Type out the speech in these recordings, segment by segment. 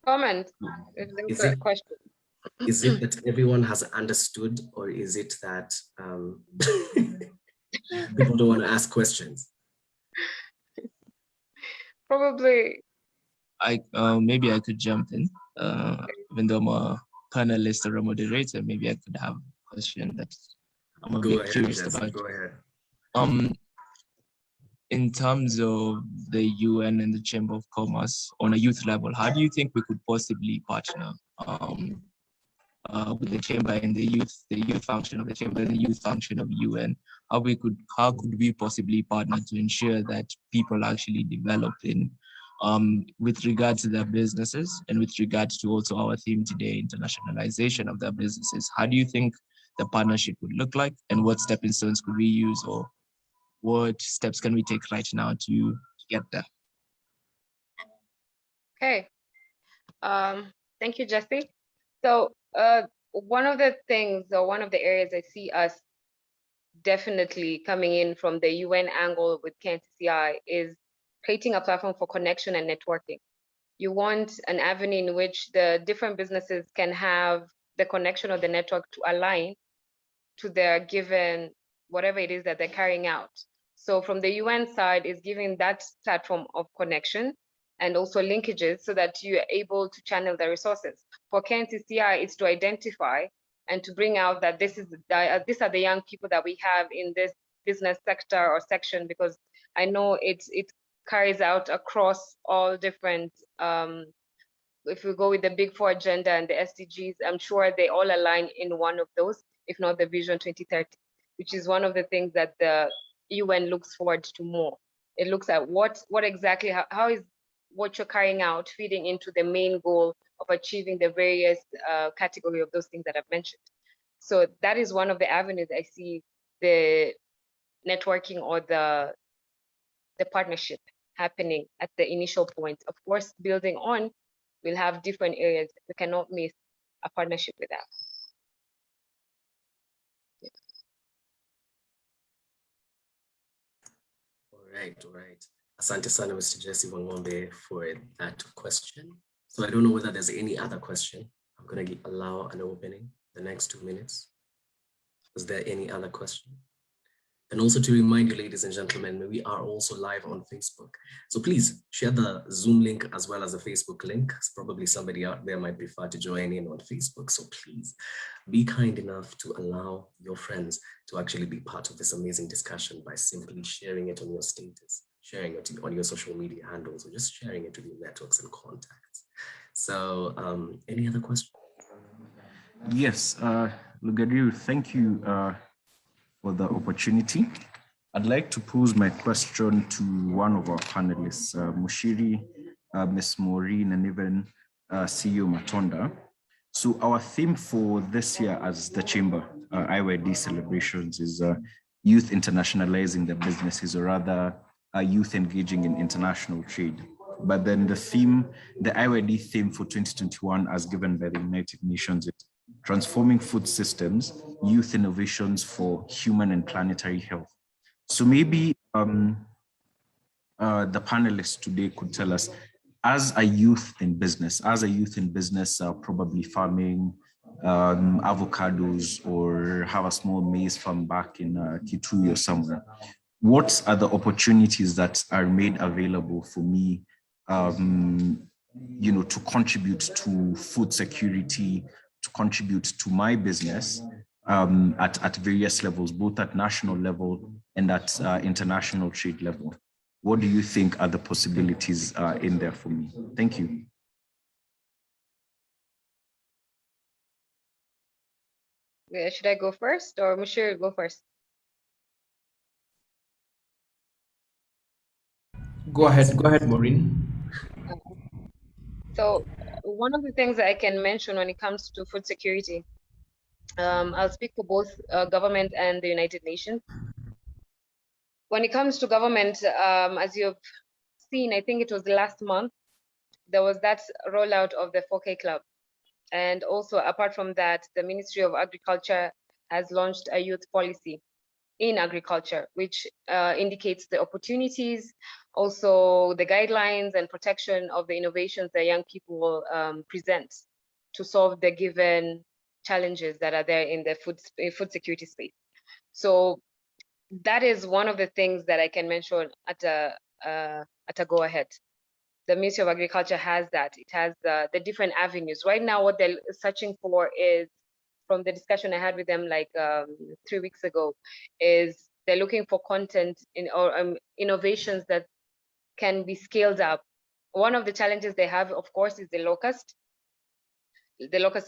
comment if there's a question. Is it that everyone has understood, or is it that people don't want to ask questions? Probably. Maybe I could jump in. Even though I'm a panelist or a moderator, maybe I could have a question that I'm a bit curious about. Go ahead. In terms of the UN and the Chamber of Commerce on a youth level, how do you think we could possibly partner with the Chamber and the youth function of the Chamber and the youth function of UN? How could we possibly partner to ensure that people actually develop in with regards to their businesses and with regards to also our theme today, internationalization of their businesses? How do you think the partnership would look like, and what stepping stones could we use, or what steps can we take right now to get there? Okay. Thank you, Jesse. So one of the things, or one of the areas I see us definitely coming in from the UN angle with KNCCI is creating a platform for connection and networking. You want an avenue in which the different businesses can have the connection of the network to align to their given, whatever it is that they're carrying out. So from the UN side is giving that platform of connection and also linkages so that you're able to channel the resources. For KNCCI, it's to identify and to bring out that these are the young people that we have in this business sector or section, because I know it carries out across all different, if we go with the Big Four agenda and the SDGs, I'm sure they all align in one of those, if not the Vision 2030, which is one of the things that the UN looks forward to more. It looks at what exactly, how is what you're carrying out feeding into the main goal of achieving the various category of those things that I've mentioned. So that is one of the avenues I see the networking or the partnership happening at the initial point. Of course, building on, we'll have different areas. We cannot miss a partnership with that. Yeah. All right. Asante sana, Mr. Jesse Wangombe, for that question. So I don't know whether there's any other question. I'm going to allow an opening the next 2 minutes. Is there any other question? And also to remind you, ladies and gentlemen, we are also live on Facebook. So please share the Zoom link as well as the Facebook link. Probably somebody out there might prefer to join in on Facebook. So please be kind enough to allow your friends to actually be part of this amazing discussion by simply sharing it on your status, sharing it on your social media handles, or just sharing it to your networks and contacts. So any other questions? Yes, Lugadiu, thank you for the opportunity. I'd like to pose my question to one of our panelists, Mushiri, Ms. Maureen, and even CEO Matonda. So our theme for this year as the Chamber IYD celebrations is youth internationalizing their businesses, or rather youth engaging in international trade. But then the theme, the IYD theme for 2021 as given by the United Nations is transforming food systems, youth innovations for human and planetary health. So maybe the panelists today could tell us, as a youth in business, probably farming avocados or have a small maize farm back in Kitui or somewhere, what are the opportunities that are made available for me, to contribute to food security, to contribute to my business at various levels, both at national level and at international trade level? What do you think are the possibilities in there for me? Thank you. Should I go first, or Mushir go first? Go ahead, Maureen. So one of the things that I can mention when it comes to food security, I'll speak for both government and the United Nations. When it comes to government, as you've seen, I think it was last month, there was that rollout of the 4K Club. And also, apart from that, the Ministry of Agriculture has launched a youth policy in agriculture, which indicates the opportunities Also the guidelines and protection of the innovations that young people present to solve the given challenges that are there in the food security space. So that is one of the things that I can mention at a go ahead. The Ministry of Agriculture has that. It has the different avenues. Right now, what they're searching for is, from the discussion I had with them like 3 weeks ago, is they're looking for content or innovations that can be scaled up. One of the challenges they have, of course, is the locust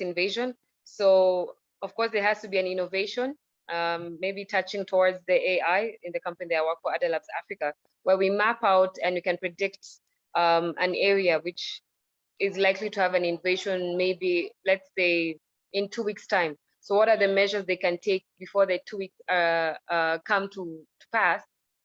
invasion. So, of course, there has to be an innovation, maybe touching towards the AI in the company that I work for, Labs Africa, where we map out and we can predict an area which is likely to have an invasion, maybe, let's say, in 2 weeks' time. So what are the measures they can take before the 2 weeks come to pass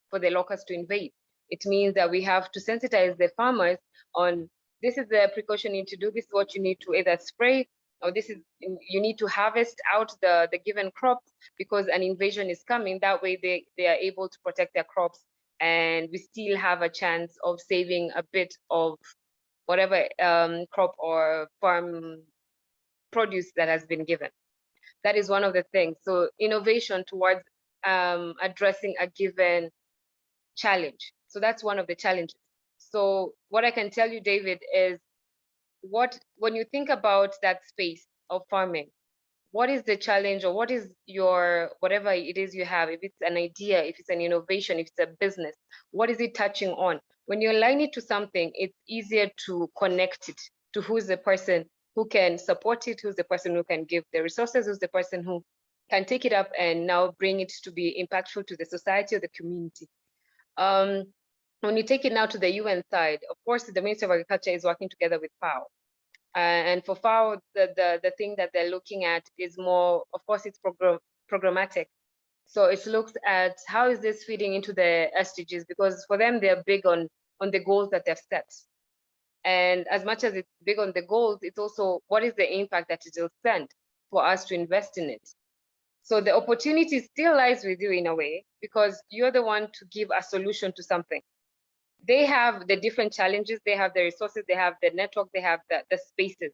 for the locust to invade? It means that we have to sensitize the farmers on, this is the precaution you need to do, this is what you need to either spray, or this is, you need to harvest out the given crops because an invasion is coming. That way they are able to protect their crops, and we still have a chance of saving a bit of whatever crop or farm produce that has been given. That is one of the things. So innovation towards addressing a given challenge. So that's one of the challenges. So what I can tell you, David, is when you think about that space of farming, what is the challenge, or what is your, whatever it is you have, if it's an idea, if it's an innovation, if it's a business, what is it touching on? When you align it to something, it's easier to connect it to who's the person who can support it, who's the person who can give the resources, who's the person who can take it up and now bring it to be impactful to the society or the community. When you take it now to the UN side, of course, the Ministry of Agriculture is working together with FAO. And for FAO, the thing that they're looking at is more, of course, it's programmatic. So it looks at how is this feeding into the SDGs, because for them, they're big on the goals that they've set. And as much as it's big on the goals, it's also what is the impact that it will send for us to invest in it. So the opportunity still lies with you in a way, because you're the one to give a solution to something. They have the different challenges, they have the resources, they have the network, they have the spaces.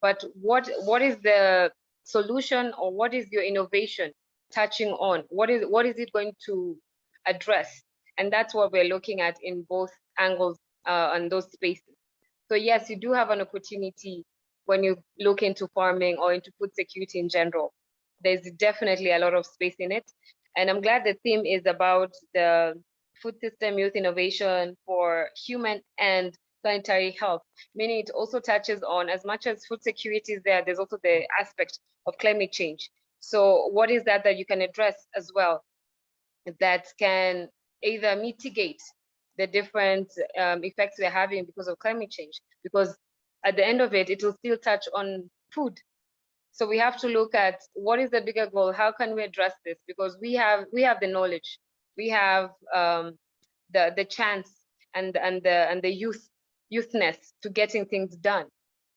But what is the solution, or what is your innovation touching on? What is it going to address? And that's what we're looking at in both angles on those spaces. So yes, you do have an opportunity when you look into farming or into food security in general. There's definitely a lot of space in it. And I'm glad the theme is about the food system youth innovation for human and planetary health, meaning it also touches on, as much as food security is there, there's also the aspect of climate change. So what is that you can address as well that can either mitigate the different effects we're having because of climate change? Because at the end of it, it will still touch on food. So we have to look at what is the bigger goal, how can we address this? Because we have the knowledge, we have the chance and the youthness to getting things done.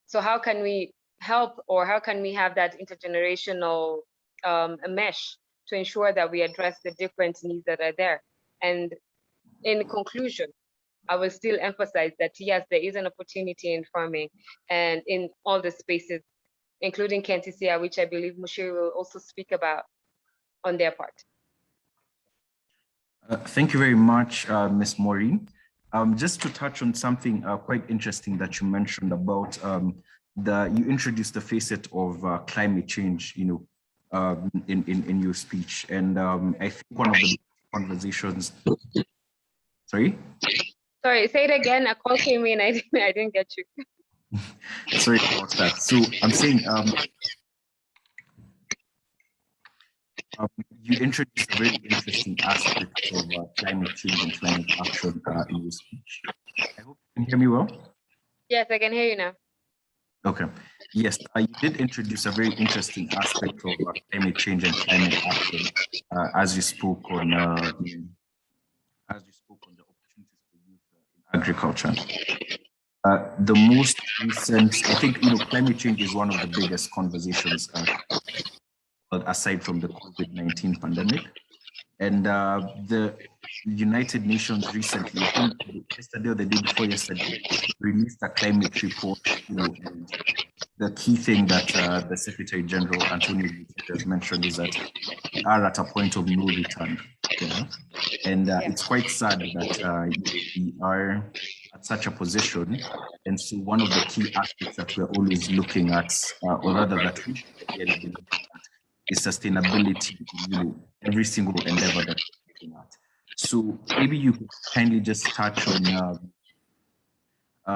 So how can we help, or how can we have that intergenerational mesh to ensure that we address the different needs that are there? And in conclusion, I will still emphasize that yes, there is an opportunity in farming and in all the spaces, including KNCCI, which I believe Mushiri will also speak about on their part. Thank you very much, Ms. Maureen. Just to touch on something quite interesting that you mentioned about you introduced the facet of climate change, in your speech, and I think one of the conversations. Sorry, say it again. A call came in. I didn't get you. Sorry about that. So I'm saying you introduced a very interesting aspect of climate change and climate action in your speech. I hope you can hear me well. Yes, I can hear you now. Okay. Yes, you did introduce a very interesting aspect of climate change and climate action as you spoke on the opportunities for youth in agriculture. The most recent, I think, climate change is one of the biggest conversations aside from the COVID-19 pandemic. And the the United Nations recently, I think yesterday or the day before yesterday, released a climate report. And the key thing that the Secretary General Antonio Guterres has mentioned is that we are at a point of no return. And it's quite sad that we are at such a position. And so one of the key aspects that we're always looking at, or rather that we should really be looking at, is sustainability in every single endeavor that we're looking at. So maybe you could kindly just touch on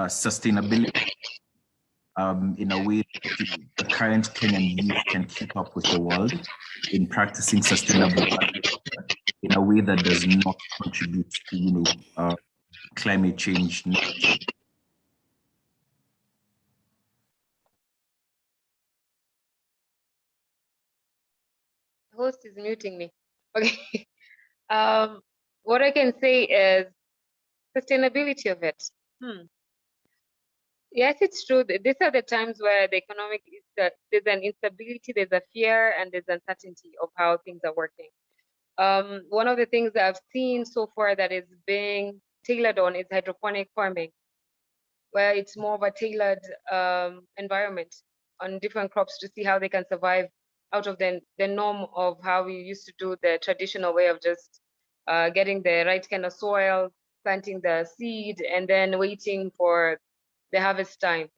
sustainability in a way that the current Kenyan youth can keep up with the world in practicing sustainable agriculture in a way that does not contribute to climate change. The host is muting me. Okay. What I can say is sustainability of it. Yes, it's true. These are the times where the economic there's an instability, there's a fear, and there's uncertainty of how things are working. One of the things that I've seen so far that is being tailored on is hydroponic farming, where it's more of a tailored environment on different crops to see how they can survive out of the norm of how we used to do the traditional way of just getting the right kind of soil, planting the seed, and then waiting for the harvest time.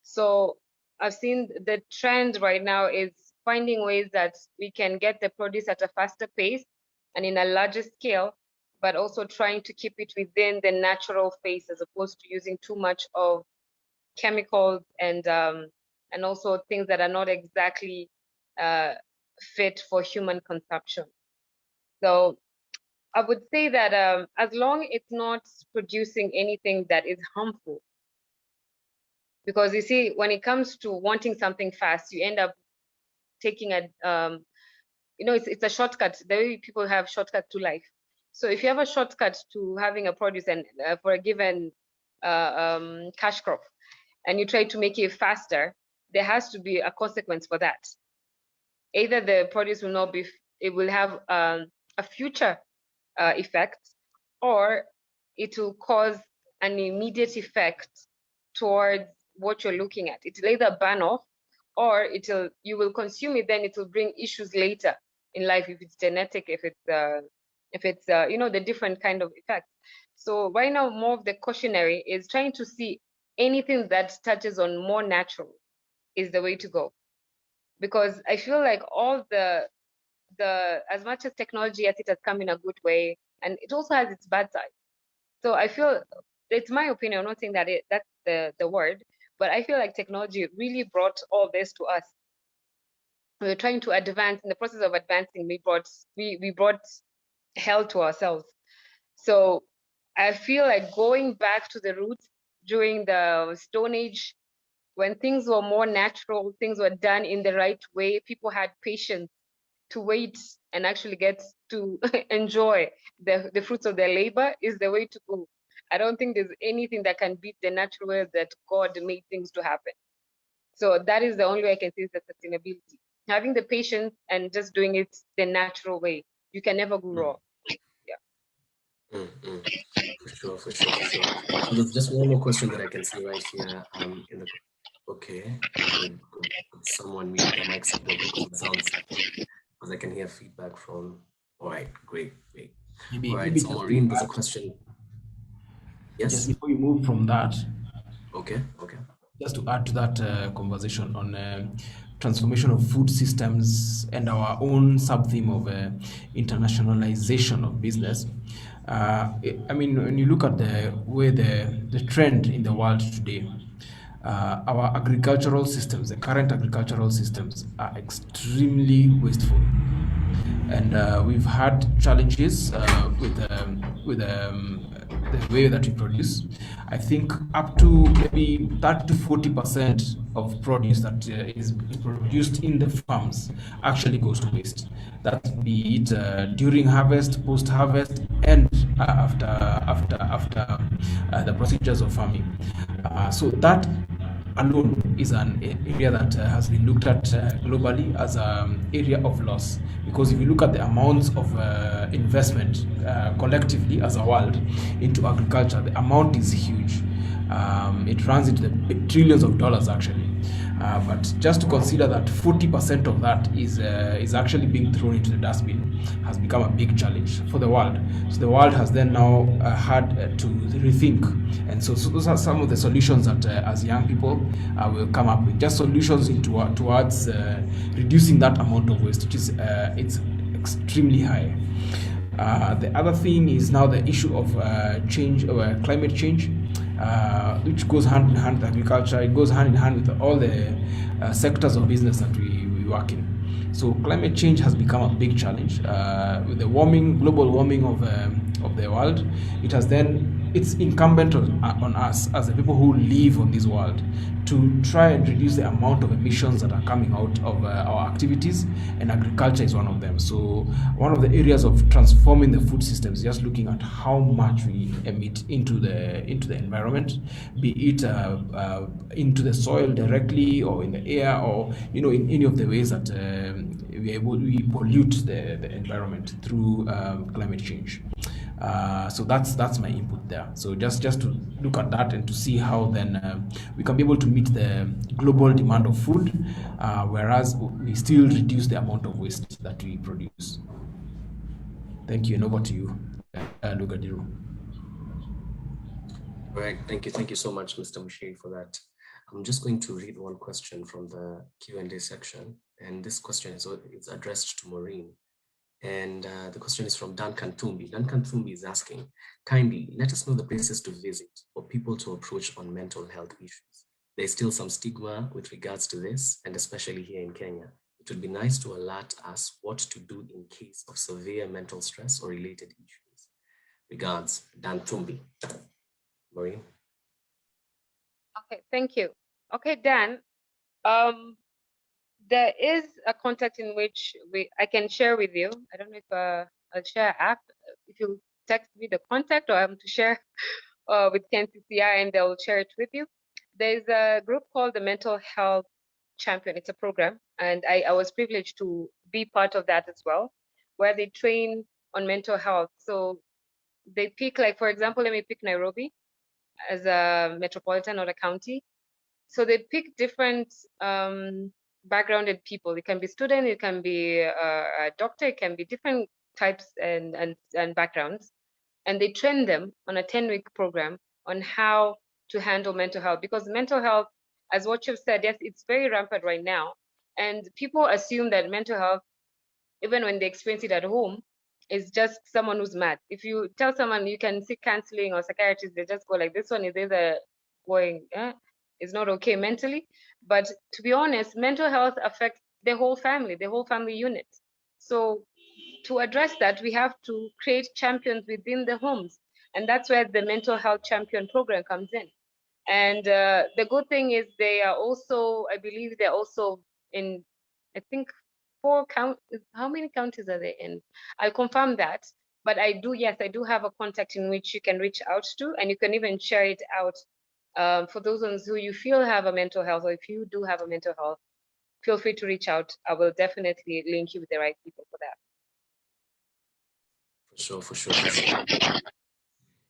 So I've seen the trend right now is finding ways that we can get the produce at a faster pace and in a larger scale, but also trying to keep it within the natural phase as opposed to using too much of chemicals and also things that are not exactly fit for human consumption. So I would say that as long as it's not producing anything that is harmful, because you see, when it comes to wanting something fast, you end up taking a, it's a shortcut. The way people have shortcut to life. So if you have a shortcut to having a produce and for a given cash crop, and you try to make it faster, there has to be a consequence for that. Either the produce will not be, it will have a future effect, or it will cause an immediate effect towards what you're looking at. It'll either burn off, or you will consume it, then it will bring issues later in life if it's genetic, if it's the different kind of effects. So right now, more of the cautionary is trying to see anything that touches on more natural is the way to go, because I feel like all the as much as technology, yes, it has come in a good way, and it also has its bad side. So I feel, it's my opinion, I'm not saying that that's the word, but I feel like technology really brought all this to us. We're trying to advance. In the process of advancing, we brought hell to ourselves. So I feel like going back to the roots during the Stone Age, when things were more natural, things were done in the right way, people had patience to wait and actually get to enjoy the fruits of their labor, is the way to go. I don't think there's anything that can beat the natural way that God made things to happen. So that is the only way I can see is the sustainability. Having the patience and just doing it the natural way. You can never go wrong. Yeah. For sure. So there's just one more question that I can see right here. Okay. Could someone mute the mic so it sounds, because I can hear feedback from. All right, great. Maybe, all right, so Maureen, there's a question. Yes. Just before you move from that. Okay. Just to add to that conversation on transformation of food systems and our own sub-theme of internationalization of business. I mean, when you look at the way the trend in the world today, our agricultural systems, the current agricultural systems, are extremely wasteful, and we've had challenges with the way that we produce. I think up to maybe 30 to 40% of produce that is produced in the farms actually goes to waste. That be it during harvest, post-harvest, and after the procedures of farming. So that alone is an area that has been looked at globally as an area of loss. Because if you look at the amounts of investment collectively as a world into agriculture, the amount is huge. It runs into the trillions of dollars actually. But just to consider that 40% of that is actually being thrown into the dustbin has become a big challenge for the world. So the world has then now had to rethink, and so those are some of the solutions that as young people will come up with, just solutions towards reducing that amount of waste, which is it's extremely high. The other thing is now the issue of climate change, which goes hand in hand with agriculture. It goes hand in hand with all the sectors of business that we work in. So climate change has become a big challenge with the global warming of the world. It's incumbent on us as the people who live on this world to try and reduce the amount of emissions that are coming out of our activities, and agriculture is one of them. So one of the areas of transforming the food system is just looking at how much we emit into the environment, be it into the soil directly or in the air, or in any of the ways that we pollute the environment through climate change. So that's my input there. So just to look at that and to see how then we can be able to meet the global demand of food, whereas we still reduce the amount of waste that we produce. Thank you, and over to you, Lugadiru. All right, thank you so much, Mr. Mushiri, for that. I'm just going to read one question from the Q&A section, and this question is addressed to Maureen. And the question is from Duncan Thumbi. Duncan Thumbi is asking, kindly let us know the places to visit for people to approach on mental health issues. There's still some stigma with regards to this, and especially here in Kenya. It would be nice to alert us what to do in case of severe mental stress or related issues. Regards, Dan Thumbi. Maureen? Okay, thank you. Okay, Dan, there is a contact in which I can share with you. I don't know if I'll share app. If you text me the contact, or I'm to share with KNCCI, and they'll share it with you. There's a group called the Mental Health Champion. It's a program, and I was privileged to be part of that as well, where they train on mental health. So they pick, like, for example, let me pick Nairobi as a metropolitan or a county. So they pick different backgrounded people. It can be student, it can be a doctor, it can be different types and backgrounds. And they train them on a 10-week program on how to handle mental health. Because mental health, as what you've said, yes, it's very rampant right now. And people assume that mental health, even when they experience it at home, is just someone who's mad. If you tell someone you can seek counseling or psychiatrist, they just go like, this one is either going, is not okay mentally. But to be honest, mental health affects the whole family unit. So to address that, we have to create champions within the homes. And that's where the mental health champion program comes in. And the good thing is they are also, I believe they're also in, I think, how many counties are they in? I'll confirm that. But yes, I do have a contact in which you can reach out to, and you can even share it out for those ones who you feel have a mental health, or if you do have a mental health, feel free to reach out. I will definitely link you with the right people for that. For sure.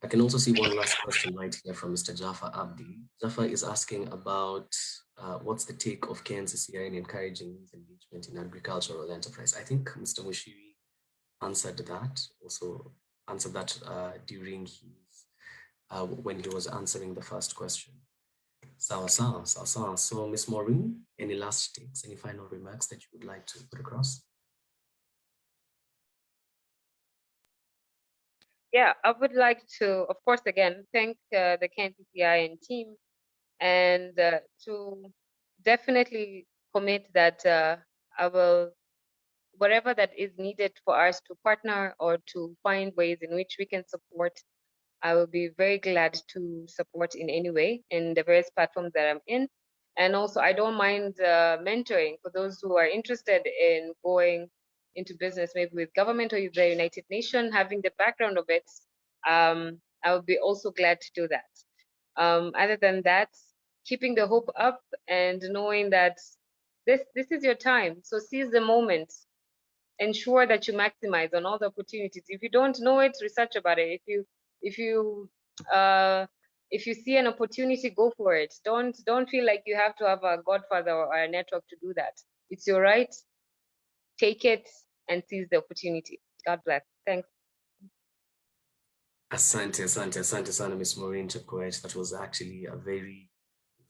I can also see one last question right here from Mr. Jaffa Abdi. Jaffa is asking about what's the take of KNCCI in encouraging youth engagement in agricultural enterprise. I think Mr. Mushiri answered that during his when he was answering the first question. So Ms. Maureen, any last takes, any final remarks that you would like to put across? Yeah, I would like to, of course, again, thank the KNCCI and team, and to definitely commit that I will, whatever that is needed for us to partner or to find ways in which we can support, I will be very glad to support in any way in the various platforms that I'm in. And also, I don't mind mentoring for those who are interested in going into business, maybe with government or the United Nations, having the background of it. I would be also glad to do that. Other than that, keeping the hope up and knowing that this is your time. So seize the moment. Ensure that you maximize on all the opportunities. If you don't know it, research about it. If you see an opportunity, go for it. Don't feel like you have to have a godfather or a network to do that. It's your right. Take it and seize the opportunity. God bless. Thanks. Asante sana, Miss Maureen Chepkoech. That was actually a very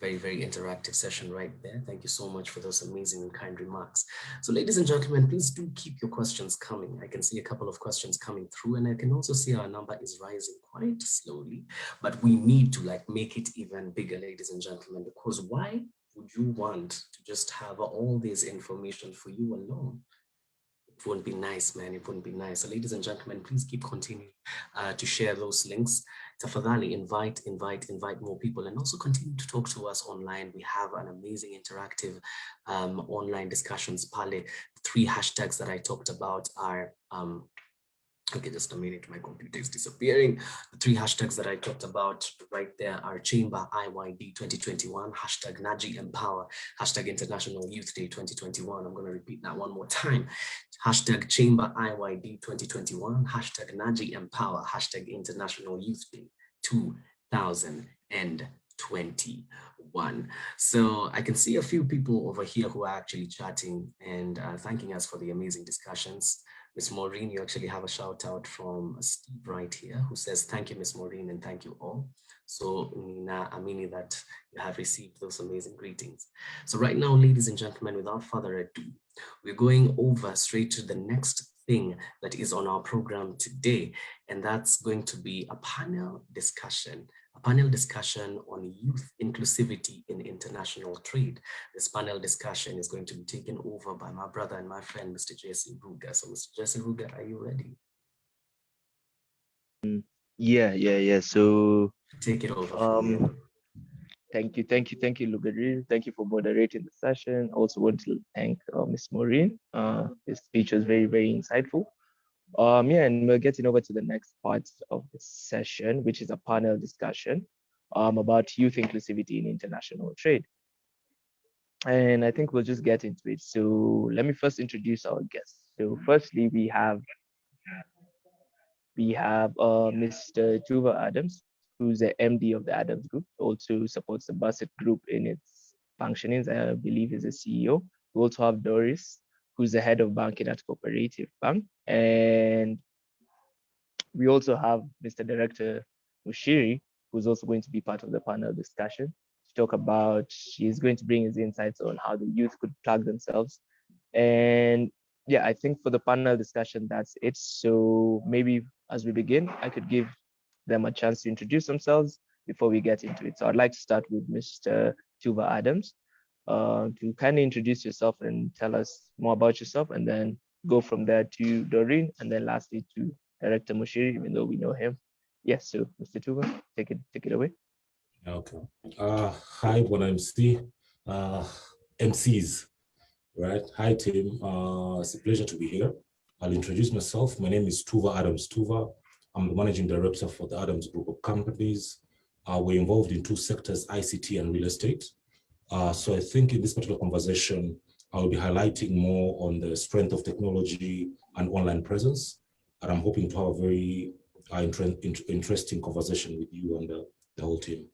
interactive session right there. Thank you so much for those amazing and kind remarks. So ladies and gentlemen, please do keep your questions coming. I can see a couple of questions coming through, and I can also see our number is rising quite slowly, but we need to make it even bigger, ladies and gentlemen, because why would you want to just have all this information for you alone? It wouldn't be nice, man. It wouldn't be nice. So ladies and gentlemen, please keep continuing to share those links. Tafadhali, invite more people, and also continue to talk to us online. We have an amazing interactive online discussions. Pale, 3 hashtags that I talked about are okay, just a minute, my computer is disappearing. The 3 hashtags that I talked about right there are Chamber IYD 2021, hashtag Naji Empower, hashtag International Youth Day 2021. I'm going to repeat that one more time. Hashtag Chamber IYD 2021, hashtag Naji Empower, hashtag International Youth Day 2021. So I can see a few people over here who are actually chatting and thanking us for the amazing discussions. Miss Maureen, you actually have a shout out from Steve right here who says, thank you, Miss Maureen, and thank you all. So Nina Amini, that you have received those amazing greetings. So right now, ladies and gentlemen, without further ado, we're going over straight to the next thing that is on our program today, and that's going to be a panel discussion on youth inclusivity in international trade. This panel discussion is going to be taken over by my brother and my friend, Mr. Jesse Ruga. So Mr. Jesse Ruga, are you ready? Yeah. So take it over from here. Thank you, Lugadri. Thank you for moderating the session. Also want to thank Ms. Maureen. This speech was very, very insightful. And we're getting over to the next part of the session, which is a panel discussion about youth inclusivity in international trade. And I think we'll just get into it. So let me first introduce our guests. So firstly, we have Mr. Tuva Adams, who's the MD of the Adams Group, also supports the BUSET Group in its functionings. I believe is a CEO. We also have Doris, who's the head of banking at Cooperative Bank. And we also have Mr. Director Mushiri, who's also going to be part of the panel discussion to talk about, he's going to bring his insights on how the youth could plug themselves. And yeah, I think for the panel discussion, that's it. So maybe as we begin, I could give them a chance to introduce themselves before we get into it. So I'd like to start with Mr. Tuva Adams to kind of introduce yourself and tell us more about yourself, and then go from there to Doreen, and then lastly to Director Mushiri, even though we know him. Yes, so Mr. Tuva, take it away. Okay. Hi, Bon MC, MCs, right? Hi, team. It's a pleasure to be here. I'll introduce myself. My name is Tuva Adams Tuva. I'm the managing director for the Adams Group of Companies. We're involved in 2 sectors, ICT and real estate. So I think in this particular conversation, I'll be highlighting more on the strength of technology and online presence. And I'm hoping to have a very interesting conversation with you and the whole team.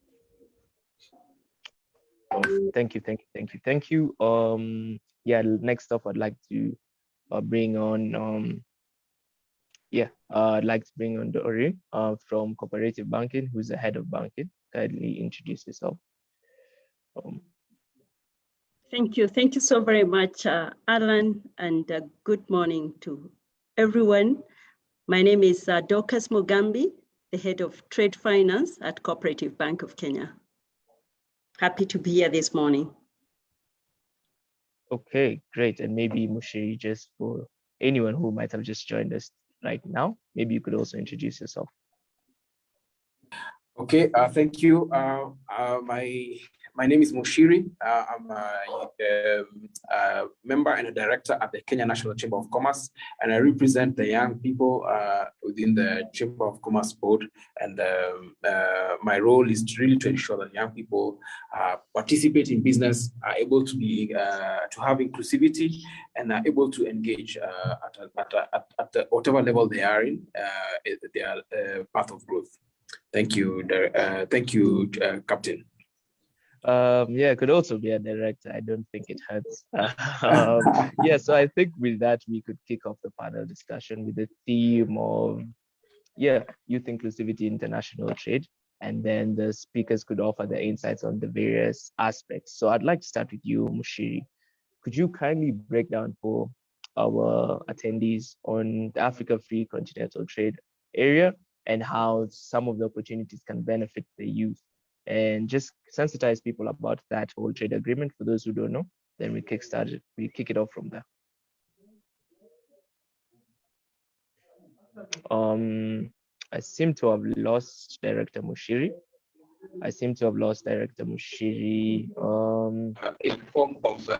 Thank you. Yeah, next up, I'd like to bring on I'd like to bring on Doreen from Cooperative Banking, who's the head of banking. Kindly introduce yourself. Thank you so very much, Alan, and good morning to everyone. My name is Dorcas Mugambi, the head of trade finance at Cooperative Bank of Kenya. Happy to be here this morning. Okay, great. And maybe Mushiri, just for anyone who might have just joined us right now, maybe you could also introduce yourself. Okay, thank you. My name is Mushiri. I'm a member and a director at the Kenya National Chamber of Commerce, and I represent the young people within the Chamber of Commerce board. And my role is really to ensure that young people participate in business, are able to be to have inclusivity, and are able to engage at whatever level they are in their path of growth. Thank you, Captain. Yeah, it could also be a director. I don't think it hurts. Yeah, so I think with that, we could kick off the panel discussion with the theme of, youth inclusivity, international trade. And then the speakers could offer their insights on the various aspects. So I'd like to start with you, Mushiri. Could you kindly break down for our attendees on the Africa Free Continental Trade Area and how some of the opportunities can benefit the youth? And just sensitize people about that whole trade agreement for those who don't know. Then we kick it off from there. I seem to have lost Director Mushiri. In form of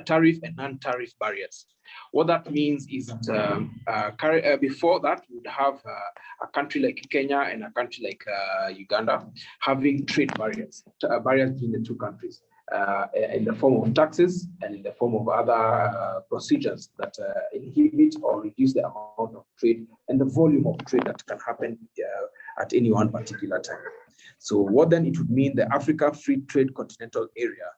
tariff and non-tariff barriers. What that means is that before that, we would have a country like Kenya and a country like Uganda having trade barriers between the two countries in the form of taxes and in the form of other procedures that inhibit or reduce the amount of trade and the volume of trade that can happen at any one particular time. So what then it would mean, the Africa Free Trade Continental Area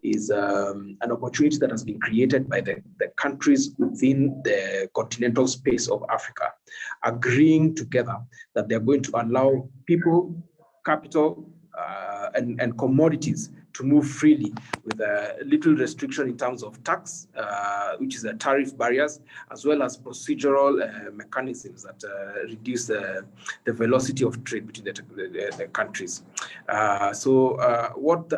is an opportunity that has been created by the countries within the continental space of Africa, agreeing together that they're going to allow people, capital, and commodities to move freely with a little restriction in terms of tax, which is the tariff barriers, as well as procedural mechanisms that reduce the velocity of trade between the countries. What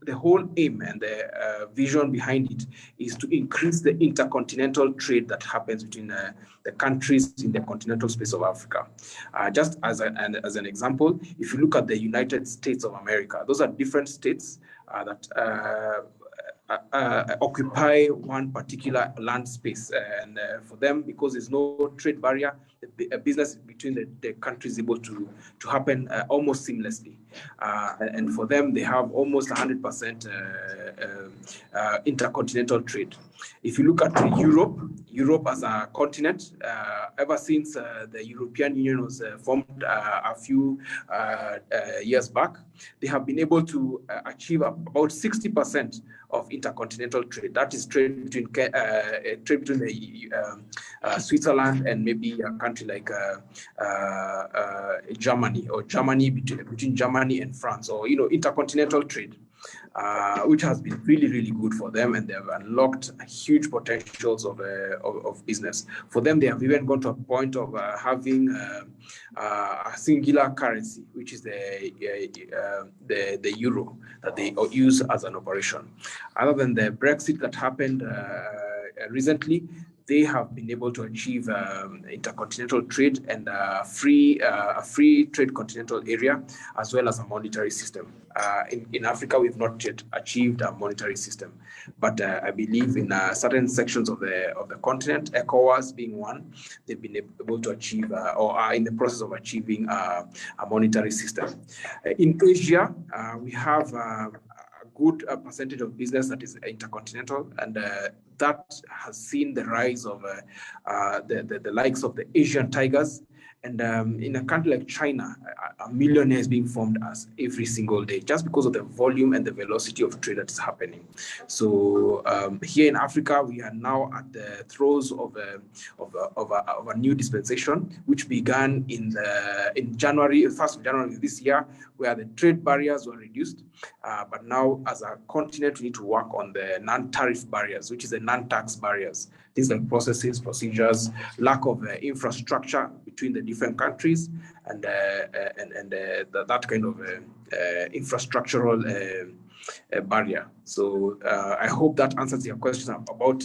the whole aim and the vision behind it is to increase the intercontinental trade that happens between the countries in the continental space of Africa. Just as an example, if you look at the United States of America, those are different states that occupy one particular land space. And for them, because there's no trade barrier, the business between the countries is able to happen almost seamlessly. And for them, they have almost 100% intercontinental trade. If you look at Europe as a continent, ever since the European Union was formed a few years back, they have been able to achieve about 60% of intercontinental trade. That is trade between Switzerland and maybe a country like Germany, or Germany between Germany and France, or intercontinental trade. Which has been really, really good for them, and they have unlocked huge potentials of business. For them, they have even gone to a point of having a singular currency, which is the euro that they use as an operation. Other than the Brexit that happened recently, they have been able to achieve intercontinental trade and a free trade continental area, as well as a monetary system. In Africa, we've not yet achieved a monetary system, but I believe in certain sections of the continent, ECOWAS being one, they've been able to achieve or are in the process of achieving a monetary system. In Asia, we have a good percentage of business that is intercontinental, and that has seen the rise of the likes of the Asian tigers. And in a country like China, a millionaire is being formed as every single day, just because of the volume and the velocity of trade that is happening. So here in Africa, we are now at the throes of a new dispensation, which began in January, 1st of January this year, where the trade barriers were reduced. But now, as a continent, we need to work on the non-tariff barriers, which is the non-tax barriers. Things like processes, procedures, lack of infrastructure between the different countries, and that kind of infrastructural barrier. So I hope that answers your question about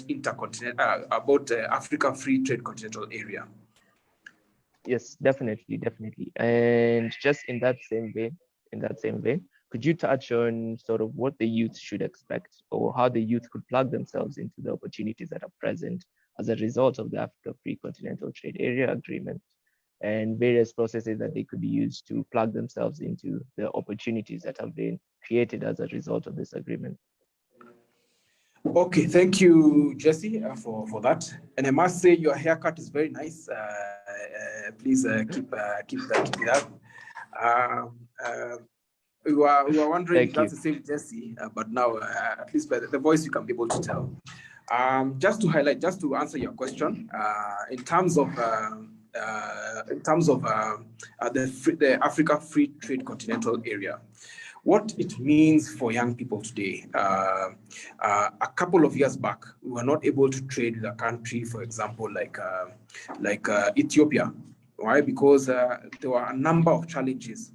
Africa Free Trade Continental Area. Yes, definitely. And just in that same vein, Could you touch on sort of what the youth should expect, or how the youth could plug themselves into the opportunities that are present as a result of the Africa Free Continental Trade Area Agreement, and various processes that they could use to plug themselves into the opportunities that have been created as a result of this agreement? Okay, thank you, Jesse, for that. And I must say your haircut is very nice. Please keep it up. We were wondering if that's the same Jesse, but now at least by the voice you can be able to tell. Just to highlight, just to answer your question, in terms of the Africa Free Trade Continental Area, what it means for young people today. A couple of years back, we were not able to trade with a country, for example, like Ethiopia. Why? Because there were a number of challenges.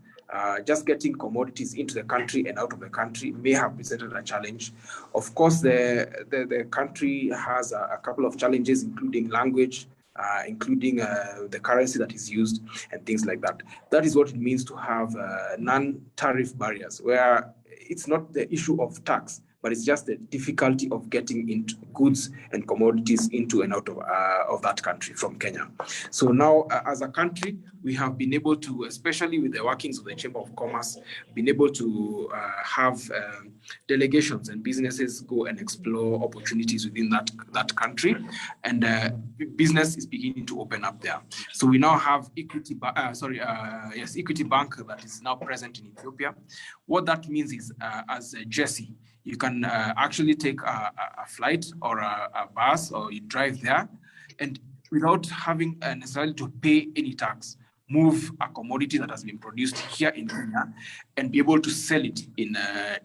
Just getting commodities into the country and out of the country may have presented a challenge. Of course, the country has a couple of challenges, including language, including the currency that is used and things like that. That is what it means to have non-tariff barriers, where it's not the issue of tax, but it's just the difficulty of getting into goods and commodities into and out of that country from Kenya. So now, as a country, we have been able to, especially with the workings of the Chamber of Commerce, been able to have delegations and businesses go and explore opportunities within that country, and business is beginning to open up there. So we now have Equity Bank that is now present in Ethiopia. What that means is, as Jesse, you can actually take a flight or a bus, or you drive there, and without having necessarily to pay any tax, move a commodity that has been produced here in Kenya and be able to sell it in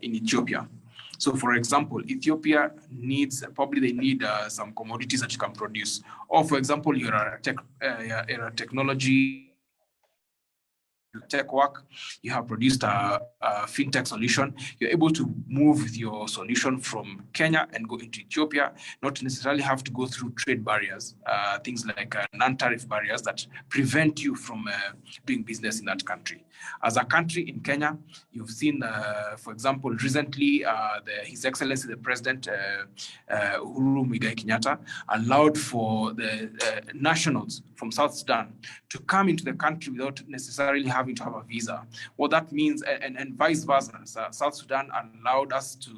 Ethiopia. So, for example, Ethiopia needs, probably they need some commodities that you can produce. Or, for example, you're a technology tech work, you have produced a fintech solution, you're able to move your solution from Kenya and go into Ethiopia, not necessarily have to go through trade barriers, things like non-tariff barriers that prevent you from doing business in that country. As a country in Kenya, you've seen, for example, recently, His Excellency the President, Uhuru Muigai Kenyatta, allowed for the nationals from South Sudan to come into the country without necessarily having to have a visa. What that means, and vice versa, South Sudan allowed us to,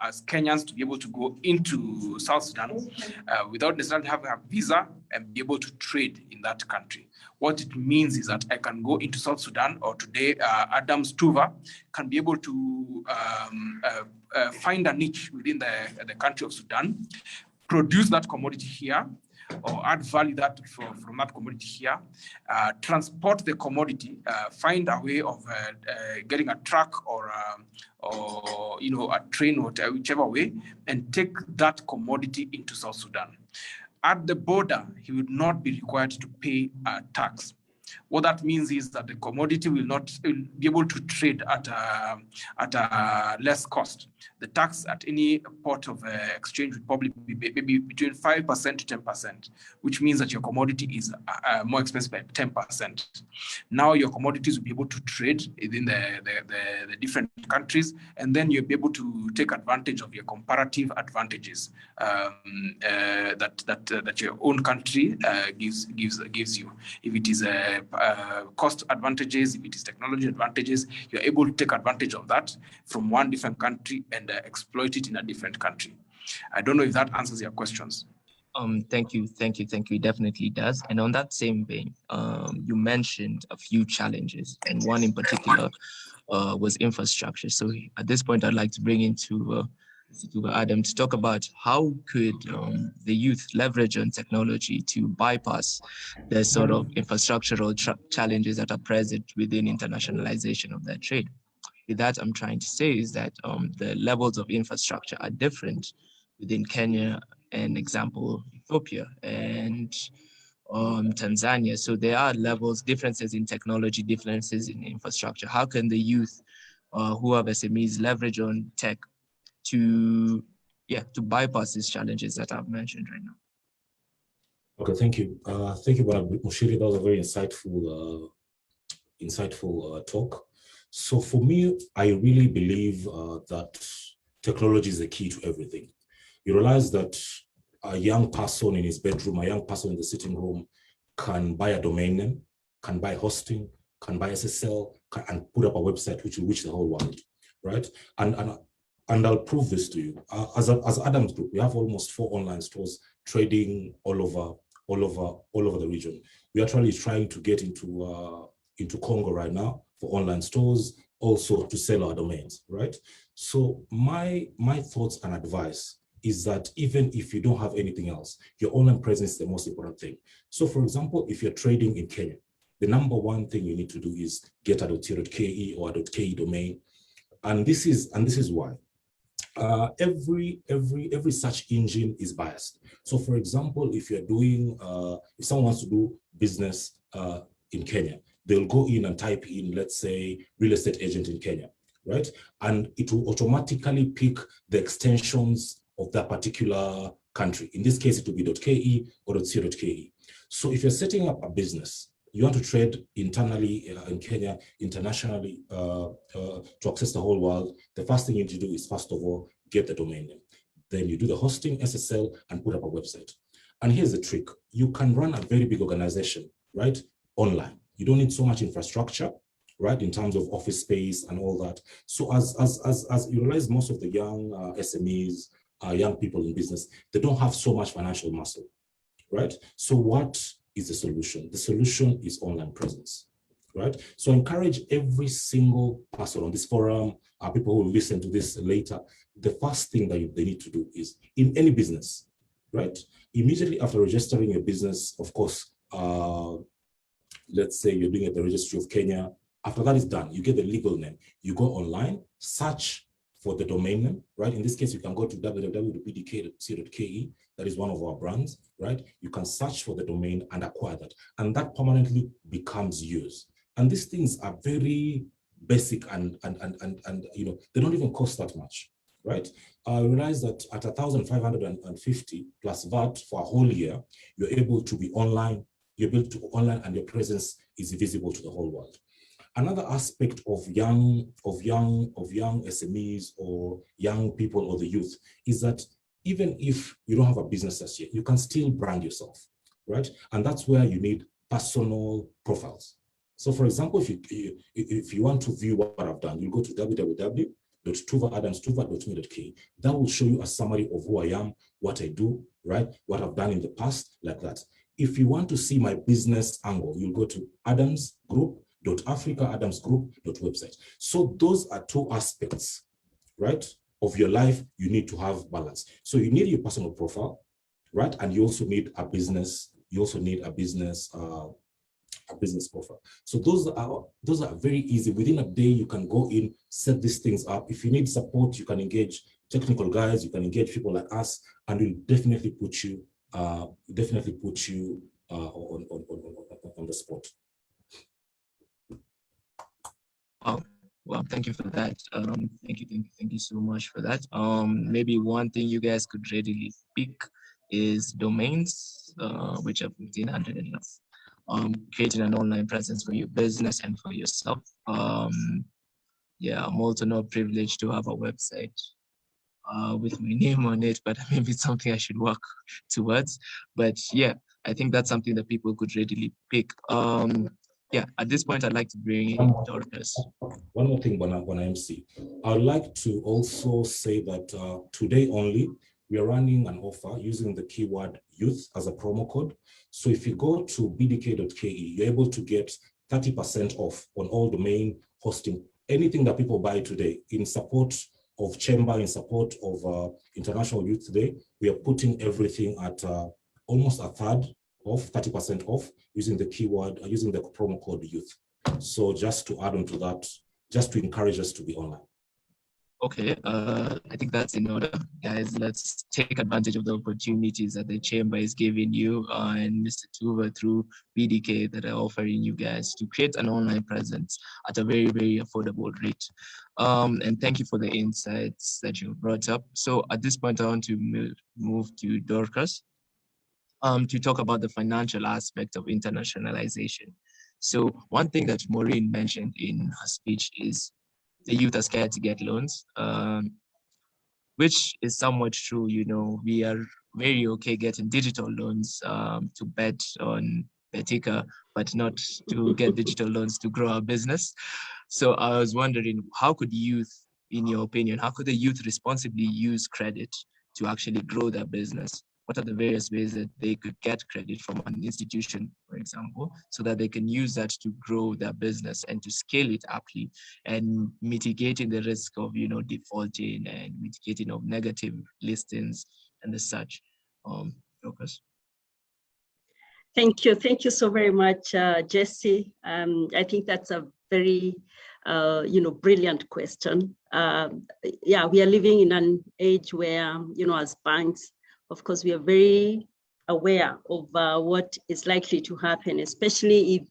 as Kenyans, to be able to go into South Sudan without necessarily having a visa and be able to trade in that country. What it means is that I can go into South Sudan, or today Adams Tuva can be able to find a niche within the country of Sudan, produce that commodity here, or add value that from that commodity here, transport the commodity, find a way of getting a truck or a train, or whichever way, and take that commodity into South Sudan. At the border, he would not be required to pay a tax. What that means is that the commodity will be able to trade at a less cost. The tax at any port of exchange would probably be maybe between 5% to 10%, which means that your commodity is more expensive by 10%. Now your commodities will be able to trade within the different countries, and then you'll be able to take advantage of your comparative advantages that your own country gives you. If it is cost advantages, if it is technology advantages, you're able to take advantage of that from one different country and exploit it in a different country. I don't know if that answers your questions. Thank you. It definitely does. And on that same vein, you mentioned a few challenges, and one in particular was infrastructure. So at this point, I'd like to bring into Adam to talk about how could the youth leverage on technology to bypass the sort of infrastructural challenges that are present within internationalization of their trade. With that, I'm trying to say is that the levels of infrastructure are different within Kenya and, example, Ethiopia and Tanzania. So there are levels, differences in technology, differences in infrastructure. How can the youth who have SMEs leverage on tech to bypass these challenges that I've mentioned right now? Okay, thank you. Thank you, Mushiri. That was a very insightful talk. So for me, I really believe that technology is the key to everything. You realize that a young person in his bedroom, a young person in the sitting room can buy a domain name, can buy hosting, can buy SSL, and put up a website which will reach the whole world, right? And I'll prove this to you. As Adams Group, we have almost 4 online stores trading all over the region. We're actually trying to get into Congo right now for online stores, also to sell our domains, right? So my thoughts and advice is that even if you don't have anything else, your online presence is the most important thing. So for example, if you're trading in Kenya, the number one thing you need to do is get a .co.ke or a .ke domain. And this is why. Every search engine is biased. So for example, if you're doing, if someone wants to do business in Kenya, they'll go in and type in, let's say, real estate agent in Kenya, right? And it will automatically pick the extensions of that particular country. In this case, it will be .ke or .co.ke. So if you're setting up a business, you want to trade internally in Kenya, internationally, to access the whole world, the first thing you need to do is, first of all, get the domain name. Then you do the hosting, SSL, and put up a website. And here's the trick. You can run a very big organization, right, online. You don't need so much infrastructure, right, in terms of office space and all that. So as you realize, most of the young SMEs, young people in business, they don't have so much financial muscle, right? So what is the solution? The solution is online presence, right? So I encourage every single person on this forum, people who will listen to this later, the first thing that they need to do is, in any business, right? Immediately after registering your business, of course, let's say you're doing it at the Registry of Kenya. After that is done, you get the legal name. You go online, search for the domain name, right? In this case, you can go to www.bdk.co.ke. That is one of our brands, right? You can search for the domain and acquire that. And that permanently becomes yours. And these things are very basic and you know, they don't even cost that much, right? I realize that at 1,550 plus VAT for a whole year, you're able to be online, you're able to online, and your presence is visible to the whole world. Another aspect of young SMEs or young people or the youth is that even if you don't have a business as yet, you can still brand yourself, right? And that's where you need personal profiles. So for example, if you want to view what I've done, you go to www.tuvaadamstuva.me.ke. That will show you a summary of who I am, what I do, right? What I've done in the past, like that. If you want to see my business angle, you'll go to adamsgroup.africa, adamsgroup.website. So those are 2 aspects, right, of your life you need to have balance. So you need your personal profile, right? And you also need a business, a business profile. So those are very easy. Within a day, you can go in, set these things up. If you need support, you can engage technical guys, you can engage people like us, and we'll definitely put you on the spot. Well, thank you for that. Thank you so much for that. Maybe one thing you guys could readily pick is domains, which are 1,500 enough. Creating an online presence for your business and for yourself. Yeah, I'm also not privileged to have a website with my name on it, but maybe it's something I should work towards. But yeah, I think that's something that people could readily pick. Yeah, at this point, I'd like to bring in Dorcas. One more thing, Bwana MC. I'd like to also say that today only, we are running an offer using the keyword youth as a promo code. So if you go to bdk.ke, you're able to get 30% off on all domain hosting, anything that people buy today in support of Chamber, in support of International Youth Day. We are putting everything at almost a third off, 30% off, using the keyword, using the promo code youth. So just to add on to that, just to encourage us to be online. Okay, I think that's in order. Guys, let's take advantage of the opportunities that the Chamber is giving you and Mr. Tuva through BDK that are offering you guys to create an online presence at a very, very affordable rate. And thank you for the insights that you brought up. So at this point, I want to move to Dorcas to talk about the financial aspect of internationalization. So one thing that Maureen mentioned in her speech is the youth are scared to get loans, which is somewhat true. You know, we are very okay getting digital loans to bet on Betika, but not to get digital loans to grow our business. So I was wondering, how could youth, in your opinion, how could the youth responsibly use credit to actually grow their business? What are the various ways that they could get credit from an institution, for example, so that they can use that to grow their business and to scale it aptly and mitigating the risk of, you know, defaulting and mitigating of negative listings and the such. Lucas. Thank you. Thank you so very much, Jesse. I think that's a very, brilliant question. Yeah, we are living in an age where, as banks, of course, we are very aware of what is likely to happen, especially if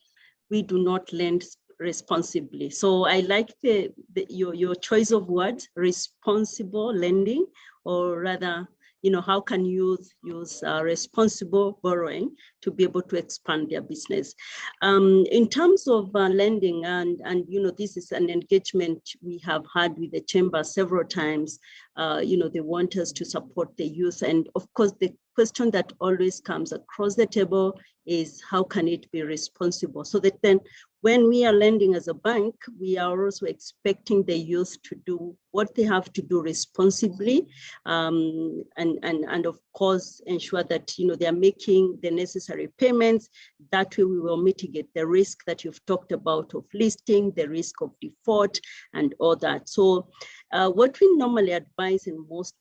we do not lend responsibly. So I like your choice of words, responsible lending, or rather, how can youth use responsible borrowing to be able to expand their business? In terms of lending, and this is an engagement we have had with the chamber several times. They want us to support the youth, and of course, the question that always comes across the table is how can it be responsible? So that then when we are lending as a bank, we are also expecting the youth to do what they have to do responsibly, and of course ensure that they are making the necessary payments. That way we will mitigate the risk that you've talked about of listing, the risk of default, and all that. So what we normally advise in most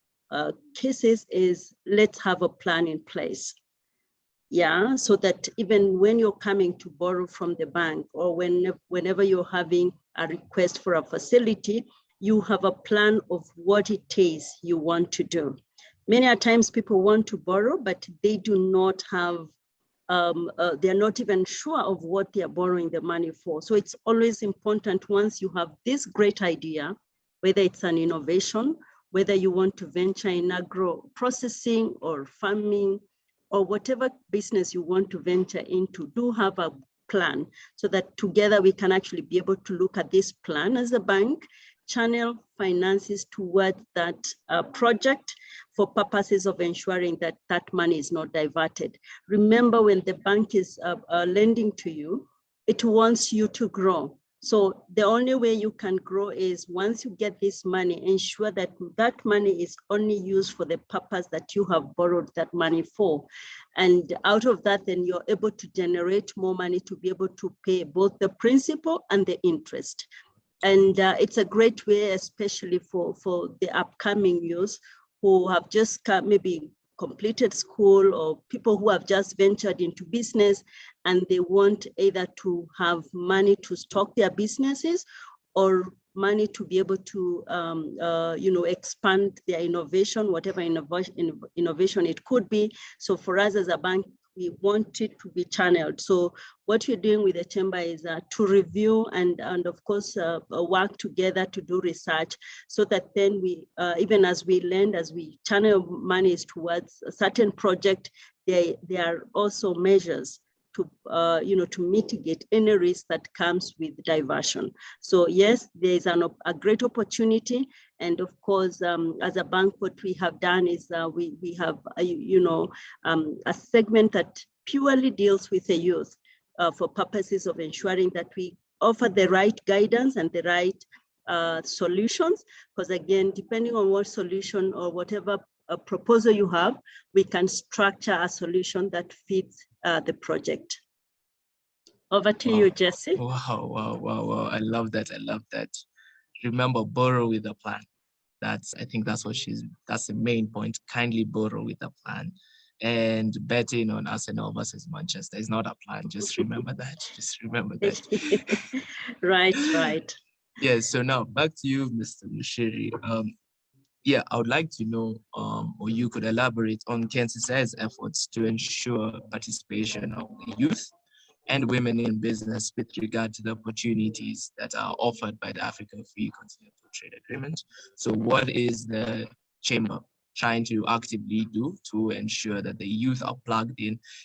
cases is let's have a plan in place. Yeah, so that even when you're coming to borrow from the bank, or whenever you're having a request for a facility, you have a plan of what it is you want to do. Many times people want to borrow, but they do not have, they're not even sure of what they're borrowing the money for. So it's always important, once you have this great idea, whether it's an innovation, whether you want to venture in agro processing or farming, or whatever business you want to venture into, do have a plan, so that together we can actually be able to look at this plan as a bank, channel finances towards that project for purposes of ensuring that that money is not diverted. Remember, when the bank is lending to you, it wants you to grow. So the only way you can grow is once you get this money, ensure that that money is only used for the purpose that you have borrowed that money for. And out of that, then you're able to generate more money to be able to pay both the principal and the interest. And it's a great way, especially for the upcoming youth who have just maybe completed school, or people who have just ventured into business and they want either to have money to stock their businesses or money to be able to expand their innovation, whatever innovation it could be. So for us as a bank, we want it to be channeled. So what we're doing with the chamber is to review and of course work together to do research, so that then we, even as we lend, as we channel monies towards a certain project, there are also measures to to mitigate any risk that comes with diversion. So yes, there is a great opportunity, and of course, as a bank, what we have done is we have a segment that purely deals with the youth for purposes of ensuring that we offer the right guidance and the right solutions. Because again, depending on what solution or whatever proposal you have, we can structure a solution that fits the project. Over to you, Jesse. Wow. I love that. Remember, borrow with a plan. I think that's the main point. Kindly borrow with a plan. And betting on Arsenal versus Manchester is not a plan. Just remember that. Right. Yeah, so now back to you, Mr. Mushiri. Yeah, I would like to know, or you could elaborate on KNCCI's efforts to ensure participation of the youth and women in business with regard to the opportunities that are offered by the African Free Continental Trade Agreement. So what is the chamber trying to actively do to ensure that the youth are plugged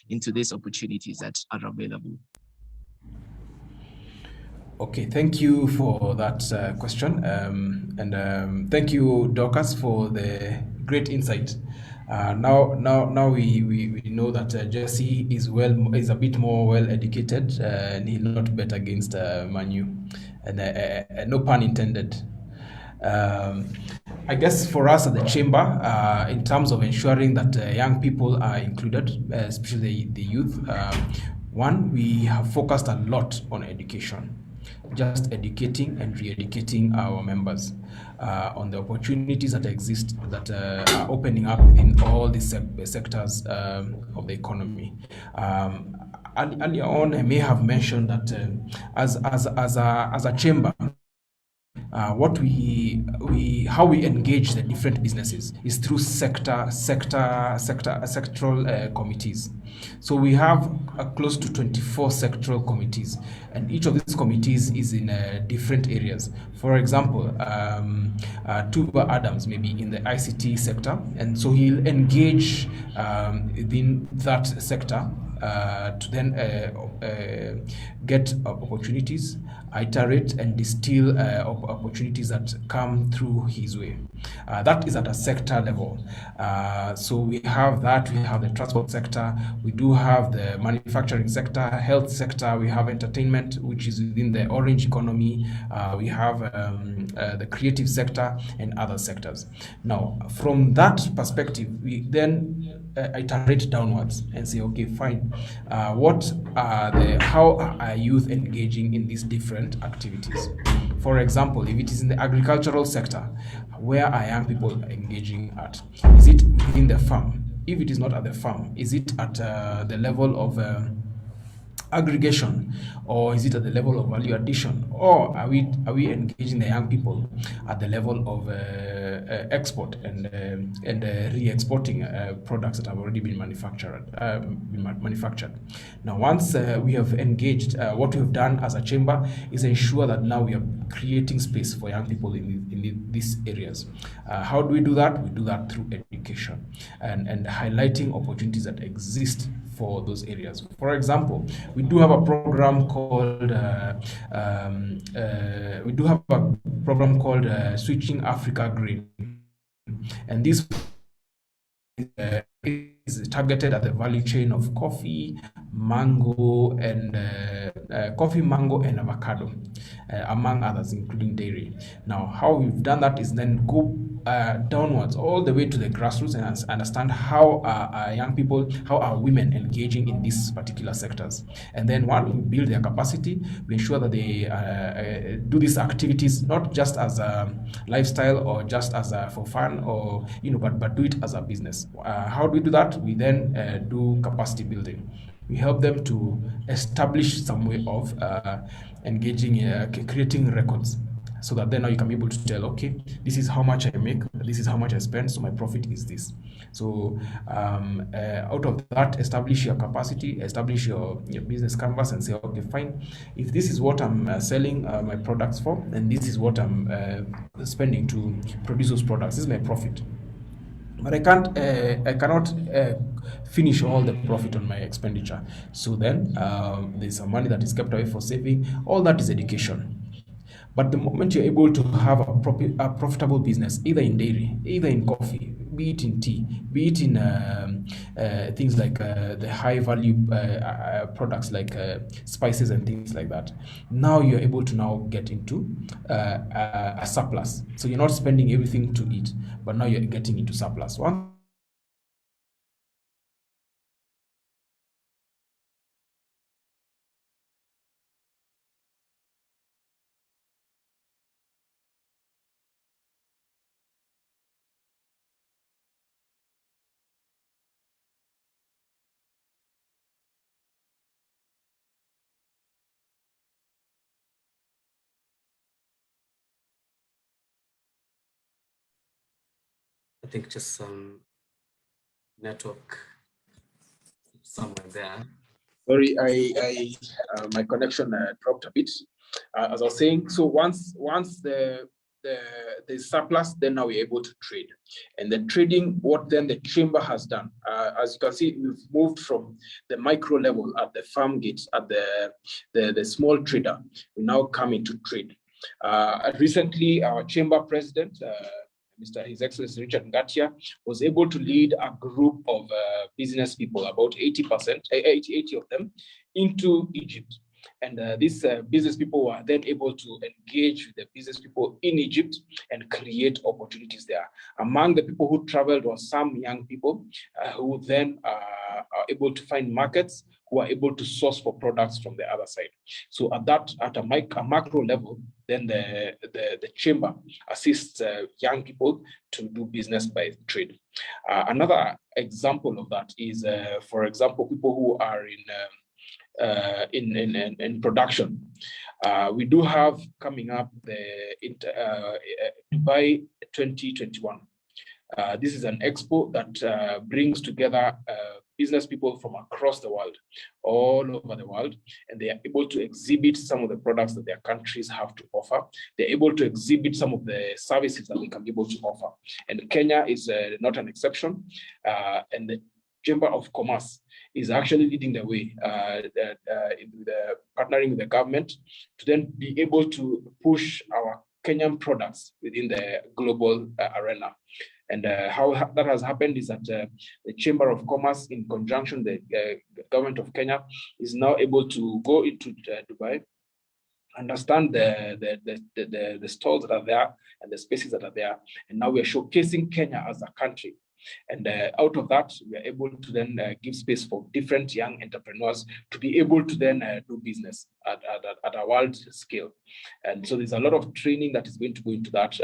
into these opportunities that are available? Okay, thank you for that question, and thank you, Dorcas, for the great insight. Now we know that Jesse is a bit more well educated, and he'll not bet against Manu, and no pun intended. I guess for us at the chamber, in terms of ensuring that young people are included, especially the youth, one, we have focused a lot on education, just educating and re-educating our members on the opportunities that exist that are opening up within all these sectors of the economy. Earlier on, I may have mentioned that as a chamber, how we engage the different businesses is through sectoral committees. So we have close to 24 sectoral committees, and each of these committees is in different areas. For example, Tuba Adams may be in the ICT sector, and so he'll engage within that sector to then get opportunities, iterate and distill opportunities that come through his way. That is at a sector level. So we have that, we have the transport sector, we do have the manufacturing sector, health sector, we have entertainment, which is within the orange economy, we have the creative sector and other sectors. Now, from that perspective, we then iterate downwards and say, okay, fine, how are youth engaging in these different activities? For example, if it is in the agricultural sector, where are young people engaging at? Is it within the farm? If it is not at the farm, is it at the level of aggregation, or is it at the level of value addition, or are we engaging the young people at the level of export and re-exporting products that have already been manufactured? Now, once we have engaged, what we have done as a chamber is ensure that now we are creating space for young people in these areas. How do we do that? We do that through education and highlighting opportunities that exist for those areas. For example, we do have a program called Switching Africa Green, and this is targeted at the value chain of coffee, mango, and avocado, among others, including dairy. Now, how we've done that is then go downwards all the way to the grassroots and understand how are young people, how are women engaging in these particular sectors. And then while we build their capacity, we ensure that they do these activities not just as a lifestyle or just as for fun, or but do it as a business. How do we do that? We then do capacity building. We help them to establish some way of engaging, creating records, so that then now you can be able to tell, okay, this is how much I make, this is how much I spend, so my profit is this. So out of that, establish your capacity, establish your business canvas, and say, okay, fine, if this is what I'm selling my products for, and this is what I'm spending to produce those products, this is my profit. But I cannot finish all the profit on my expenditure. So then there's some money that is kept away for saving. All that is education. But the moment you're able to have a profitable business, either in dairy, either in coffee, be it in tea, be it in things like the high value products like spices and things like that, now you're able to now get into a surplus. So you're not spending everything to eat, but now you're getting into surplus. I think just some network somewhere there. Sorry, my connection dropped a bit. As I was saying, so once the the surplus, then now we're able to trade. And the trading, what then the chamber has done, as you can see, we've moved from the micro level at the farm gates, at the small trader, we now come into trade. Recently, our chamber president, His Excellency Richard Ngatia, was able to lead a group of business people, about 80 of them, into Egypt. And these business people were then able to engage with the business people in Egypt and create opportunities there. Among the people who traveled were some young people who then are able to find markets, who are able to source for products from the other side. So at a macro level, then the chamber assists young people to do business by trade. Another example of that is, for example, people who are in production. We do have coming up the Dubai 2021. This is an expo that brings together business people from across the world, all over the world, and they are able to exhibit some of the products that their countries have to offer. They're able to exhibit some of the services that they can be able to offer. And Kenya is not an exception. And the Chamber of Commerce is actually leading the way, partnering with the government to then be able to push our Kenyan products within the global arena. And how that has happened is that the Chamber of Commerce, in conjunction with the government of Kenya, is now able to go into Dubai, understand the stalls that are there and the spaces that are there. And now we are showcasing Kenya as a country. And out of that, we are able to then give space for different young entrepreneurs to be able to then do business at a world scale. And so there's a lot of training that is going to go into that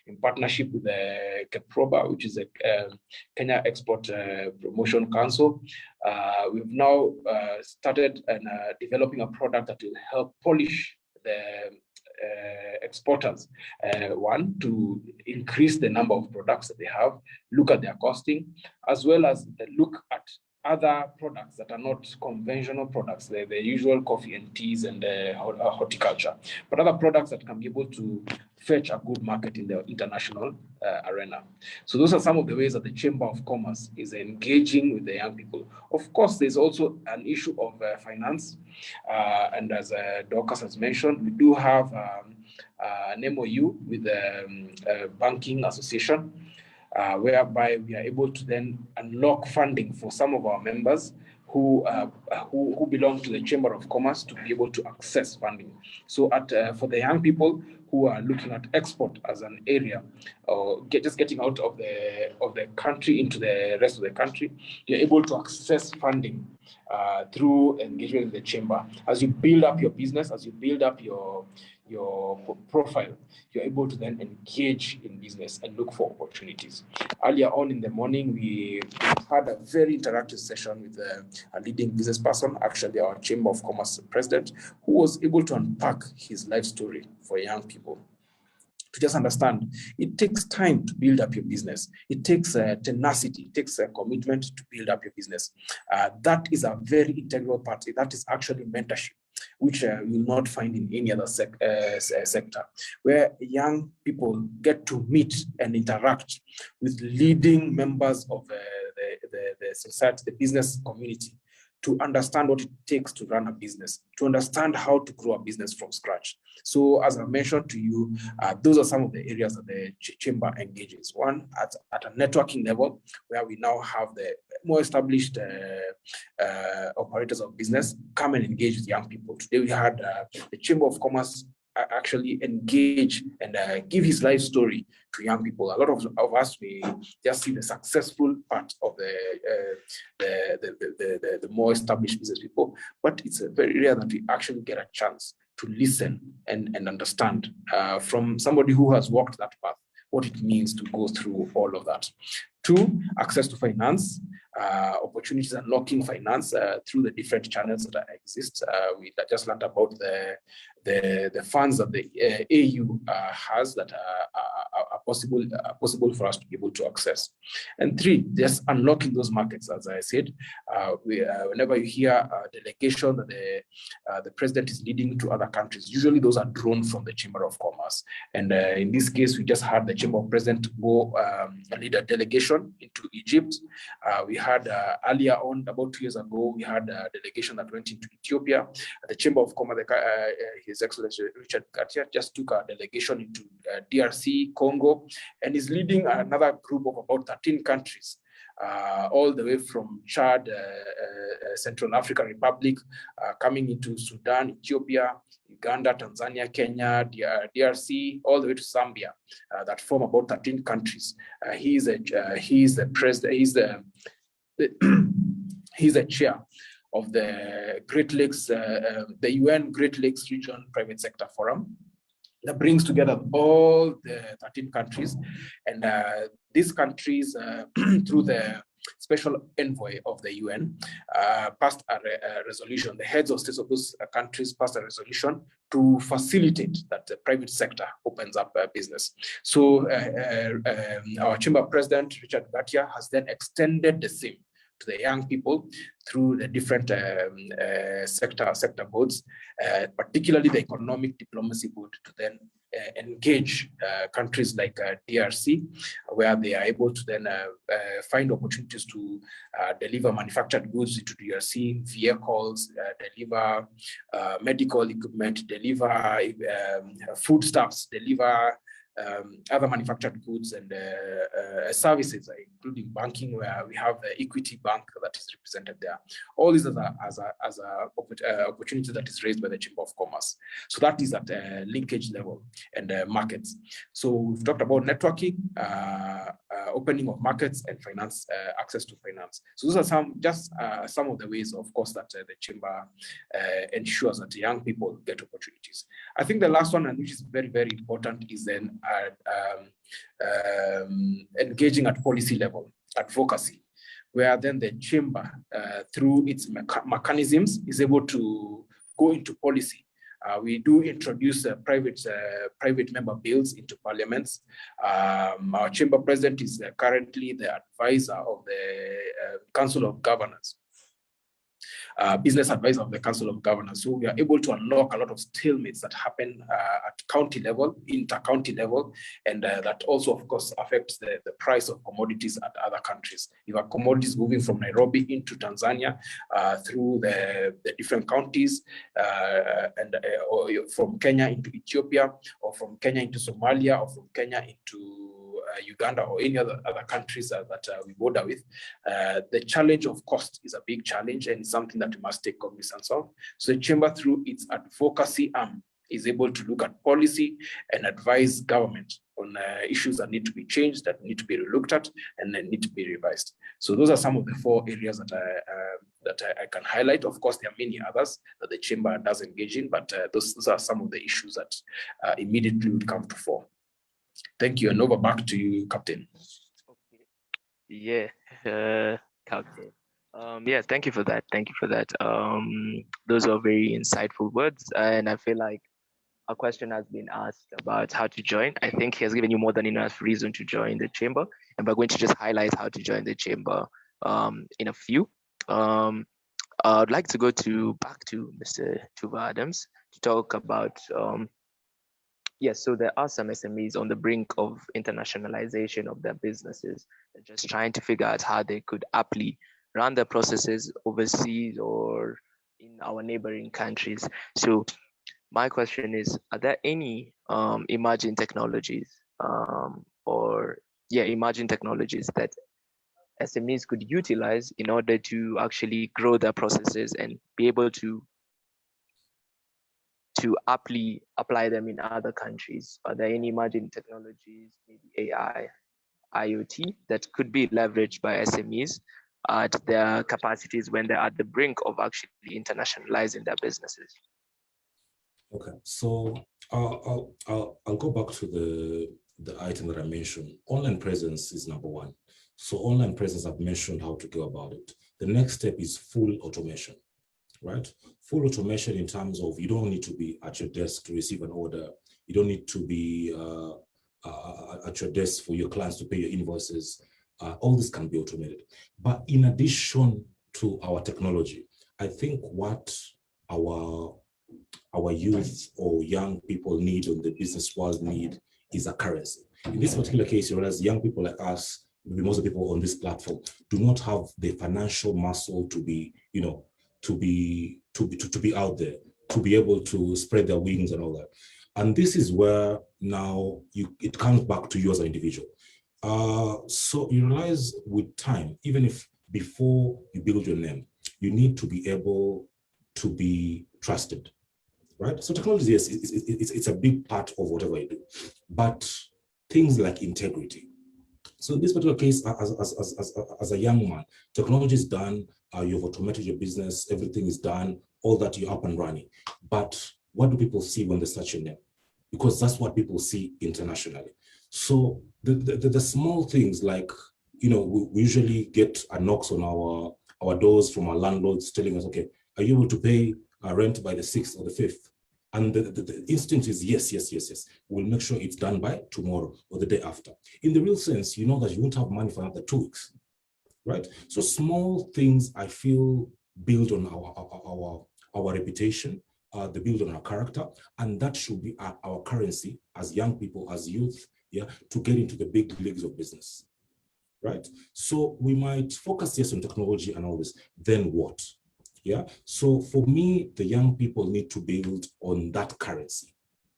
in partnership with the KEPROBA, which is a Kenya Export Promotion Council. We've now started developing a product that will help polish the exporters, one, to increase the number of products that they have, look at their costing, as well as look at other products that are not conventional products, the usual coffee and teas and horticulture, but other products that can be able to fetch a good market in the international arena. So those are some of the ways that the Chamber of Commerce is engaging with the young people. Of course, there's also an issue of finance. And as Dorcas has mentioned, we do have an MOU with the Banking Association, whereby we are able to then unlock funding for some of our members who belong to the Chamber of Commerce to be able to access funding. So for the young people who are looking at export as an area, or just getting out of the country into the rest of the country, you're able to access funding through engagement with the chamber. As you build up your business, as you build up your profile, you're able to then engage in business and look for opportunities. Earlier on in the morning, we had a very interactive session with a leading business person, actually our Chamber of Commerce president, who was able to unpack his life story for young people. To just understand, it takes time to build up your business. It takes tenacity, it takes a commitment to build up your business. That is a very integral part. That is actually mentorship, which you will not find in any other sector, where young people get to meet and interact with leading members of the society, the business community, to understand what it takes to run a business, to understand how to grow a business from scratch. So as I mentioned to you, those are some of the areas that the chamber engages. One, at a networking level, where we now have the more established operators of business come and engage with young people. Today we had the Chamber of Commerce actually engage and give his life story to young people. A lot of us, we just see the successful part of the more established business people, but it's very rare that we actually get a chance to listen and understand from somebody who has walked that path, what it means to go through all of that. Two, access to finance, opportunities unlocking finance through the different channels that exist. We just learned about the the funds that the AU has that are possible for us to be able to access. And three, just unlocking those markets. As I said, whenever you hear a delegation that the president is leading to other countries, usually those are drawn from the Chamber of Commerce. And in this case, we just had the Chamber of President go lead a delegation into Egypt. We had earlier on, about 2 years ago, we had a delegation that went into Ethiopia. The Chamber of Commerce, His Excellency Richard Katia just took a delegation into DRC, Congo, and is leading another group of about 13 countries. All the way from Chad, Central African Republic, coming into Sudan, Ethiopia, Uganda, Tanzania, Kenya, DRC, all the way to Zambia, that form about 13 countries. He's the president. He's the chair of the Great Lakes, the UN Great Lakes Region Private Sector Forum, that brings together all the 13 countries. And these countries, through the special envoy of the UN, passed a resolution. The heads of states of those countries passed a resolution to facilitate that the private sector opens up business. So our chamber president, Richard Gatia, has then extended the same to the young people through the different sector boards, particularly the economic diplomacy board, to then engage countries like DRC, where they are able to then find opportunities to deliver manufactured goods into DRC, vehicles, deliver medical equipment, deliver foodstuffs, deliver other manufactured goods and services, including banking, where we have the Equity Bank that is represented there. All these as a opportunity that is raised by the Chamber of Commerce. So that is at linkage level and markets. So we've talked about networking, opening of markets, and finance, access to finance. So those are some of the ways, of course, that the Chamber ensures that young people get opportunities. I think the last one, and which is very, very important, is then engaging at policy level, advocacy, where then the Chamber, through its mechanisms, is able to go into policy. We do introduce private member bills into parliaments. Our Chamber president is currently the advisor of the Council of Governors. Business advisor of the Council of Governors. So we are able to unlock a lot of stalemates that happen at county level, inter-county level, and that also, of course, affects the price of commodities at other countries. You have commodities moving from Nairobi into Tanzania through the different counties, or from Kenya into Ethiopia, or from Kenya into Somalia, or from Kenya into Uganda, or any other countries that we border with. The challenge of cost is a big challenge, and it's something that we must take cognizance of. So the Chamber, through its advocacy arm, is able to look at policy and advise government on issues that need to be changed, that need to be relooked at, and then need to be revised. So those are some of the 4 areas that I can highlight. Of course, there are many others that the Chamber does engage in, but those are some of the issues that immediately would come to fore. Thank you, and over back to you, Captain. Okay. Yeah, Captain. Yeah, thank you for that. Thank you for that. Those are very insightful words, and I feel like a question has been asked about how to join. I think he has given you more than enough reason to join the Chamber, and we're going to just highlight how to join the Chamber in a few. I'd like to go back to Mr. Tuva Adams to talk about yes, so there are some SMEs on the brink of internationalization of their businesses. They're just trying to figure out how they could aptly run their processes overseas or in our neighboring countries. So my question is, are there any emerging technologies emerging technologies that SMEs could utilize in order to actually grow their processes and be able to aptly apply them in other countries? Are there any emerging technologies, maybe AI, IoT, that could be leveraged by SMEs at their capacities when they're at the brink of actually internationalizing their businesses? Okay, so I'll go back to the item that I mentioned. Online presence is number 1. So online presence, I've mentioned how to go about it. The next step is full automation. right? Full automation in terms of you don't need to be at your desk to receive an order. You don't need to be at your desk for your clients to pay your invoices. All this can be automated. But in addition to our technology, I think what our youth or young people need, or the business world need, is a currency. In this particular case, you realize young people like us, maybe most of the people on this platform, do not have the financial muscle to be, you know, to be out there, to be able to spread their wings and all that. And this is where now it comes back to you as an individual. So you realize with time, even if before you build your name, you need to be able to be trusted, right? So technology, yes, it's a big part of whatever you do, but things like integrity. So in this particular case, as a young man, technology is done, you've automated your business, everything is done, all that, you're up and running. But what do people see when they search your name? Because that's what people see internationally. So the small things like, you know, we usually get a knocks on our doors from our landlords telling us, okay, are you able to pay rent by the 6th or the 5th? And the instinct is yes. We'll make sure it's done by tomorrow or the day after. In the real sense, you know that you won't have money for another 2 weeks, right? So small things, I feel, build on our reputation, they build on our character, and that should be our currency as young people, as youth, yeah, to get into the big leagues of business, right? So we might focus, yes, on technology and all this, then what? Yeah, so for me, the young people need to build on that currency,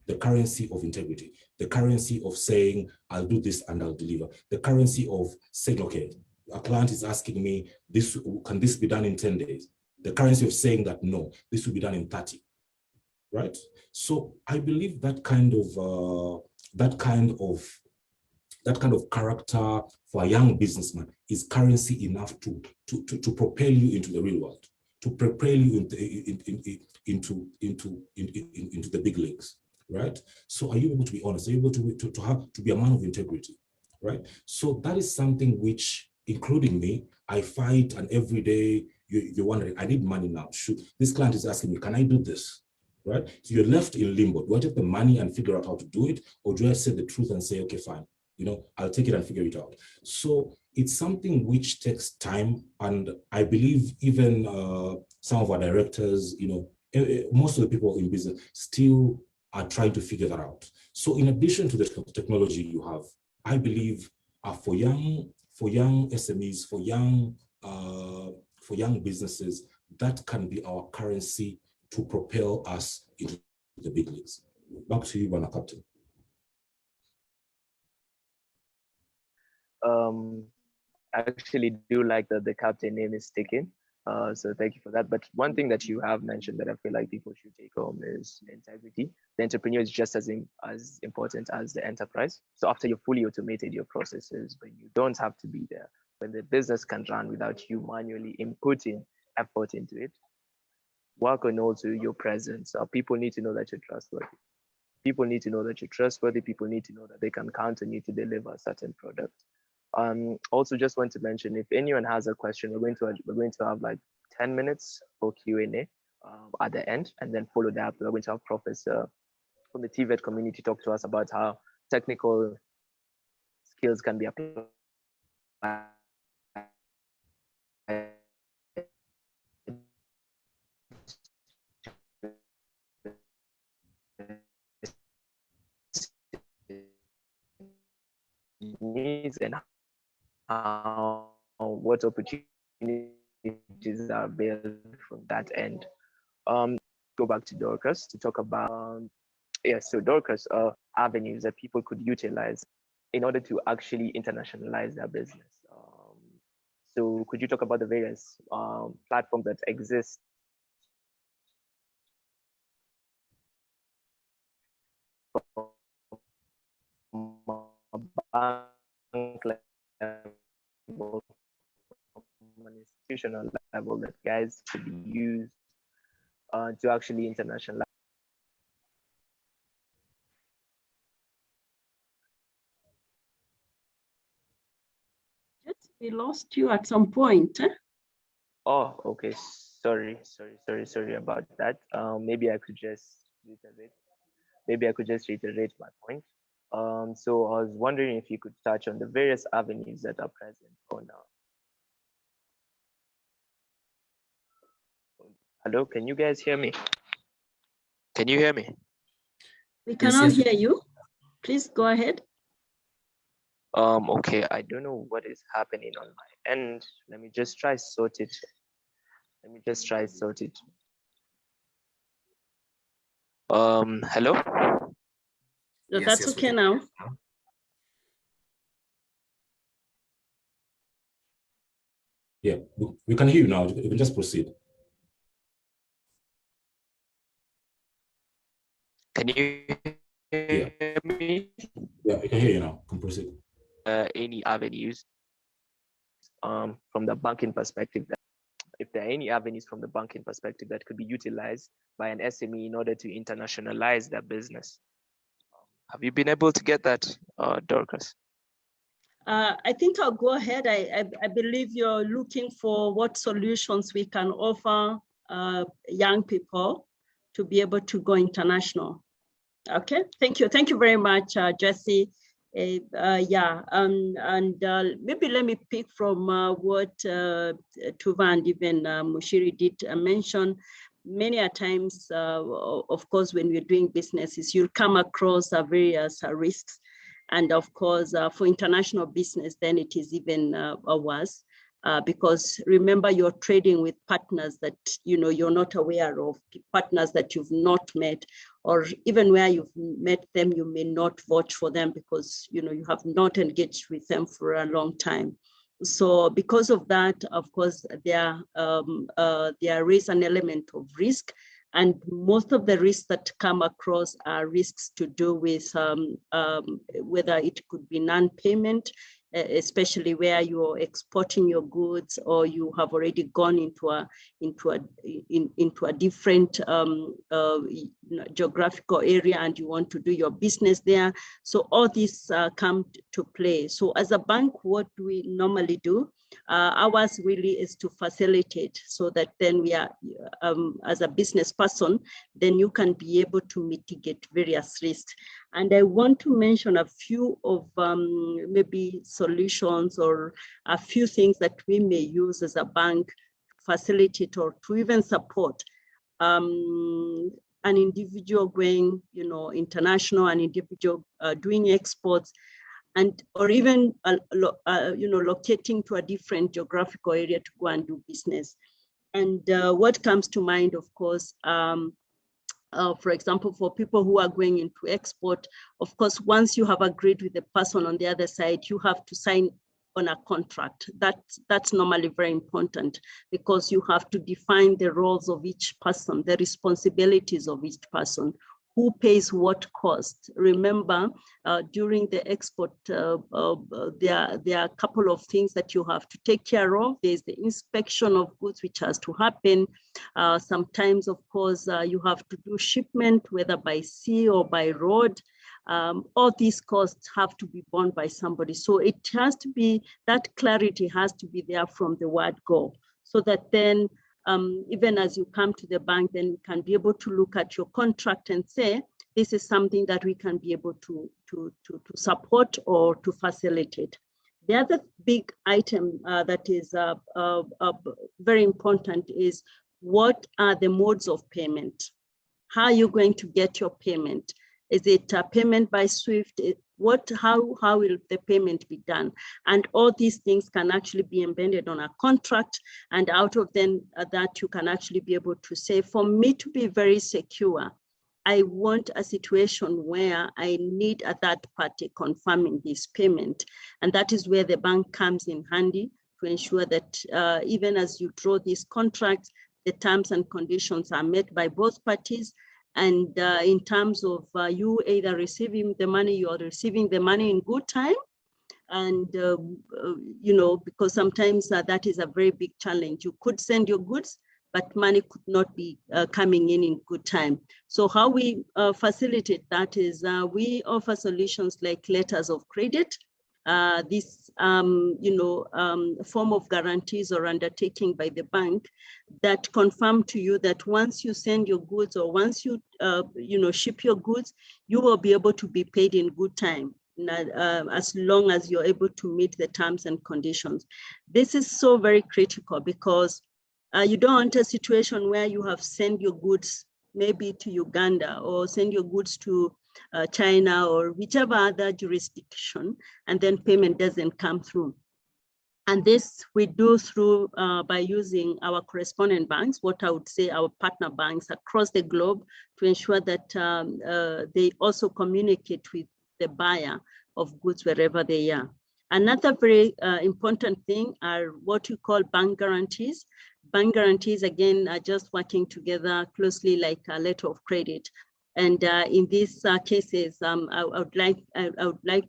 the currency of integrity, the currency of saying, I'll do this and I'll deliver, the currency of saying, okay, a client is asking me, can this be done in 10 days? The currency of saying that, no, this will be done in 30, right? So I believe that kind of character for a young businessman is currency enough to propel you into the real world, to propel you into the big leagues, right? So are you able to be honest? Are you able to be a man of integrity, right? So that is something which, including me, I fight, and every day you're wondering, I need money now. This client is asking me, can I do this? Right? So you're left in limbo. Do I take the money and figure out how to do it? Or do I say the truth and say, okay, fine, you know, I'll take it and figure it out. So it's something which takes time. And I believe even some of our directors, you know, most of the people in business still are trying to figure that out. So in addition to the technology you have, I believe for young SMEs, for young businesses, that can be our currency to propel us into the big leagues. Back to you, Bana Captain. I actually do like that the captain name is sticking. So thank you for that. But one thing that you have mentioned that I feel like people should take home is integrity. The entrepreneur is just as important as the enterprise. So after you've fully automated your processes, when you don't have to be there, when the business can run without you manually inputting effort into it, work on also your presence. People need to know that you're trustworthy. People need to know that you're trustworthy. People need to know that they can count on you to deliver a certain product. Also, just want to mention, if anyone has a question, we're going to have like 10 minutes for Q&A at the end, and then follow that, we're going to have Professor from the TVET community talk to us about how technical skills can be applied needs and how what opportunities are available from that end. Go back to Dorcas to talk about so Dorcas, avenues that people could utilize in order to actually internationalize their business. So could you talk about the various platforms that exist from a bank level, from an institutional level, that guys could use to actually internationalize? Yes, we lost you at some point. Oh, okay. sorry about that. Maybe I could just reiterate my point. So I was wondering if you could touch on the various avenues that are present on Hello, can you guys hear me? Can you hear me? We cannot hear you. Please go ahead. Okay, I don't know what is happening on my end. Let me just try sort it. Hello? No, that's okay now. Yeah, we can hear you now. You can just proceed. Can you hear me? Yeah, I can hear you now. Can proceed. Any avenues from the banking perspective, if there are any avenues from the banking perspective that could be utilized by an SME in order to internationalize their business. Have you been able to get that, Dorcas? I think I'll go ahead. I believe you're looking for what solutions we can offer young people to be able to go international. Okay, thank you. Thank you very much, Jesse. Maybe let me pick from what Tuva and even Mushiri did mention. Many a times, of course, when we're doing businesses, you'll come across various risks. And of course, for international business, then it is even worse. Because remember, you're trading with partners that you're not aware of, partners that you've not met, or even where you've met them, you may not vouch for them because you have not engaged with them for a long time. So because of that, of course, there is an element of risk. And most of the risks that come across are risks to do with whether it could be non-payment, especially where you're exporting your goods or you have already gone into a different geographical area and you want to do your business there. So all these come to play. So as a bank, what do we normally do? Ours really is to facilitate so that then we are, as a business person, then you can be able to mitigate various risks. And I want to mention a few of maybe solutions or a few things that we may use as a bank to facilitate or to even support an individual going, international, an individual doing exports, and or even locating to a different geographical area to go and do business. And what comes to mind, of course, for example, for people who are going into export, of course, once you have agreed with the person on the other side, you have to sign on a contract. That's normally very important because you have to define the roles of each person, the responsibilities of each person. Who pays what cost? Remember, during the export, there are a couple of things that you have to take care of. There's the inspection of goods, which has to happen. Sometimes, of course, you have to do shipment, whether by sea or by road. All these costs have to be borne by somebody. So it has to be, that clarity has to be there from the word go, so that then even as you come to the bank, then you can be able to look at your contract and say, this is something that we can be able to support or to facilitate. The other big item that is very important is, what are the modes of payment? How are you going to get your payment? Is it a payment by SWIFT? How will the payment be done? And all these things can actually be embedded on a contract, and out of then that you can actually be able to say, for me to be very secure, I want a situation where I need a third party confirming this payment. And that is where the bank comes in handy to ensure that even as you draw these contracts, the terms and conditions are met by both parties. And in terms of you either receiving the money, you are receiving the money in good time. And, because sometimes that is a very big challenge. You could send your goods, but money could not be coming in good time. So how we facilitate that is we offer solutions like letters of credit. this form of guarantees or undertaking by the bank that confirm to you that once you send your goods or once you ship your goods, you will be able to be paid in good time, as long as you're able to meet the terms and conditions. This is so very critical because you don't want a situation where you have sent your goods maybe to Uganda or send your goods to China or whichever other jurisdiction, and then payment doesn't come through. And this we do through by using our correspondent banks, what I would say our partner banks across the globe, to ensure that they also communicate with the buyer of goods wherever they are. Another very important thing are what you call bank guarantees. Bank guarantees, again, are just working together closely like a letter of credit. And in these cases, I would like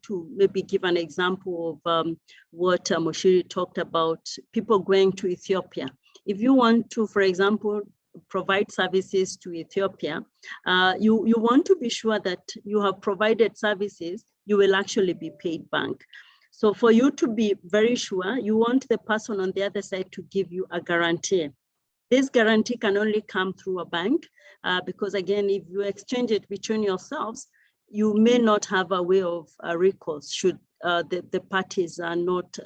to maybe give an example of what Moshiri talked about, people going to Ethiopia. If you want to, for example, provide services to Ethiopia, you want to be sure that you have provided services, you will actually be paid back. So for you to be very sure, you want the person on the other side to give you a guarantee. This guarantee can only come through a bank because, again, if you exchange it between yourselves, you may not have a way of recourse should the parties are not,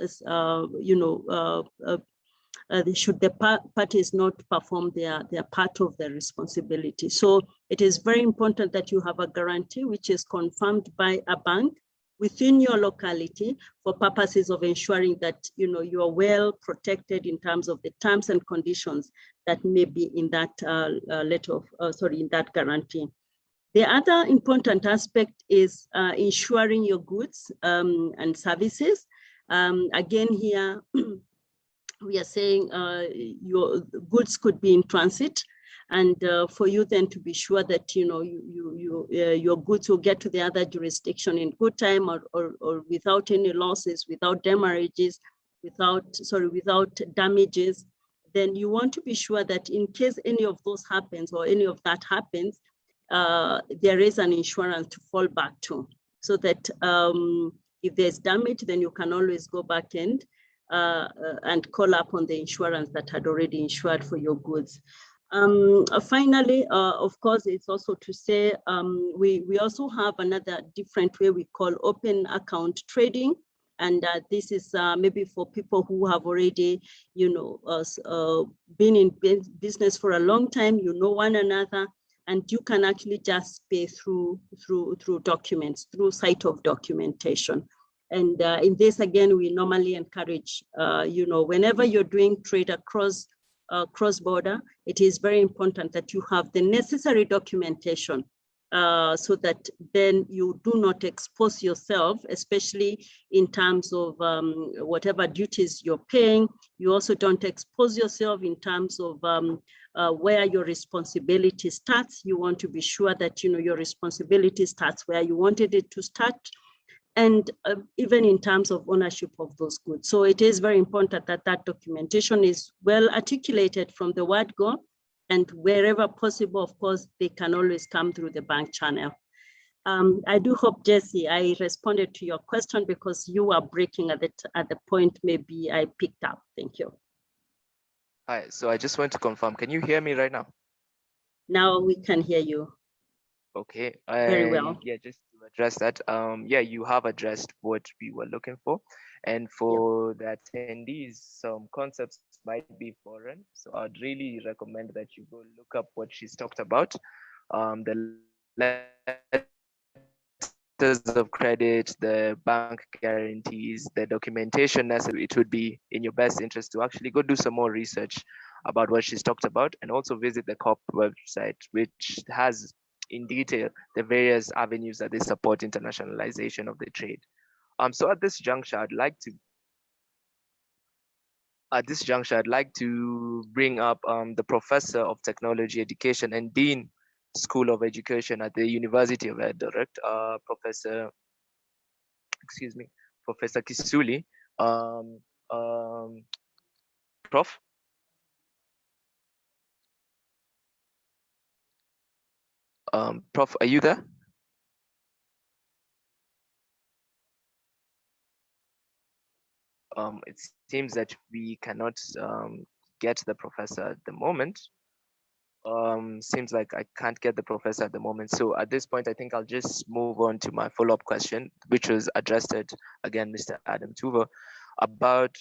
should the parties not perform their part of the responsibility. So it is very important that you have a guarantee which is confirmed by a bank within your locality for purposes of ensuring that you are well protected in terms of the terms and conditions that may be in that in that guarantee. The other important aspect is ensuring your goods and services. Again, here we are saying your goods could be in transit, and for you then to be sure that your goods will get to the other jurisdiction in good time or without any losses, without demurrages, without damages. Then you want to be sure that in case any of those happens or any of that happens, there is an insurance to fall back to, so that if there's damage, then you can always go back and call up on the insurance that had already insured for your goods. Finally, of course, it's also to say we also have another different way we call open account trading. And this is maybe for people who have already, been in business for a long time, one another, and you can actually just pay through documents, through site of documentation. And in this, again, we normally encourage, whenever you're doing trade across cross-border, it is very important that you have the necessary documentation so that then you do not expose yourself, especially in terms of whatever duties you're paying. You also don't expose yourself in terms of where your responsibility starts. You want to be sure that your responsibility starts where you wanted it to start, and even in terms of ownership of those goods. So it is very important that that documentation is well articulated from the word go, and wherever possible, of course, they can always come through the bank channel. I do hope, Jesse, I responded to your question because you were breaking at the point maybe I picked up. Thank you. Hi, so I just want to confirm, can you hear me right now? Now we can hear you. Okay. Very well. Yeah, just to address that, yeah, you have addressed what we were looking for. And for the attendees, some concepts might be foreign. So I'd really recommend that you go look up what she's talked about. The letters of credit, the bank guarantees, the documentation necessary. It would be in your best interest to actually go do some more research about what she's talked about, and also visit the COP website, which has in detail the various avenues that they support internationalization of the trade. So at this juncture, I'd like to bring up the Professor of Technology Education and Dean School of Education at the University of Eldoret, Professor Kisuli. Prof? Prof, are you there? It seems that we cannot get the professor at the moment. Seems like I can't get the professor at the moment. So at this point, I think I'll just move on to my follow-up question, which was addressed at, again, Mr. Adam Tuva, about,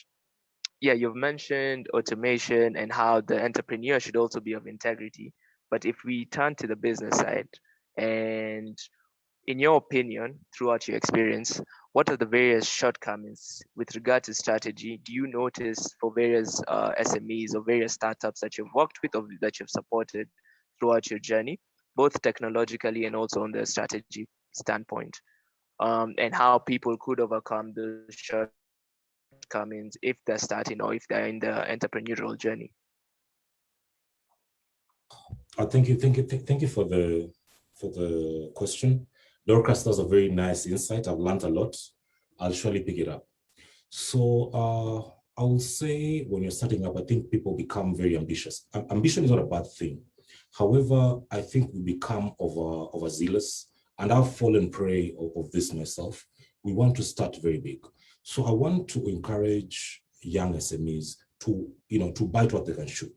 yeah, you've mentioned automation and how the entrepreneur should also be of integrity. But if we turn to the business side, and in your opinion, throughout your experience, what are the various shortcomings with regard to strategy do you notice for various SMEs or various startups that you've worked with or that you've supported throughout your journey, both technologically and also on the strategy standpoint, and how people could overcome those shortcomings if they're starting or if they're in the entrepreneurial journey? Thank you for the question. Dorcas, that's a very nice insight. I've learned a lot. I'll surely pick it up. So I will say when you're starting up, I think people become very ambitious. Ambition is not a bad thing. However, I think we become overzealous, and I've fallen prey of this myself. We want to start very big. So I want to encourage young SMEs to bite what they can chew,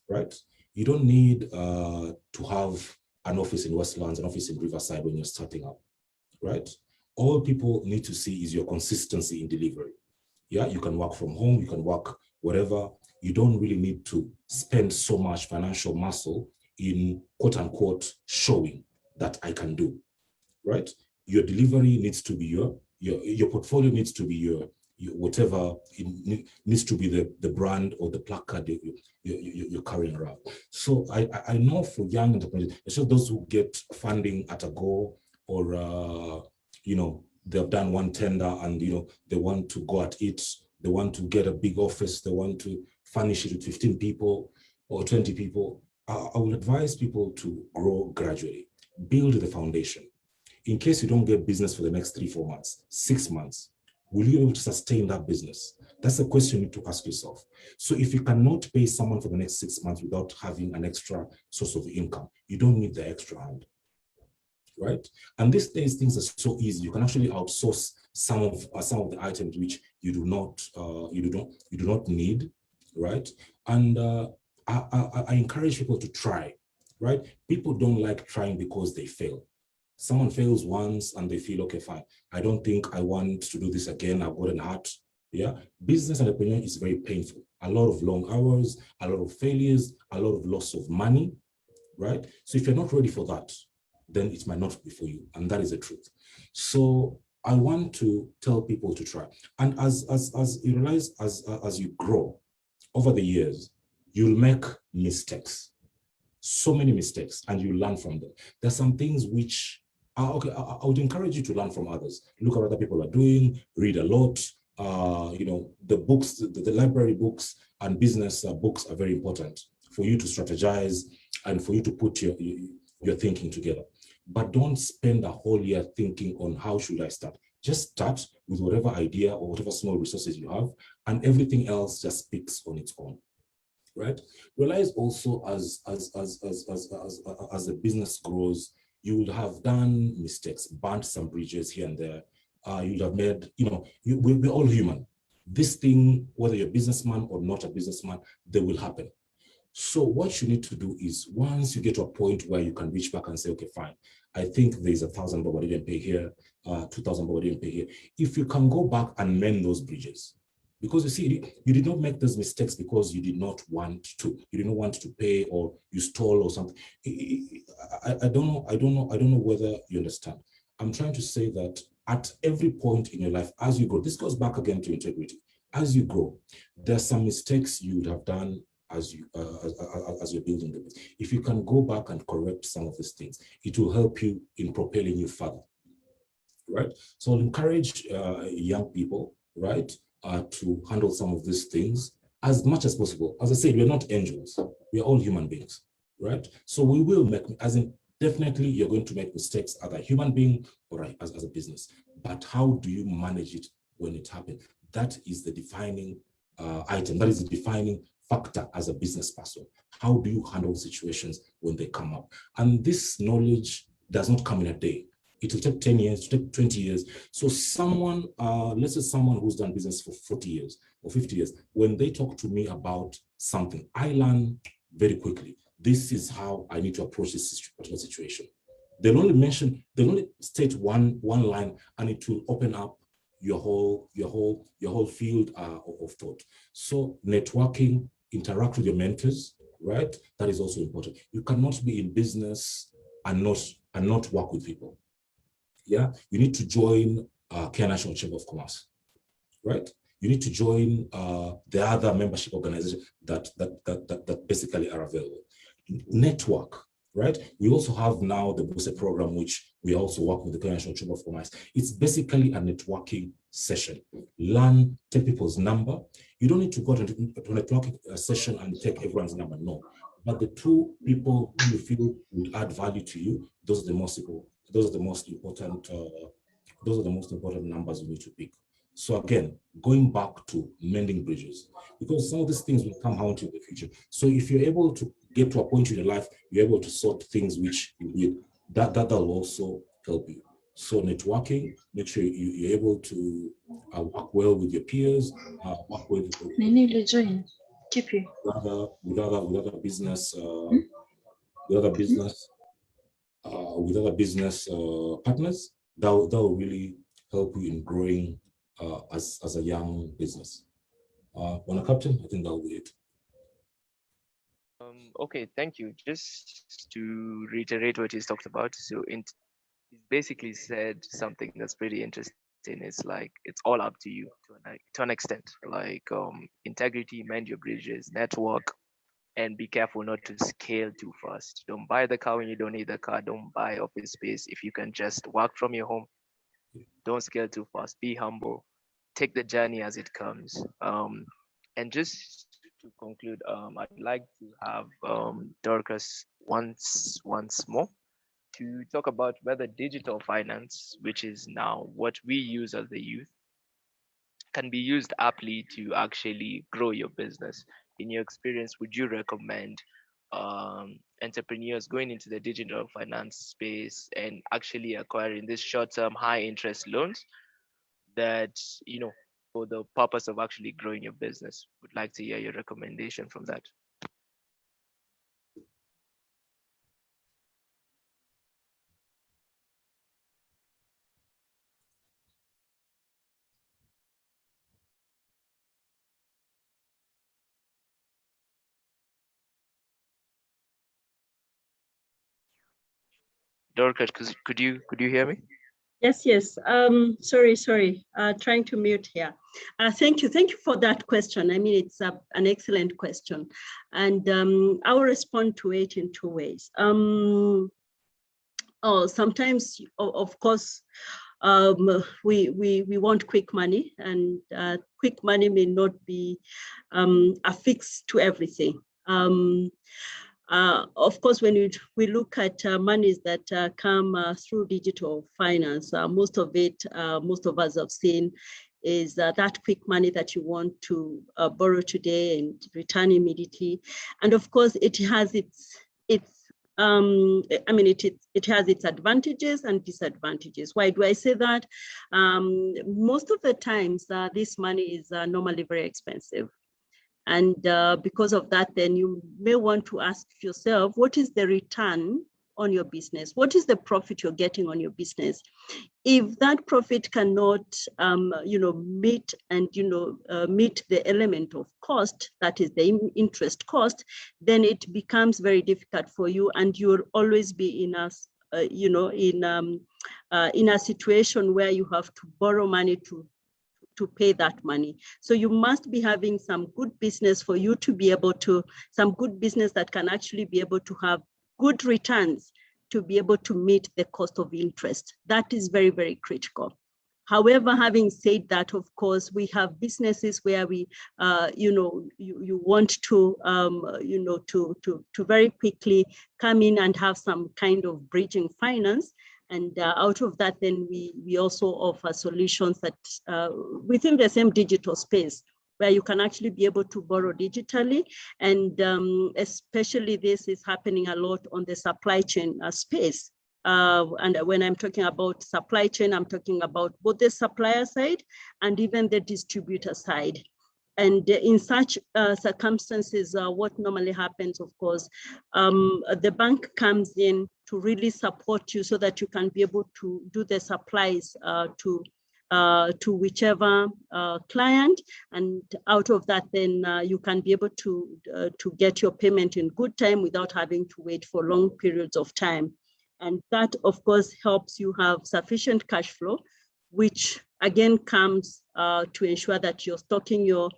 right? You don't need to have an office in Westlands, an office in Riverside when you're starting up, right? All people need to see is your consistency in delivery. Yeah, you can work from home, you can work wherever. You don't really need to spend so much financial muscle in quote unquote showing that I can do, right? Your delivery needs to be your portfolio needs to be your whatever, it needs to be the brand or the placard you're carrying around. So I know for young entrepreneurs, especially those who get funding at a go, or they've done one tender and they want to go at it, they want to get a big office, they want to furnish it with 15 people or 20 people. I will advise people to grow gradually, build the foundation. In case you don't get business for the next 3-4 months, 6 months, will you be able to sustain that business? That's a question you need to ask yourself. So if you cannot pay someone for the next 6 months without having an extra source of income, you don't need the extra hand, right? And these days, things are so easy. You can actually outsource some of the items which you do not need, right? And I encourage people to try, right? People don't like trying because they fail. Someone fails once and they feel, okay, fine, I don't think I want to do this again. I've gotten hurt. Yeah, business entrepreneur is very painful. A lot of long hours, a lot of failures, a lot of loss of money, right? So if you're not ready for that, then it might not be for you, and that is the truth. So I want to tell people to try, and as you realize, as you grow over the years, you'll make mistakes, so many mistakes, and you learn from them. There's some things which okay, I would encourage you to learn from others. Look at what other people are doing, read a lot. The books, the library books and business books are very important for you to strategize and for you to put your thinking together. But don't spend a whole year thinking on how should I start. Just start with whatever idea or whatever small resources you have, and everything else just speaks on its own. Right? Realize also as the business grows, you would have done mistakes, burnt some bridges here and there. You'd have made, we're all human. This thing, whether you're a businessman or not a businessman, they will happen. So what you need to do is, once you get to a point where you can reach back and say, okay, fine, I think there's 1,000 bob I didn't pay here, 2,000 bob I didn't pay here. If you can go back and mend those bridges, because you see, you did not make those mistakes because you did not want to. You didn't want to pay, or you stole or something. I don't know whether you understand. I'm trying to say that at every point in your life, as you grow, this goes back again to integrity. As you grow, there's some mistakes you would have done as you're building the business. If you can go back and correct some of these things, it will help you in propelling you further, right? So I'll encourage young people, right, to handle some of these things as much as possible. As I said, we're not angels. We're all human beings, right? So we will make, as in, definitely you're going to make mistakes as a human being or as a business. But how do you manage it when it happens? That is the defining item. That is the defining factor as a business person. How do you handle situations when they come up? And this knowledge does not come in a day. It will take 10 years, it will take 20 years. So someone, let's say someone who's done business for 40 years or 50 years, when they talk to me about something, I learn very quickly. This is how I need to approach this particular situation. They'll only state one line, and it will open up your whole field of thought. So networking, interact with your mentors, right? That is also important. You cannot be in business and not work with people. Yeah, you need to join Kenya National Chamber of Commerce, right? You need to join the other membership organizations that basically are available. Network, right? We also have now the BUSET program, which we also work with the Kenya National Chamber of Commerce. It's basically a networking session. Learn, take people's number. You don't need to go to a networking session and take everyone's number, no. But the two people who you feel would add value to you, those are the most important numbers you need to pick. So again, going back to mending bridges, because some of these things will come out in the future. So if you're able to get to a point in your life, you're able to sort things which you need, that'll also help you. So networking, make sure you're able to work well with your peers, work with other business partners. That will really help you in growing as a young business. On a captain, I think that will be it. Okay, thank you. Just to reiterate what he's talked about, so he basically said something that's pretty interesting. It's like it's all up to you to an extent. Like integrity, mend your bridges, network, and be careful not to scale too fast. Don't buy the car when you don't need the car. Don't buy office space if you can just work from your home. Don't scale too fast. Be humble. Take the journey as it comes. And just to conclude, I'd like to have Dorcas once more to talk about whether digital finance, which is now what we use as the youth, can be used aptly to actually grow your business. In your experience, would you recommend entrepreneurs going into the digital finance space and actually acquiring these short-term high-interest loans that, for the purpose of actually growing your business? Would like to hear your recommendation from that. Dorcas, could you hear me? Yes. Sorry. Trying to mute here. Thank you for that question. I mean, it's an excellent question, and I will respond to it in two ways. Sometimes, of course, we want quick money, and quick money may not be a fix to everything. Of course, when we look at monies that come through digital finance, most of us have seen is that quick money that you want to borrow today and return immediately. And of course, it has it has its advantages and disadvantages. Why do I say that? Most of the times, this money is normally very expensive. And because of that, then you may want to ask yourself, what is the return on your business? What is the profit you're getting on your business? If that profit cannot, meet the element of cost, that is the interest cost, then it becomes very difficult for you, and you'll always be in a situation where you have to borrow money to pay that money. So you must be having some good business for you to be able to, some good business that can actually be able to have good returns to be able to meet the cost of interest. That is very, very critical. However, having said that, of course, we have businesses where we, you want to, to very quickly come in and have some kind of bridging finance. And out of that, then we also offer solutions that within the same digital space, where you can actually be able to borrow digitally. And especially this is happening a lot on the supply chain space. And when I'm talking about supply chain, I'm talking about both the supplier side and even the distributor side. And in such circumstances, what normally happens, of course, the bank comes in to really support you so that you can be able to do the supplies to whichever client, and out of that, then you can be able to get your payment in good time without having to wait for long periods of time. And that, of course, helps you have sufficient cash flow, which again comes to ensure that you're stocking your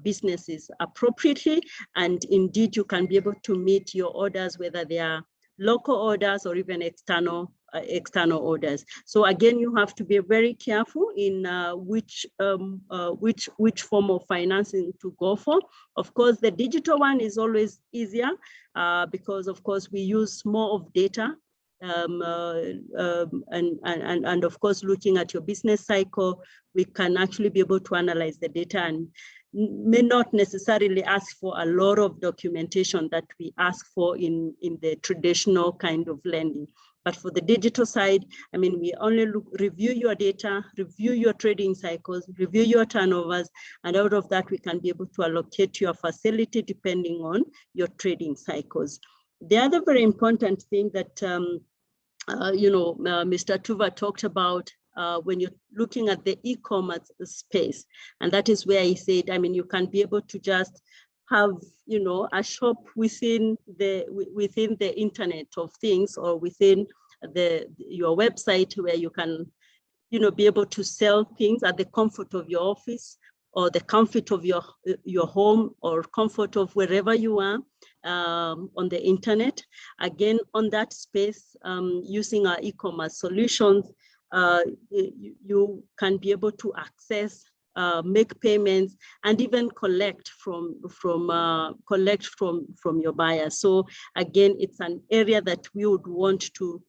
businesses appropriately, and indeed you can be able to meet your orders, whether they are local orders or even external orders. So again, you have to be very careful in which form of financing to go for. Of course, the digital one is always easier because, of course, we use more of data. And of course, looking at your business cycle, we can actually be able to analyze the data and may not necessarily ask for a lot of documentation that we ask for in the traditional kind of lending. But for the digital side, I mean, we only review your data, review your trading cycles, review your turnovers, and out of that, we can be able to allocate your facility depending on your trading cycles. The other very important thing that Mr. Tuva talked about when you're looking at the e-commerce space, and that is where he said, I mean, you can be able to just have, a shop within the internet of things, or within your website, where you can, be able to sell things at the comfort of your office, or the comfort of your home, or comfort of wherever you are on the internet. Again, on that space, using our e-commerce solutions, you can be able to access, make payments, and even collect from your buyers. So again, it's an area that we would want to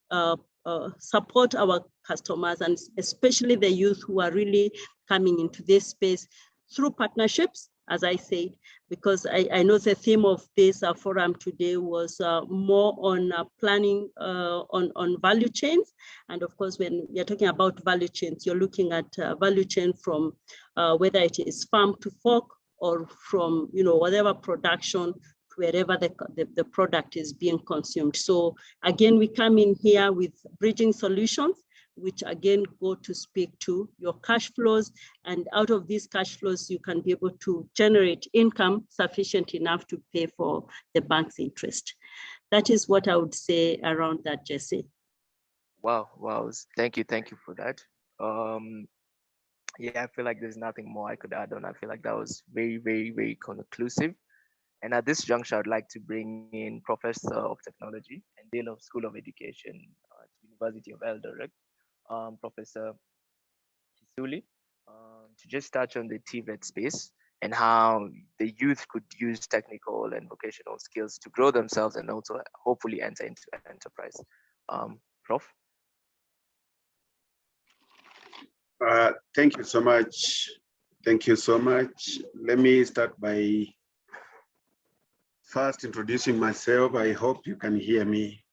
support our customers, and especially the youth who are really coming into this space through partnerships, as I said, because I know the theme of this forum today was more on planning on value chains. And of course, when you're talking about value chains, you're looking at value chain from whether it is farm to fork, or from whatever production to wherever the product is being consumed. So again, we come in here with bridging solutions, which again go to speak to your cash flows, and out of these cash flows, you can be able to generate income sufficient enough to pay for the bank's interest. That is what I would say around that, Jesse. Wow, thank you for that. Yeah, I feel like there's nothing more I could add on. I feel like that was very, very, very conclusive. And at this juncture, I'd like to bring in Professor of Technology and Dean of School of Education at University of Eldoret, Professor Kisuli, to just touch on the TVET space and how the youth could use technical and vocational skills to grow themselves and also hopefully enter into enterprise. Prof? Thank you so much. Thank you so much. Let me start by first introducing myself. I hope you can hear me.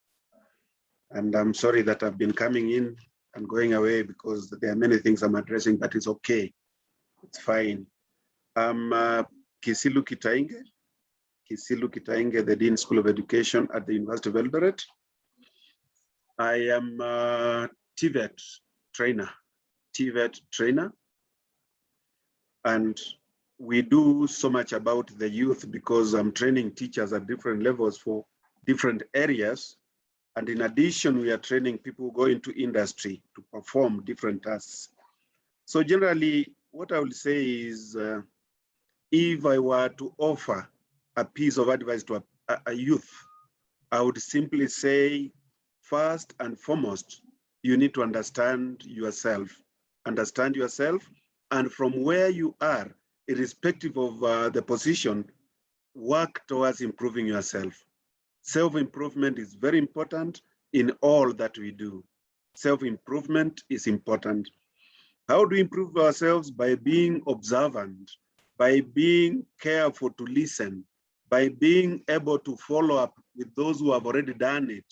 And I'm sorry that I've been coming in and going away because there are many things I'm addressing, but it's okay. It's fine. I'm Kisilu Kitainge, the Dean School of Education at the University of Eldoret. I am a TVET trainer. And we do so much about the youth because I'm training teachers at different levels for different areas. And in addition, we are training people who go into industry to perform different tasks. So generally, what I will say is, if I were to offer a piece of advice to a youth, I would simply say, first and foremost, you need to understand yourself. Understand yourself, and from where you are, irrespective of the position, work towards improving yourself. Self-improvement is very important in all that we do. Self-improvement is important. How do we improve ourselves? By being observant, by being careful to listen, by being able to follow up with those who have already done it,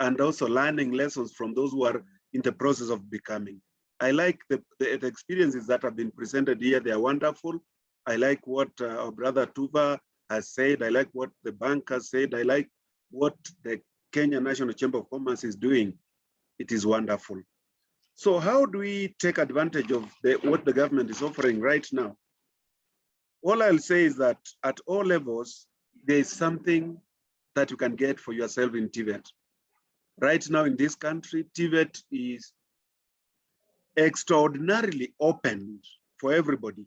and also learning lessons from those who are in the process of becoming. I like the experiences that have been presented here. They are wonderful. I like what our brother Tuva has said. I like what the bank has said. I like what the Kenya National Chamber of Commerce is doing. It is wonderful. So how do we take advantage of what the government is offering right now? All I'll say is that at all levels, there is something that you can get for yourself in TVET. Right now in this country, TVET is extraordinarily open for everybody.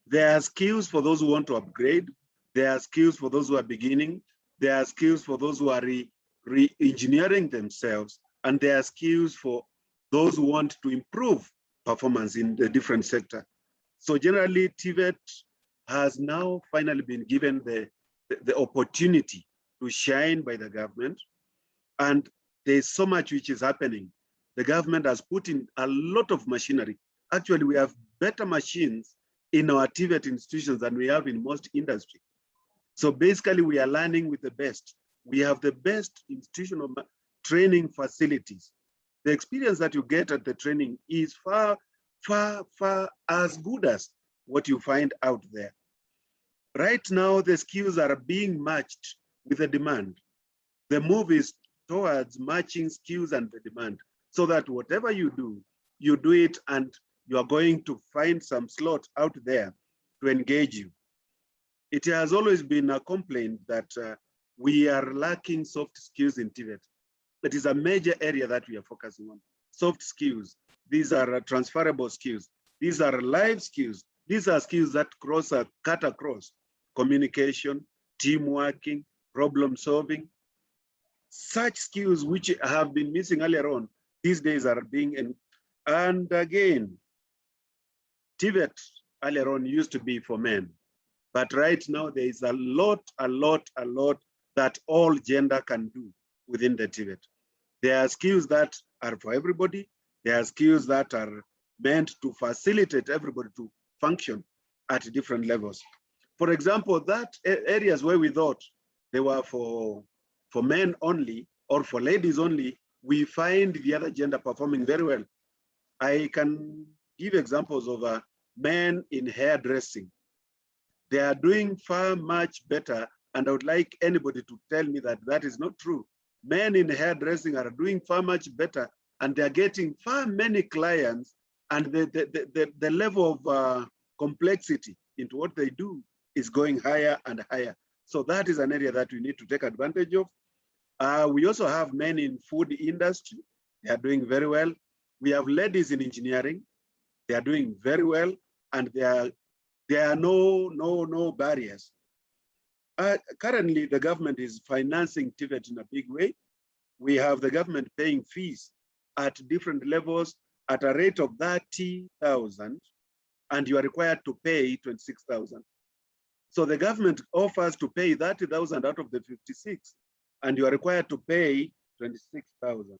There are skills for those who want to upgrade. There are skills for those who are beginning. There are skills for those who are re-engineering themselves. And there are skills for those who want to improve performance in the different sector. So generally, TVET has now finally been given the opportunity to shine by the government. And there's so much which is happening. The government has put in a lot of machinery. Actually, we have better machines in our TVET institutions than we have in most industry. So basically, we are learning with the best. We have the best institutional training facilities. The experience that you get at the training is far, far, far as good as what you find out there. Right now, the skills are being matched with the demand. The move is towards matching skills and the demand, so that whatever you do it, and you are going to find some slot out there to engage you. It has always been a complaint that we are lacking soft skills in TVET. That is a major area that we are focusing on. Soft skills. These are transferable skills. These are life skills. These are skills that cut across communication, teamworking, problem solving. Such skills which have been missing earlier on, these days are being, and again, TVET earlier on used to be for men. But right now there is a lot that all gender can do within the TVET. There are skills that are for everybody. There are skills that are meant to facilitate everybody to function at different levels. For example, that areas where we thought they were for men only or for ladies only, we find the other gender performing very well. I can give examples of men in hairdressing. They are doing far much better, and I would like anybody to tell me that that is not true. Men in hairdressing are doing far much better, and they are getting far many clients, and the level of complexity into what they do is going higher and higher. So that is an area that we need to take advantage of. We also have men in food industry. They are doing very well. We have ladies in engineering. They are doing very well, and there are no barriers. Currently, the government is financing TVET in a big way. We have the government paying fees at different levels at a rate of 30,000, and you are required to pay 26,000. So the government offers to pay 30,000 out of the 56, and you are required to pay 26,000.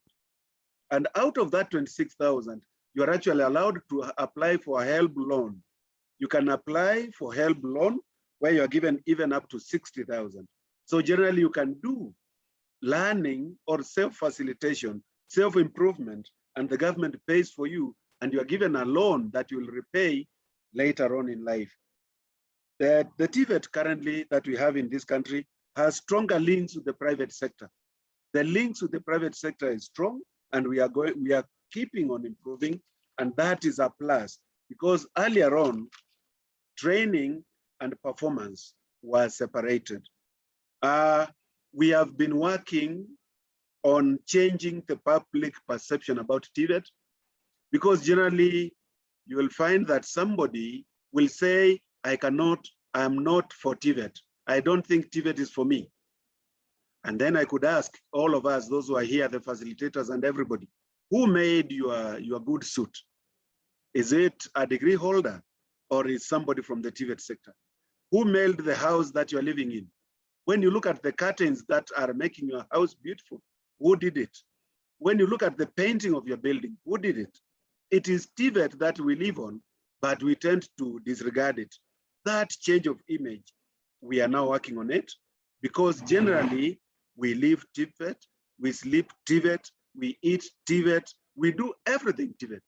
And out of that 26,000, you are actually allowed to apply for a HELB loan. You can apply for HELB loan where you are given even up to 60,000. So generally you can do learning or self-facilitation, self-improvement, and the government pays for you, and you are given a loan that you will repay later on in life. The TVET currently that we have in this country has stronger links with the private sector. The links with the private sector is strong, and we are keeping on improving, and that is a plus, because earlier on, training and performance were separated. We have been working on changing the public perception about TVET, because generally you will find that somebody will say, I am not for TVET. I don't think TVET is for me. And then I could ask all of us, those who are here, the facilitators and everybody, who made your good suit? Is it a degree holder, or is somebody from the TVET sector? Who made the house that you're living in? When you look at the curtains that are making your house beautiful, who did it? When you look at the painting of your building, who did it? It is TVET that we live on, but we tend to disregard it. That change of image, we are now working on it, because generally we leave TVET we sleep TVET, we eat TVET, we do everything TVET.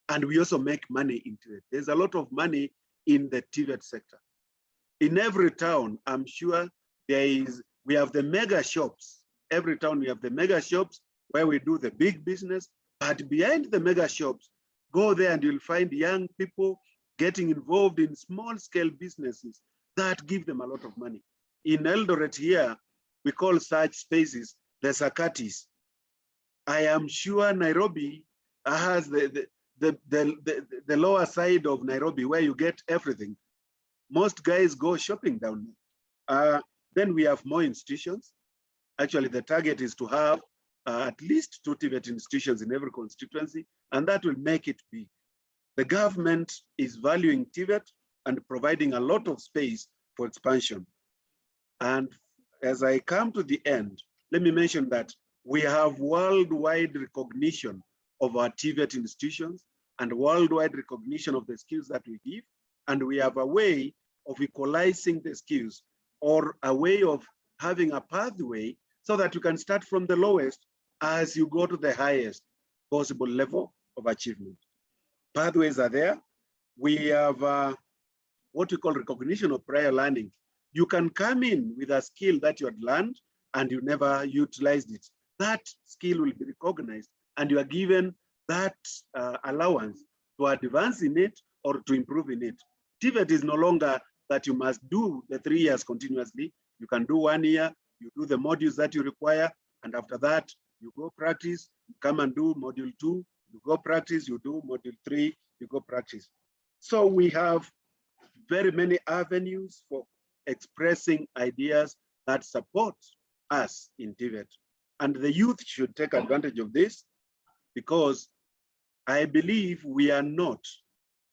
And we also make money in TVET. There's a lot of money in the TVET sector. In every town, I'm sure we have the mega shops. Every town we have the mega shops where we do the big business, but behind the mega shops, go there and you'll find young people getting involved in small scale businesses that give them a lot of money. In Eldoret here, we call such spaces the Sakatis. I am sure Nairobi has the lower side of Nairobi where you get everything. Most guys go shopping down there. Then we have more institutions. Actually, the target is to have at least 2 TVET institutions in every constituency, and that will make it big. The government is valuing TVET and providing a lot of space for expansion. And as I come to the end, let me mention that we have worldwide recognition of our TVET institutions and worldwide recognition of the skills that we give. And we have a way of equalizing the skills, or a way of having a pathway so that you can start from the lowest as you go to the highest possible level of achievement. Pathways are there. We have what we call recognition of prior learning. You can come in with a skill that you had learned and you never utilized it. That skill will be recognized and you are given that allowance to advance in it or to improve in it. TVET is no longer that you must do the 3 years continuously. You can do 1 year, you do the modules that you require, and after that, you go practice, you come and do module 2, you go practice, you do module 3, you go practice. So we have very many avenues for expressing ideas that support us in TVET. And the youth should take advantage of this, because I believe we are not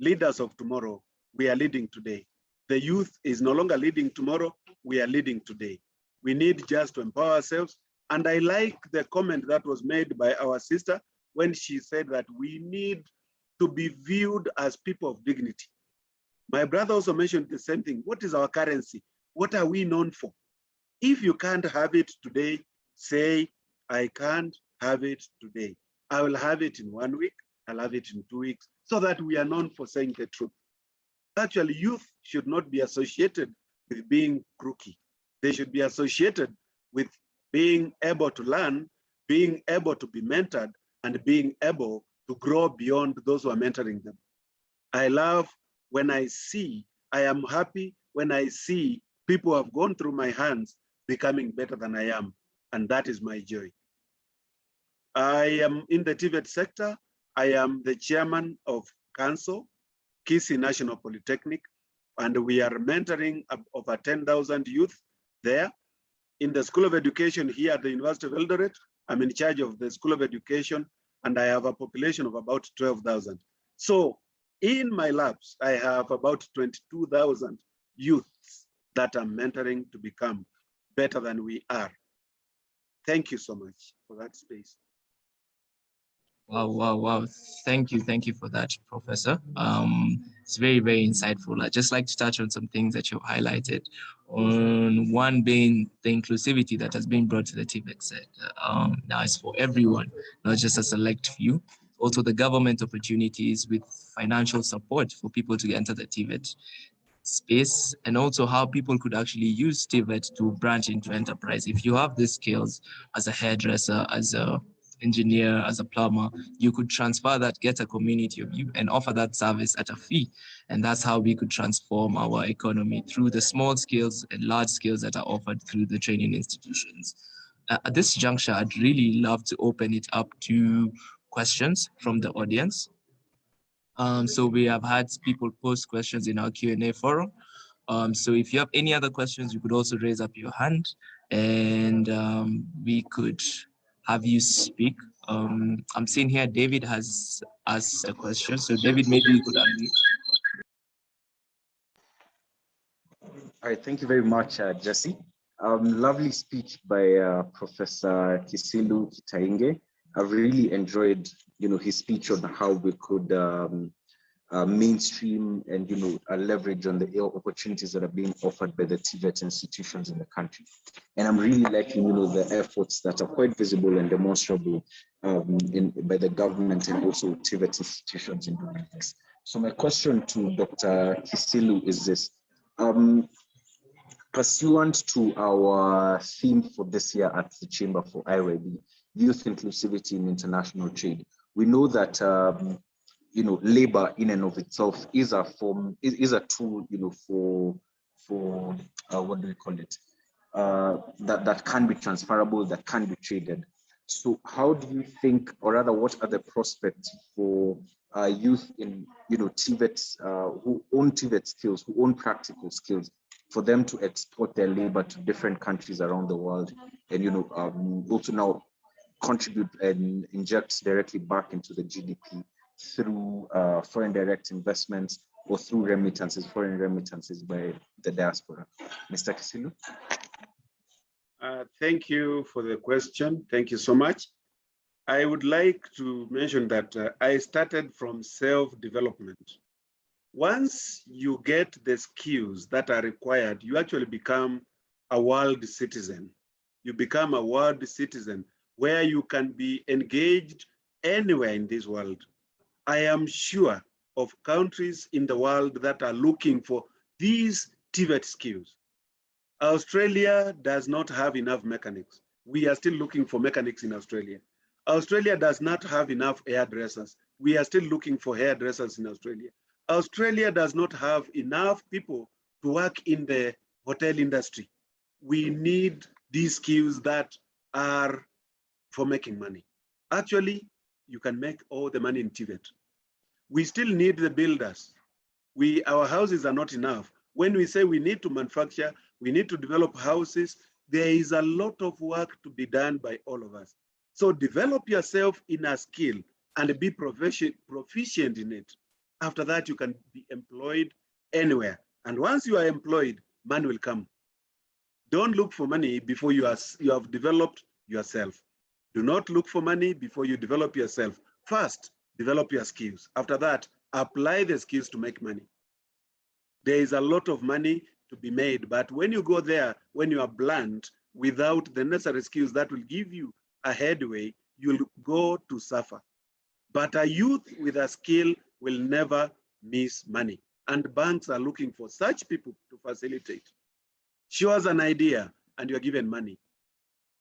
leaders of tomorrow, we are leading today. The youth is no longer leading tomorrow, we are leading today. We need just to empower ourselves. And I like the comment that was made by our sister when she said that we need to be viewed as people of dignity. My brother also mentioned the same thing. What is our currency? What are we known for? If you can't have it today, say, I can't have it today. I will have it in 1 week, I'll have it in 2 weeks, so that we are known for saying the truth. Actually, youth should not be associated with being crooky. They should be associated with being able to learn, being able to be mentored, and being able to grow beyond those who are mentoring them. I love when I am happy when I see people who have gone through my hands becoming better than I am, and that is my joy. I am in the TVET sector. I am the chairman of council, Kisii National Polytechnic, and we are mentoring over 10,000 youth there. In the School of Education here at the University of Eldoret, I'm in charge of the School of Education, and I have a population of about 12,000. So in my labs, I have about 22,000 youths that I'm mentoring to become better than we are. Thank you so much for that space. Wow. Thank you for that, Professor. It's very, very insightful. I'd just like to touch on some things that you highlighted. On one being the inclusivity that has been brought to the TVET sector. Now it's for everyone, not just a select few. Also the government opportunities with financial support for people to enter the TVET space, and also how people could actually use TVET to branch into enterprise. If you have the skills as a hairdresser, as a engineer, as a plumber, you could transfer that, get a community of you, and offer that service at a fee. And that's how we could transform our economy through the small skills and large skills that are offered through the training institutions. At this juncture, I'd really love to open it up to questions from the audience. So we have had people post questions in our Q&A forum. So if you have any other questions, you could also raise up your hand, and we could have you speak. I'm seeing here David has asked a question. So David, maybe you could unmute. All right, thank you very much, Jesse. Lovely speech by Professor Kisilu Kitainge. I really enjoyed, his speech on how we could mainstream and leverage on the opportunities that are being offered by the TVET institutions in the country. And I'm really liking the efforts that are quite visible and demonstrable by the government and also TVET institutions in doing this. So my question to Dr. Kisilu is this. Pursuant to our theme for this year at the Chamber for IYB, Youth Inclusivity in International Trade, we know that labor in and of itself is a tool, for what do we call it? That can be transferable, that can be traded. So how do you think, or rather, what are the prospects for youth in TVETs who own TVET skills, who own practical skills, for them to export their labor to different countries around the world, and also now contribute and inject directly back into the GDP through foreign direct investments or through remittances, foreign remittances by the diaspora? Mr. Kisilu? Thank you for the question. Thank you so much. I would like to mention that I started from self-development. Once you get the skills that are required, you actually become a world citizen. You become a world citizen where you can be engaged anywhere in this world. I am sure of countries in the world that are looking for these TVET skills. Australia does not have enough mechanics. We are still looking for mechanics in Australia. Australia does not have enough hairdressers. We are still looking for hairdressers in Australia. Australia does not have enough people to work in the hotel industry. We need these skills that are for making money. Actually, you can make all the money in TVET. We still need the builders. Our houses are not enough. When we say we need to manufacture, we need to develop houses, there is a lot of work to be done by all of us. So develop yourself in a skill and be proficient in it. After that, you can be employed anywhere. And once you are employed, money will come. Don't look for money before you have developed yourself. Do not look for money before you develop yourself. First, develop your skills. After that, apply the skills to make money. There is a lot of money to be made, but when you go there, when you are blunt, without the necessary skills that will give you a headway, you'll go to suffer. But a youth with a skill will never miss money. And banks are looking for such people to facilitate. Show us an idea and you're given money.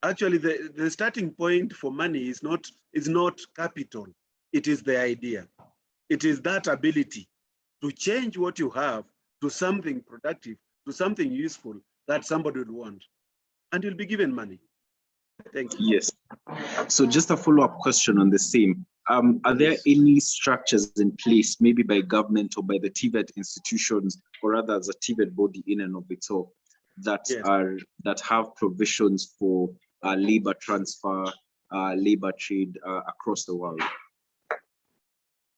Actually, the starting point for money is not capital. It is the idea. It is that ability to change what you have to something productive, to something useful that somebody would want. And you'll be given money. Thank you. Yes. So just a follow-up question on the same. Are there any structures in place, maybe by government or by the TVET institutions, or rather as a TVET body in and of itself, that have provisions for labor transfer, labor trade across the world?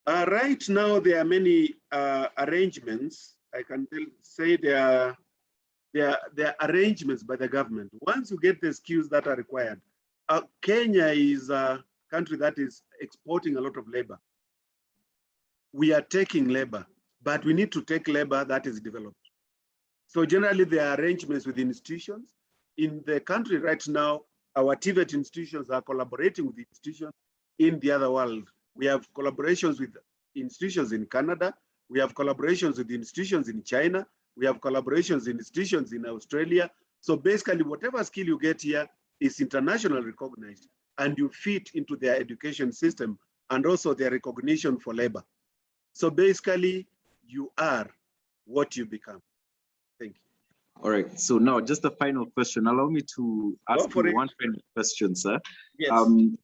Right now, there are many arrangements. I can say there are arrangements by the government. Once you get the skills that are required, Kenya is a country that is exporting a lot of labor. We are taking labor, but we need to take labor that is developed. So generally, there are arrangements with institutions. In the country right now, our TVET institutions are collaborating with institutions in the other world. We have collaborations with institutions in Canada. We have collaborations with institutions in China. We have collaborations in institutions in Australia. So basically, whatever skill you get here is internationally recognized, and you fit into their education system and also their recognition for labor. So basically, you are what you become. Thank you. All right. So now, just a final question. Allow me to ask you one final question, sir. Yes.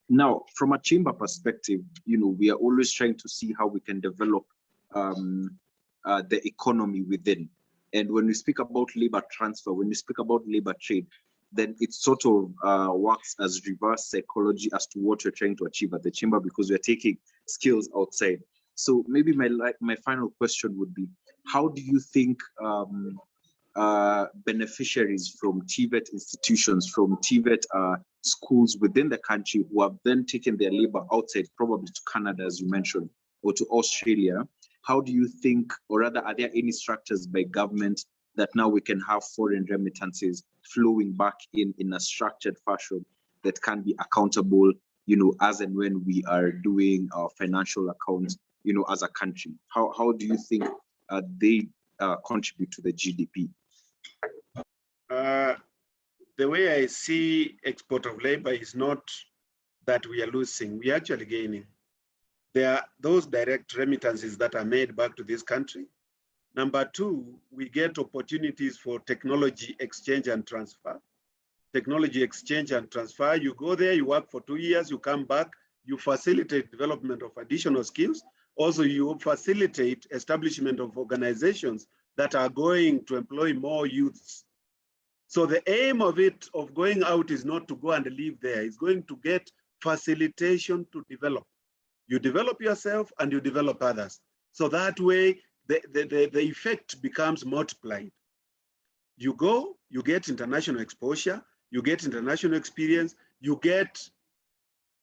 Now, from a chamber perspective, we are always trying to see how we can develop the economy within. And when we speak about labor transfer, when we speak about labor trade, then it sort of works as reverse psychology as to what we're trying to achieve at the chamber, because we're taking skills outside. So maybe my final question would be, how do you think beneficiaries from TVET institutions, from TVET schools within the country who have then taken their labor outside, probably to Canada, as you mentioned, or to Australia, how do you think, or rather, are there any structures by government that now we can have foreign remittances flowing back in a structured fashion that can be accountable, as and when we are doing our financial accounts, as a country? How do you think they contribute to the GDP? The way I see export of labor is not that we are losing, we are actually gaining. There are those direct remittances that are made back to this country. Number two, we get opportunities for technology exchange and transfer. Technology exchange and transfer, you go there, you work for 2 years, you come back, you facilitate development of additional skills. Also, you facilitate establishment of organizations that are going to employ more youths. So the aim of it, of going out, is not to go and live there. It's going to get facilitation to develop. You develop yourself and you develop others. So that way, the effect becomes multiplied. You go, you get international exposure, you get international experience, you get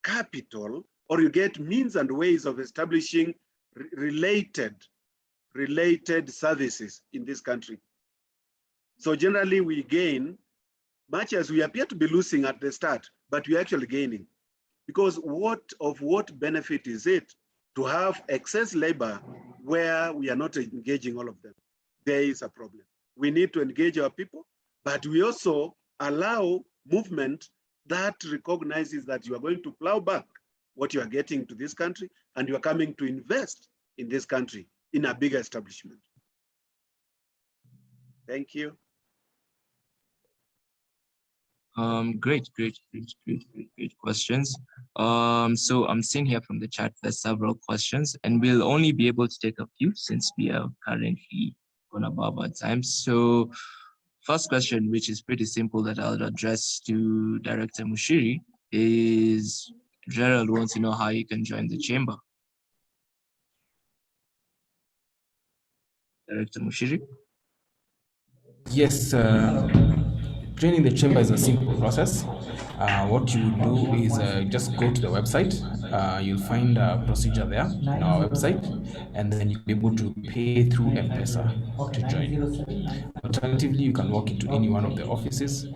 capital, or you get means and ways of establishing related services in this country. So generally we gain, much as we appear to be losing at the start, but we're actually gaining. Because what benefit is it to have excess labor where we are not engaging all of them? There is a problem. We need to engage our people, but we also allow movement that recognizes that you are going to plow back what you are getting to this country, and you are coming to invest in this country in a bigger establishment. Thank you. Great questions. So I'm seeing here from the chat there's several questions, and we'll only be able to take a few since we are currently gone above our time. So first question, which is pretty simple, that I'll address to Director Mushiri, is Gerald wants to know how you can join the chamber. Director Mushiri? Yes, joining the chamber is a simple process. What you do is just go to the website. You'll find a procedure there on our website, and then you'll be able to pay through M-Pesa to join. Alternatively, you can walk into any one of the offices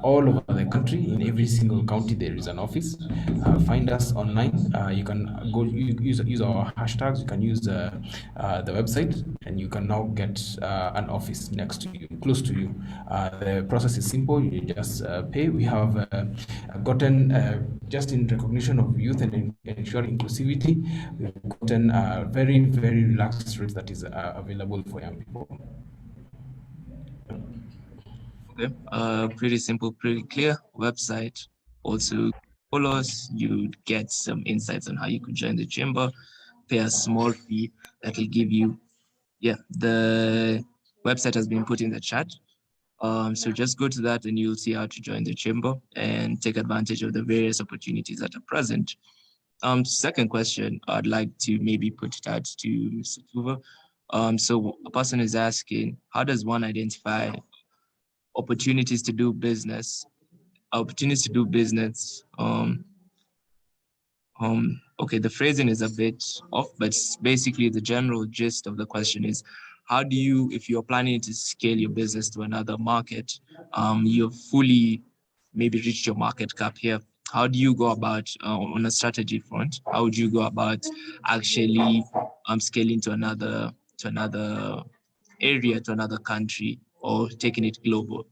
all over the country. In every single county, there is an office. Find us online. You can go use our hashtags. You can use the website, and you can now get an office next to you, close to you. The process is simple. You just pay. We have gotten, just in recognition of youth and ensuring inclusivity, we've gotten very, very relaxed rates that is available for young people. Okay, pretty simple, pretty clear. Website. Also follow us. You get some insights on how you could join the chamber. Pay a small fee that will give you. Yeah, the website has been put in the chat. So just go to that and you'll see how to join the chamber and take advantage of the various opportunities that are present. Second question, I'd like to maybe put it out to Mr. Tuva. So a person is asking, how does one identify opportunities to do business? Okay, the phrasing is a bit off, but basically the general gist of the question is, how do you, if you're planning to scale your business to another market, you've fully maybe reached your market cap here, how do you go about, on a strategy front, how would you go about actually scaling to another area, to another country, or taking it global?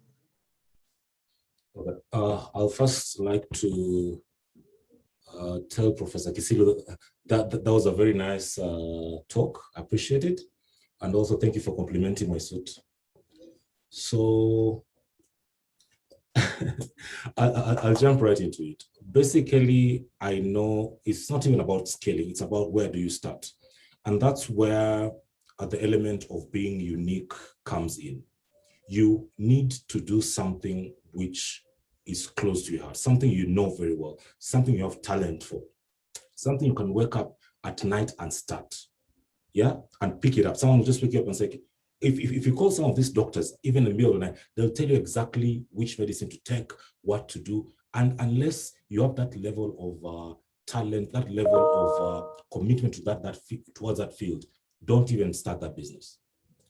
Okay. I'll first like to tell Professor Kisilo that was a very nice talk. I appreciate it. And also thank you for complimenting my suit. So I'll jump right into it. Basically, I know it's not even about scaling, it's about where do you start. And that's where the element of being unique comes in. You need to do something which is close to your heart, something you know very well, something you have talent for, something you can wake up at night and start, yeah, and pick it up. Someone will just pick you up and say, if you call some of these doctors, even in the middle of the night, they'll tell you exactly which medicine to take, what to do. And unless you have that level of talent, that level of commitment to towards that field, don't even start that business,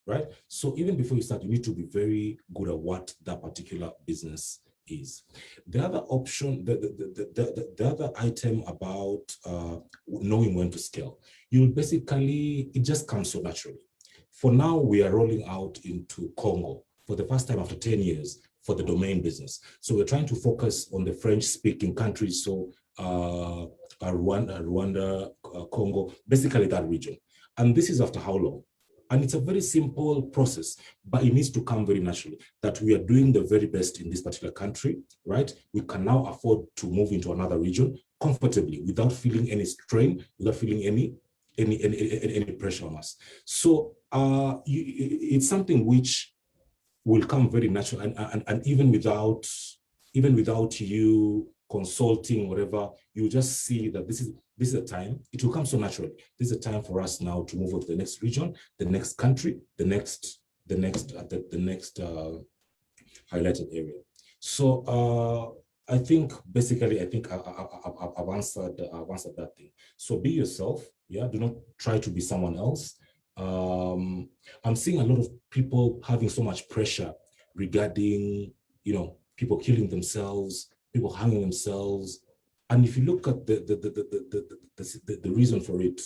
right? So even before you start, you need to be very good at what that particular business is. The other option, the other item about knowing when to scale, it just comes so naturally. For now, we are rolling out into Congo for the first time after 10 years for the domain business. So we're trying to focus on the French-speaking countries, so Rwanda, Congo, basically that region. And this is after how long? And it's a very simple process, but it needs to come very naturally that we are doing the very best in this particular country, right? We can now afford to move into another region comfortably without feeling any strain, without feeling any pressure on us. So it's something which will come very natural, and even without you consulting, whatever, you just see that this is a time, it will come so naturally. This is a time for us now to move on to the next region, the next country, the next highlighted area. So I think basically, I've answered that thing. So be yourself, yeah, do not try to be someone else. I'm seeing a lot of people having so much pressure regarding, people killing themselves, people hanging themselves. And if you look at the reason for it,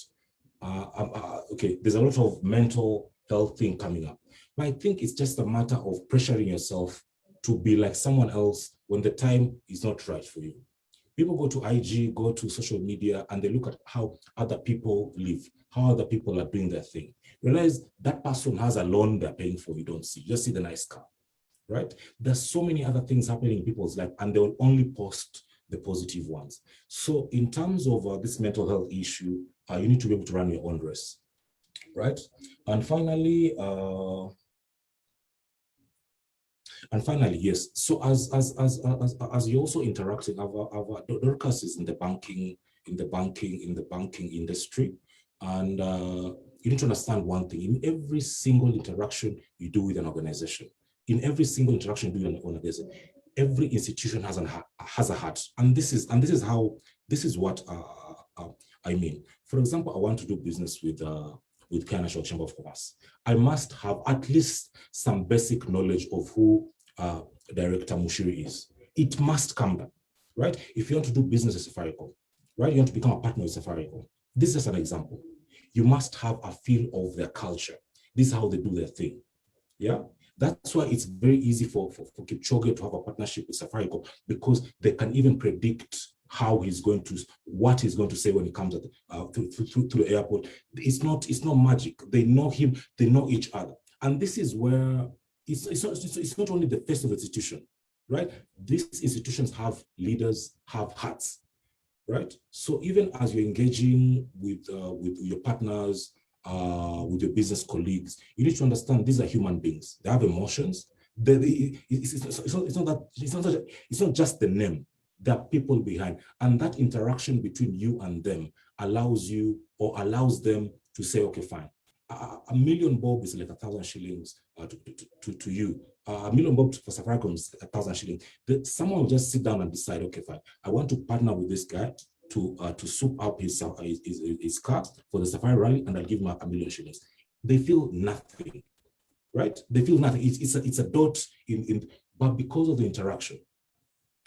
okay, there's a lot of mental health thing coming up. But I think it's just a matter of pressuring yourself to be like someone else when the time is not right for you. People go to IG, go to social media, and they look at how other people live, how other people are doing their thing. Realize that person has a loan they're paying for, you don't see. You just see the nice car, right? There's so many other things happening in people's life, and they will only post the positive ones. So in terms of this mental health issue, you need to be able to run your own race, right? And finally, yes. So as you're also interacting, our Dorcas is in the banking industry, and you need to understand one thing: in every single interaction you do with an organization, every institution has a heart, and this is what I mean. For example, I want to do business with Kenyan Chamber of Commerce. I must have at least some basic knowledge of who Director Mushiri is. It must come back, right? If you want to do business at Safaricom, right? You want to become a partner with Safaricom. This is an example. You must have a feel of their culture. This is how they do their thing. Yeah. That's why it's very easy for Kipchoge to have a partnership with Safaricom, because they can even predict what he's going to say when he comes to the airport. It's not magic. They know him, they know each other. And this is where it's not only the face of the institution, right? These institutions have leaders, have hearts, right? So even as you're engaging with your partners, with your business colleagues, you need to understand these are human beings. They have emotions. It's not just the name. There are people behind, and that interaction between you and them allows them to say, okay, fine. A million bob is like 1,000 shillings to you. A million bob for Safaricom is 1,000 shillings. Someone will just sit down and decide, okay, fine. I want to partner with this guy to soup up his car for the Safari rally, and I'll give him a million shillings. They feel nothing, right? They feel nothing. It's a dot but because of the interaction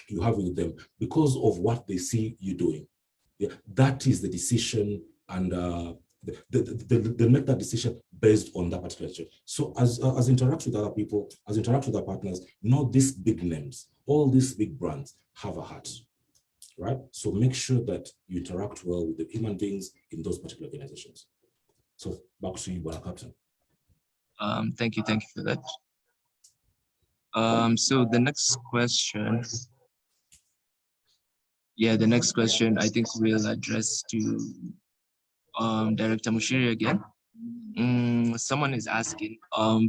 you have with them, because of what they see you doing, yeah, that is the decision, and they make that decision based on that particular situation. So as interact with other people, as interact with our partners, not these big names, all these big brands have a heart, right? So make sure that you interact well with the human beings in those particular organizations. So back to you, Bwana Captain. Thank you for that. So the next question. Yeah, the next question I think we'll address to Director Mushiri again. Someone is asking,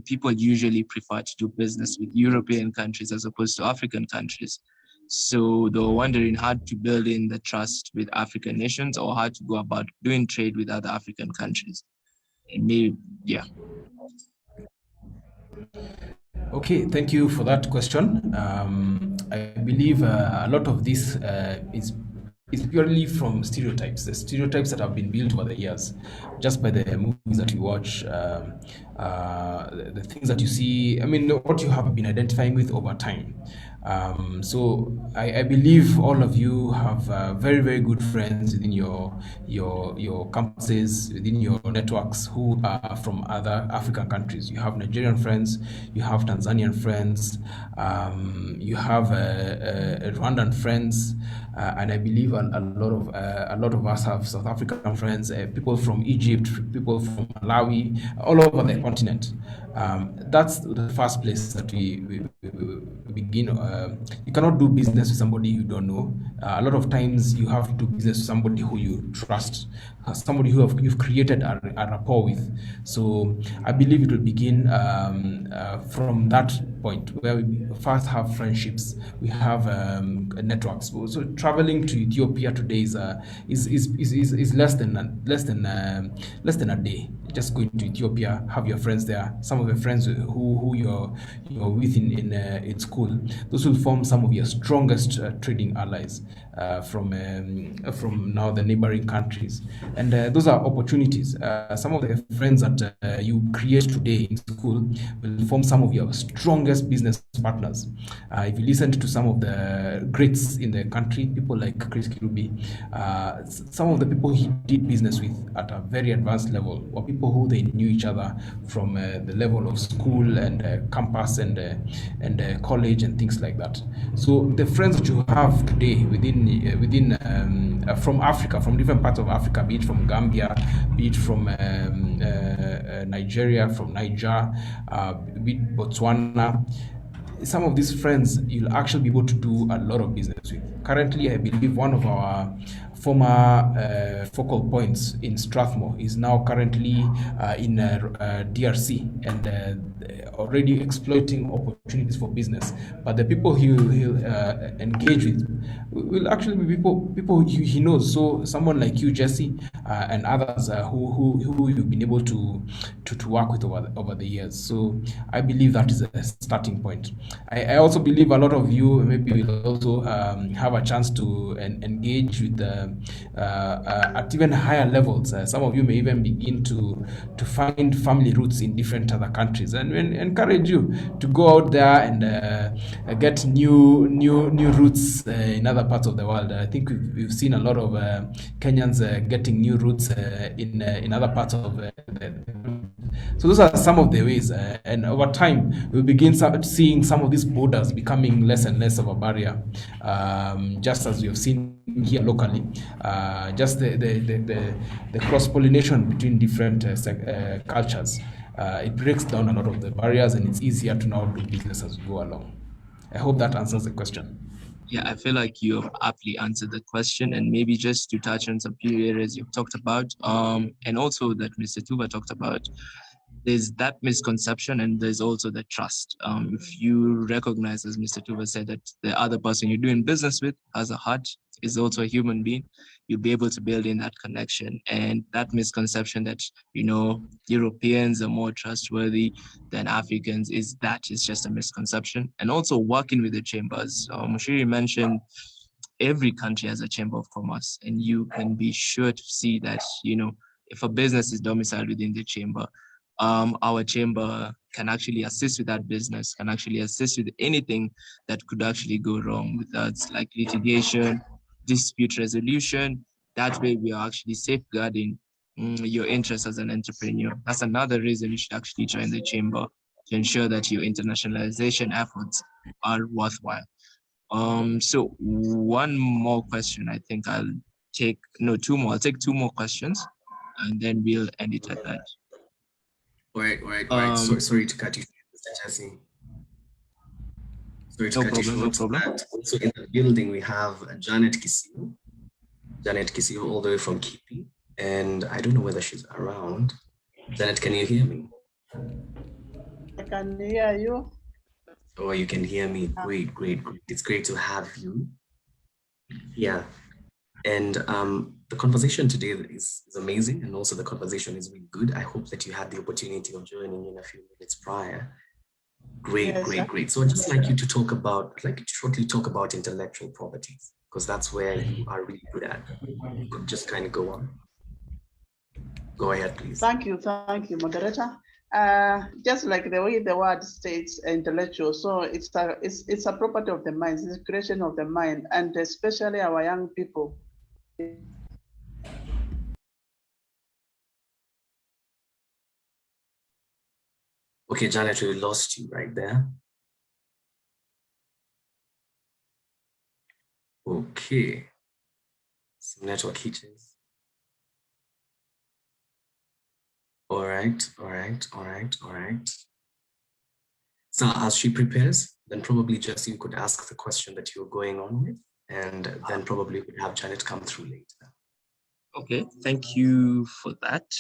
people usually prefer to do business with European countries as opposed to African countries. So they're wondering how to build in the trust with African nations, or how to go about doing trade with other African countries. Maybe, yeah. Okay, thank you for that question. I believe a lot of this is is purely from stereotypes, the stereotypes that have been built over the years, just by the movies that you watch, the things that you see, I mean, what you have been identifying with over time. So I believe all of you have very, very good friends within your campuses, within your networks who are from other African countries. You have Nigerian friends, you have Tanzanian friends, you have Rwandan friends, and I believe a lot of us have South African friends, people from Egypt, people from Malawi, all over the continent. That's the first place that we begin. You cannot do business with somebody you don't know. A lot of times you have to do business with somebody who you trust, somebody who you've created a rapport with. So I believe it will begin from that point where we first have friendships, we have networks. So traveling to Ethiopia today is less than a day. Just going to Ethiopia, have your friends there, some of your friends who you're with in school. Those will form some of your strongest trading allies from now the neighboring countries, and those are opportunities. Some of the friends that you create today in school will form some of your strongest business partners. If you listen to some of the greats in the country, people like Chris Kirubi, some of the people he did business with at a very advanced level were people who they knew each other from the level of school and campus and college and things like that. So the friends that you have today within from Africa, from different parts of Africa, be it from Gambia, be it from Nigeria, from Niger, be it Botswana, some of these friends you'll actually be able to do a lot of business with. Currently, I believe one of our former focal points in Strathmore is now currently in DRC and already exploiting opportunities for business. But the people he'll engage with will actually be people he knows. So someone like you, Jesse, and others who you've been able to work with over the years. So I believe that is a starting point. I also believe a lot of you maybe will also have a chance to engage with at even higher levels. Some of you may even begin to find family roots in different other countries, and encourage you to go out there and get new roots in other parts of the world. I think we've seen a lot of Kenyans getting new roots in other parts of the so those are some of the ways, and over time we'll begin seeing some of these borders becoming less and less of a barrier, just as we have seen here locally. Just the cross-pollination between different cultures, it breaks down a lot of the barriers, and it's easier to now do business as we go along. I hope that answers the question. Yeah, I feel like you have aptly answered the question, and maybe just to touch on some few areas you've talked about, and also that Mr. Tuva talked about, there's that misconception and there's also the trust. If you recognize, as Mr. Tuva said, that the other person you're doing business with has a heart, is also a human being, you'll be able to build in that connection. And that misconception that, Europeans are more trustworthy than Africans is just a misconception. And also working with the chambers. Mushiri mentioned every country has a chamber of commerce, and you can be sure to see that, if a business is domiciled within the chamber, our chamber can actually assist with that business, can actually assist with anything that could actually go wrong with us, like litigation, dispute resolution. That way we are actually safeguarding your interests as an entrepreneur. That's another reason you should actually join the chamber, to ensure that your internationalization efforts are worthwhile. So one more question, I think two more. I'll take two more questions and then we'll end it at that. Right. Sorry to cut you, Mr. Jesse. Sorry to cut you short. No problem. Also in the building, we have Janet Kisio. Janet Kisio, all the way from Kipi. And I don't know whether she's around. Janet, can you hear me? I can hear you. Oh, you can hear me. Great. It's great to have you. Yeah. And the conversation today is amazing, and also the conversation is really good. I hope that you had the opportunity of joining in a few minutes prior. Great. So I'd just like you to shortly talk about intellectual properties, because that's where you are really good at. You could just kind of go on. Go ahead, please. Thank you, moderator. Just like the way the word states, intellectual, so it's a property of the mind, it's a creation of the mind, and especially our young people. Okay, Janet, we lost you right there. Okay, some network hitches. All right. So as she prepares, then probably Jesse, you could ask the question that you're going on with, and then probably we'd have Janet come through later. Okay, thank you for that.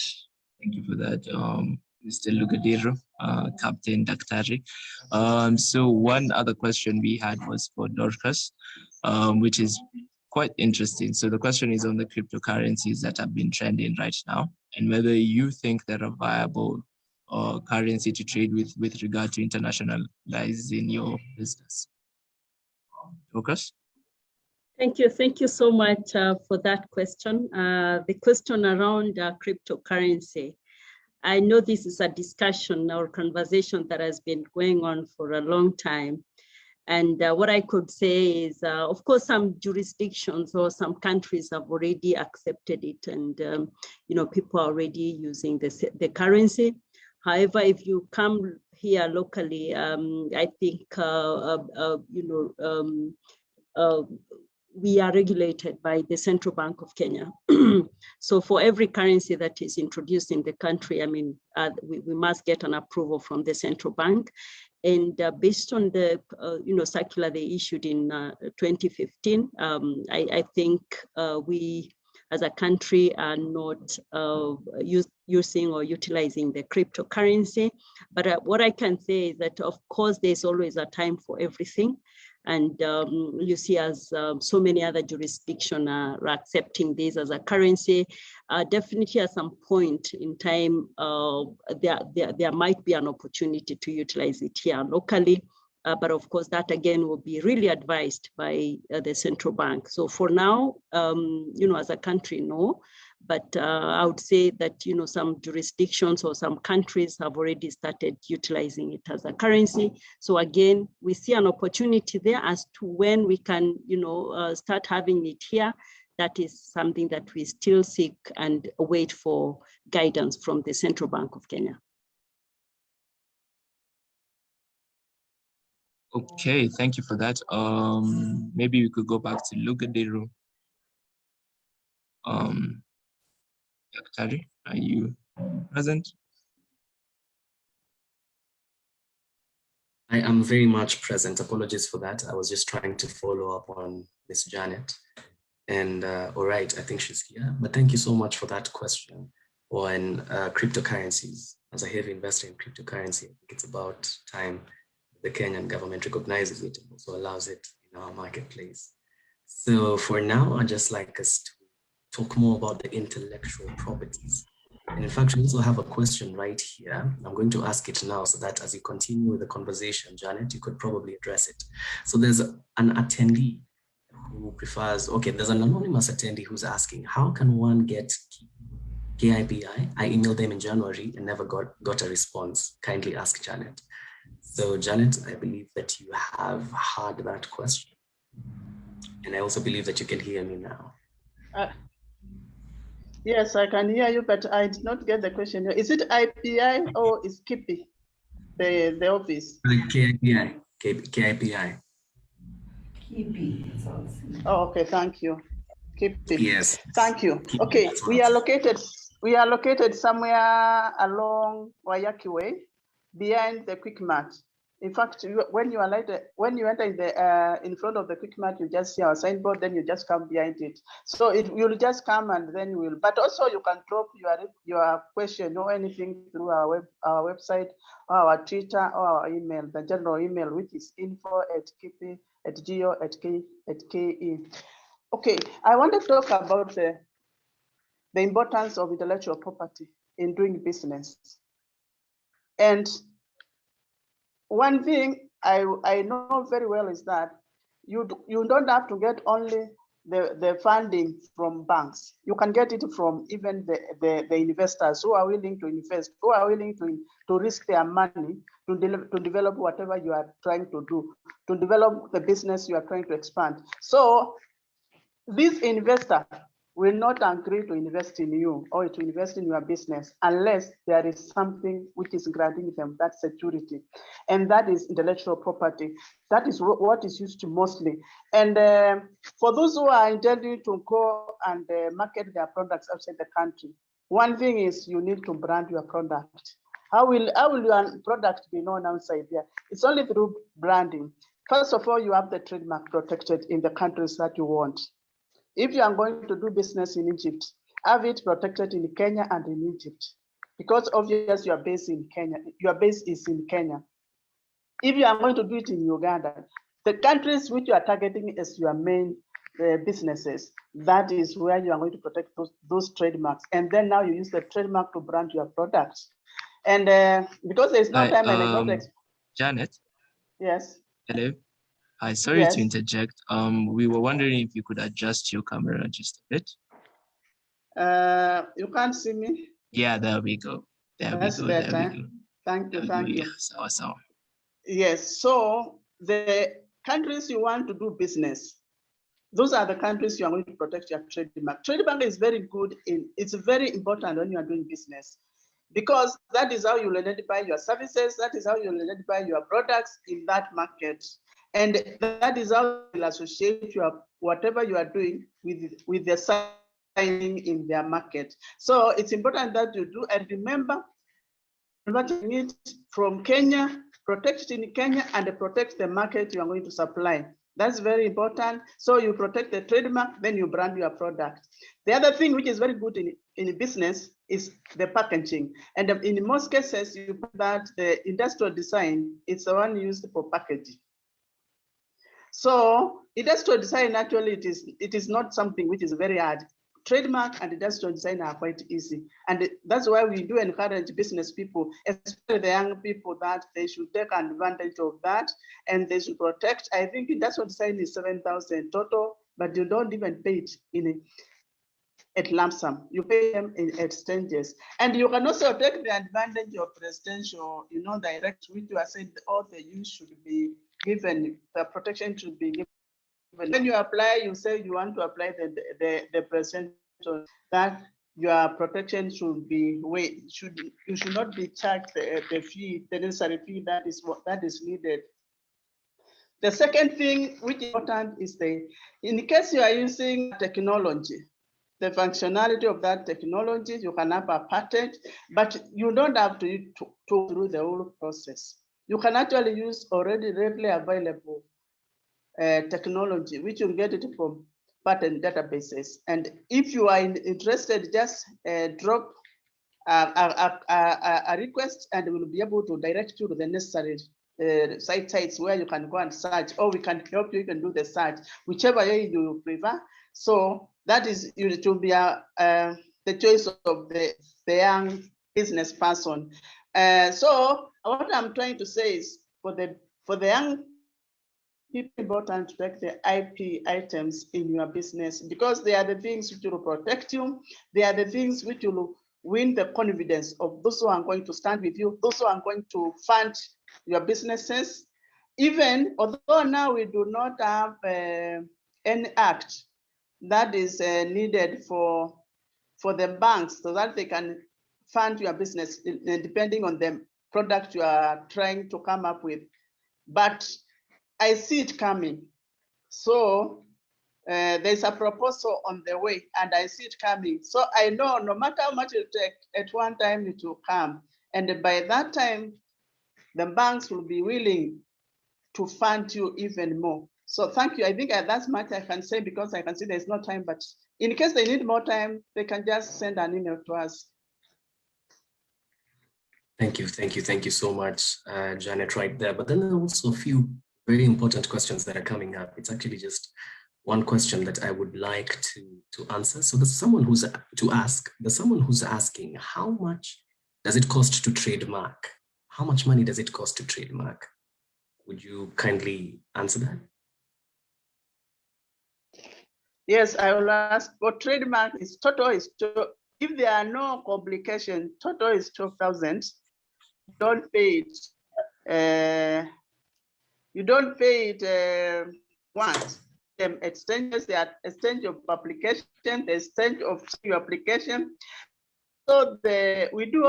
Thank you for that, Mr. Lugadero, Captain Daktari. So one other question we had was for Dorcas, which is quite interesting. So the question is on the cryptocurrencies that have been trending right now, and whether you think they're a viable currency to trade with regard to internationalizing your business. Dorcas? Thank you so much for that question. The question around cryptocurrency. I know this is a discussion or conversation that has been going on for a long time. And what I could say is, of course, some jurisdictions or some countries have already accepted it, and people are already using the currency. However, if you come here locally, I think we are regulated by the Central Bank of Kenya. So for every currency that is introduced in the country, I mean, we must get an approval from the Central Bank. And based on the circular they issued in 2015, I think we as a country are not using or utilizing the cryptocurrency. But what I can say is that, of course, there's always a time for everything. And you see, as so many other jurisdictions are accepting this as a currency, definitely at some point in time, there might be an opportunity to utilize it here locally. But of course, that again will be really advised by the central bank. So for now, as a country, no. But I would say that, some jurisdictions or some countries have already started utilizing it as a currency. So again, we see an opportunity there as to when we can, start having it here. That is something that we still seek and wait for guidance from the Central Bank of Kenya. Okay, thank you for that. Maybe we could go back to Lugadero. Daktari, are you present? I am very much present. Apologies for that. I was just trying to follow up on Miss Janet. And all right, I think she's here. But thank you so much for that question on cryptocurrencies. As a heavy investor in cryptocurrency, I think it's about time the Kenyan government recognizes it and also allows it in our marketplace. So for now, I'd just like us to talk more about the intellectual properties. And in fact, we also have a question right here. I'm going to ask it now so that as you continue with the conversation, Janet, you could probably address it. So there's an attendee who prefers, okay, there's an anonymous attendee who's asking, how can one get KIPI? I emailed them in January and never got a response. Kindly ask Janet. So Janet, I believe that you have heard that question. And I also believe that you can hear me now. Yes, I can hear you, but I did not get the question. Is it IPI or is KIPI, the office? KIPI, KIPI. Oh, okay, thank you. KIPI. Yes. Thank you. Okay, we are located somewhere along Wayaki Way, behind the Quick Mart. In fact, when you enter in front of the Quick Mart, you just see our signboard, then you just come behind it. So you'll just come and then you will. But also you can drop your question or anything through our website, or our Twitter, or our email, the general email, which is info@kipi@go.ke. Okay, I want to talk about the importance of intellectual property in doing business. And one thing I know very well is that you don't have to get only the funding from banks. You can get it from even the investors who are willing to invest, who are willing to risk their money to develop whatever you are trying to do, to develop the business you are trying to expand. So this investor will not agree to invest in you or to invest in your business unless there is something which is granting them that security. And that is intellectual property. That is what is used mostly. And for those who are intending to go and market their products outside the country, one thing is you need to brand your product. How will your product be known outside there? It's only through branding. First of all, you have the trademark protected in the countries that you want. If you are going to do business in Egypt, have it protected in Kenya and in Egypt, because obviously you are based in Kenya. Your base is in Kenya. If you are going to do it in Uganda, the countries which you are targeting as your main businesses, that is where you are going to protect those trademarks. And then now you use the trademark to brand your products. And because there's no time, I may not. Janet? Yes. Hello. Hi, sorry Yes. to interject. We were wondering if you could adjust your camera just a bit. You can't see me? Yeah, there we go. That's better. There we go. Thank you, thank you. Awesome. Yes, so the countries you want to do business, those are the countries you are going to protect your trademark. Trademark is very good, it's very important when you are doing business, because that is how you'll identify your services, that is how you'll identify your products in that market. And that is how you'll associate your whatever you are doing with the signing in their market. So it's important that you do, and remember, converting it from Kenya, protect it in Kenya, and protect the market you are going to supply. That's very important. So you protect the trademark, then you brand your product. The other thing which is very good in business is the packaging. And in most cases, you put that the industrial design is the one used for packaging. So industrial design, actually, it is not something which is very hard. Trademark and industrial design are quite easy. And that's why we do encourage business people, especially the young people, that they should take advantage of that and they should protect. I think industrial design is 7,000 total, but you don't even pay it at lump sum. You pay them at stages. And you can also take the advantage of presidential, direct, which you are saying all the use should be given, the protection should be given. When you apply, you say you want to apply the presidential, that your protection should be you should not be charged the fee, the necessary fee that is needed. The second thing which is important is in case you are using technology, the functionality of that technology, you can have a patent, but you don't have to go through the whole process. You can actually use already readily available technology, which you'll get it from patent databases. And if you are interested, just drop a request and we'll be able to direct you to the necessary sites where you can go and search, or we can help you, you can do the search, whichever way you prefer. So that is, it will be the choice of the young business person. So what I'm trying to say is for the young people, important to take the IP items in your business, because they are the things which will protect you. They are the things which will win the confidence of those who are going to stand with you, those who are going to fund your businesses. Even although now we do not have any act that is needed for the banks so that they can fund your business depending on the product you are trying to come up with. But I see it coming. So there's a proposal on the way and I see it coming. So I know no matter how much it take, at one time it will come. And by that time, the banks will be willing to fund you even more. So thank you. I think that's much I can say, because I can see there's no time, but in case they need more time, they can just send an email to us. Thank you so much, Janet, right there. But then there are also a few very important questions that are coming up. It's actually just one question that I would like to answer. So there's someone who's asking, how much does it cost to trademark? How much money does it cost to trademark? Would you kindly answer that? Yes, I will ask for trademark. If there are no complications, total is 12,000. Don't pay it. You don't pay it once. Exchanges, the exchange of application, the exchange of your application. So we do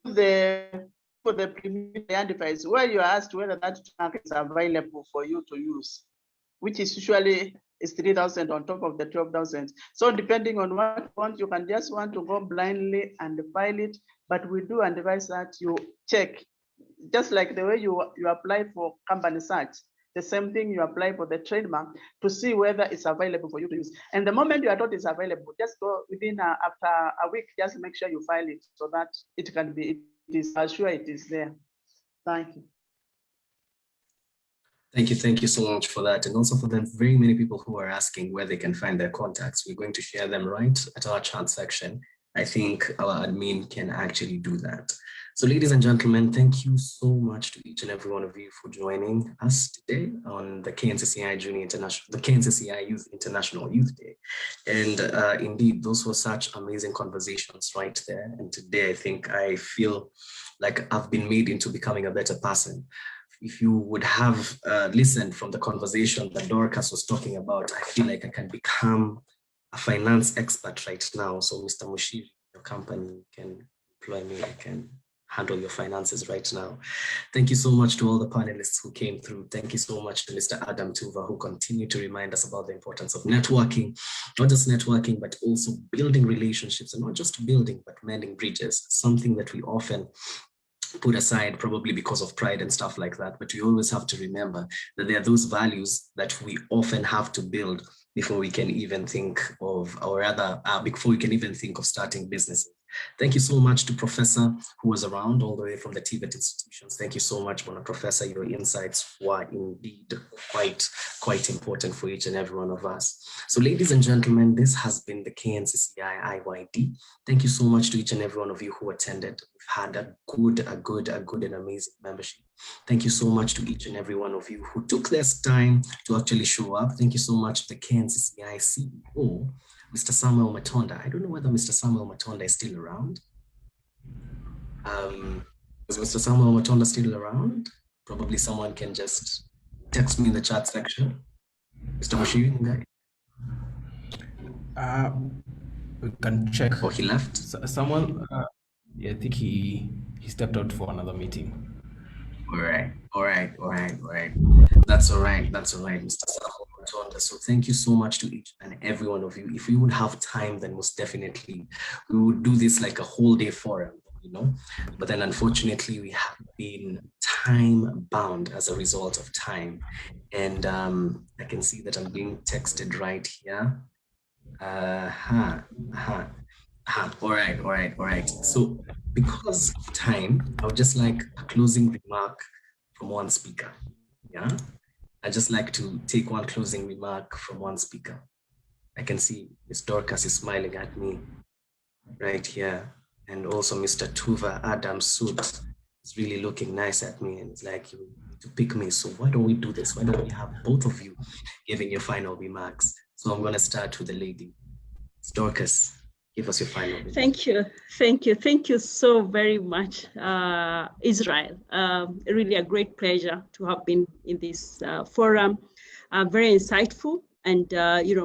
for the premium device where you are asked whether that track is available for you to use, which is usually is 3,000 on top of the 12,000. So depending on what you want, you can just want to go blindly and file it, but we do advise that you check, just like the way you apply for company search, the same thing you apply for the trademark to see whether it's available for you to use. And the moment you are told it's available, just go within after a week, just make sure you file it so that it can be, it is sure it is there. Thank you. Thank you so much for that. And also for the very many people who are asking where they can find their contacts. We're going to share them right at our chat section. I think our admin can actually do that. So ladies and gentlemen, thank you so much to each and every one of you for joining us today on the KNCCI the KNCCI Youth International Youth Day. And indeed, those were such amazing conversations right there. And today, I think I feel like I've been made into becoming a better person. If you would have listened from the conversation that Dorcas was talking about, I feel like I can become a finance expert right now. So Mr. Mushiri, your company can employ me, I can handle your finances right now. Thank you so much to all the panelists who came through. Thank you so much to Mr. Adam Tuva, who continued to remind us about the importance of networking, not just networking, but also building relationships, and not just building, but mending bridges, something that we often put aside probably because of pride and stuff like that. But we always have to remember that there are those values that we often have to build before we can even think of, or rather, before we can even think of starting businesses. Thank you so much to Professor who was around all the way from the TVET institutions. Thank you so much, Professor. Your insights were indeed quite important for each and every one of us. So ladies and gentlemen, this has been the KNCCI IYD. Thank you so much to each and every one of you who attended. We've had a good and amazing membership. Thank you so much to each and every one of you who took this time to actually show up. Thank you so much to the KNCCI CEO, Mr. Samuel Matonda. I don't know whether Mr. Samuel Matonda is still around. Is Mr. Samuel Matonda still around? Probably someone can just text me in the chat section. Mr. Mushiri? We can check. Oh, he left? Someone, yeah, I think he stepped out for another meeting. All right. That's all right, Mr. Samuel Matonda. So thank you so much to each and every one of you. If we would have time, then most definitely we would do this like a whole day forum, you know. But then unfortunately, we have been time bound as a result of time. And I can see that I'm being texted right here. All right. So because of time, I would just like a closing remark from one speaker. Yeah, I just like to take one closing remark from one speaker. I can see Ms. Dorcas is smiling at me right here, and also Mr. Tuva Adam Suit is really looking nice at me, and it's like, you need to pick me. So why don't we do this? Why don't we have both of you giving your final remarks? So I'm going to start with the lady. Ms. Dorcas. Give us your final remarks. Thank you so very much, Israel. Really a great pleasure to have been in this forum. Very insightful, and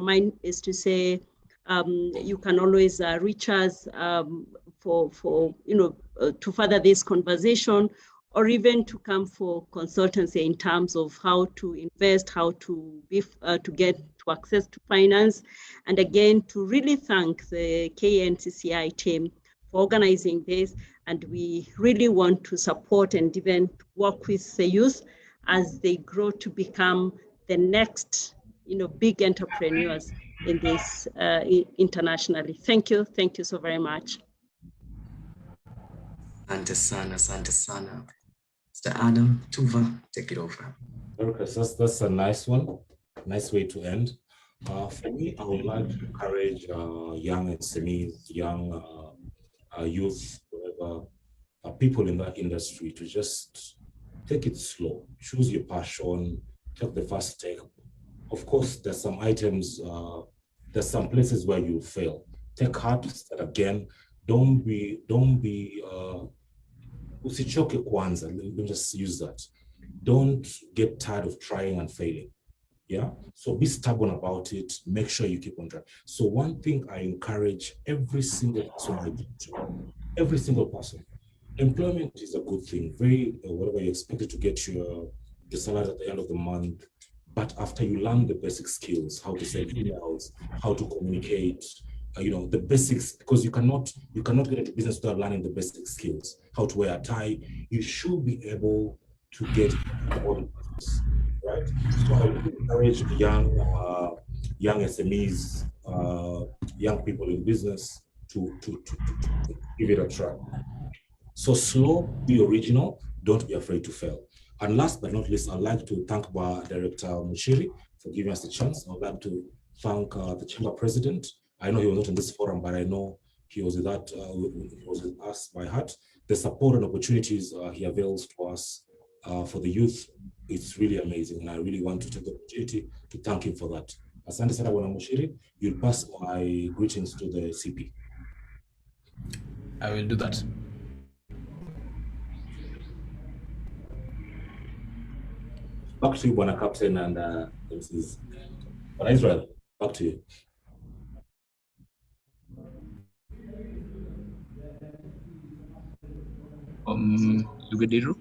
mine is to say you can always reach us for to further this conversation, or even to come for consultancy in terms of how to invest, how to get to access to finance. And again, to really thank the KNCCI team for organizing this. And we really want to support and even work with the youth as they grow to become the next, big entrepreneurs in this internationally. Thank you so very much. Asante sana. Mr. Adam Tuva, take it over. Okay, so that's a nice one. Nice way to end. For me, I would like to encourage young SMEs, young youth, whatever, people in that industry to just take it slow. Choose your passion, take the first step Of course, there's some items, there's some places where you fail. Take heart, start again. Don't be usichoke kwanza. Let me just use that. Don't get tired of trying and failing. Yeah, so be stubborn about it. Make sure you keep on trying. So one thing I encourage every single person I talk to, every single person, employment is a good thing. Very whatever you expected to get your salary at the end of the month, but after you learn the basic skills, how to send emails, how to communicate, the basics, because you cannot get into business without learning the basic skills, how to wear a tie. You should be able to get all the business, right? So I really encourage young SMEs, young people in business to give it a try. So slow, be original, don't be afraid to fail. And last but not least, I'd like to thank our Director Mushiri for giving us the chance. I'd like to thank the Chamber President. I know he was not in this forum, but I know he was with us by heart. The support and opportunities he avails to us for the youth, it's really amazing. And I really want to take the opportunity to thank him for that. Asante sana Bwana Mushiri. You'll pass my greetings to the CP. I will do that. Back to you, Bwana Captain and Mrs. Bwana Israel, back to you. Lugadiru?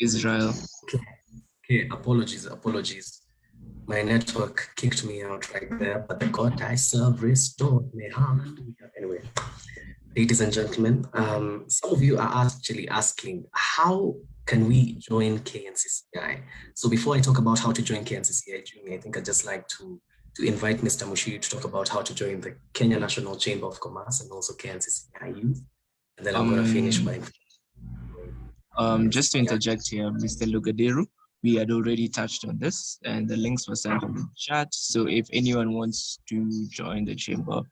Israel. Okay, apologies. My network kicked me out right there, but the God I serve restored me. Hallelujah. Anyway, ladies and gentlemen, some of you are actually asking, how can we join KNCCI? So before I talk about how to join KNCCI, I think I'd just like to invite Mr. Mushiri to talk about how to join the Kenya National Chamber of Commerce and also KNCCI Youth. And then I'm going to finish by... Just to interject here, Mr. Lugadiru, we had already touched on this and the links were sent in the chat. So if anyone wants to join the chamber,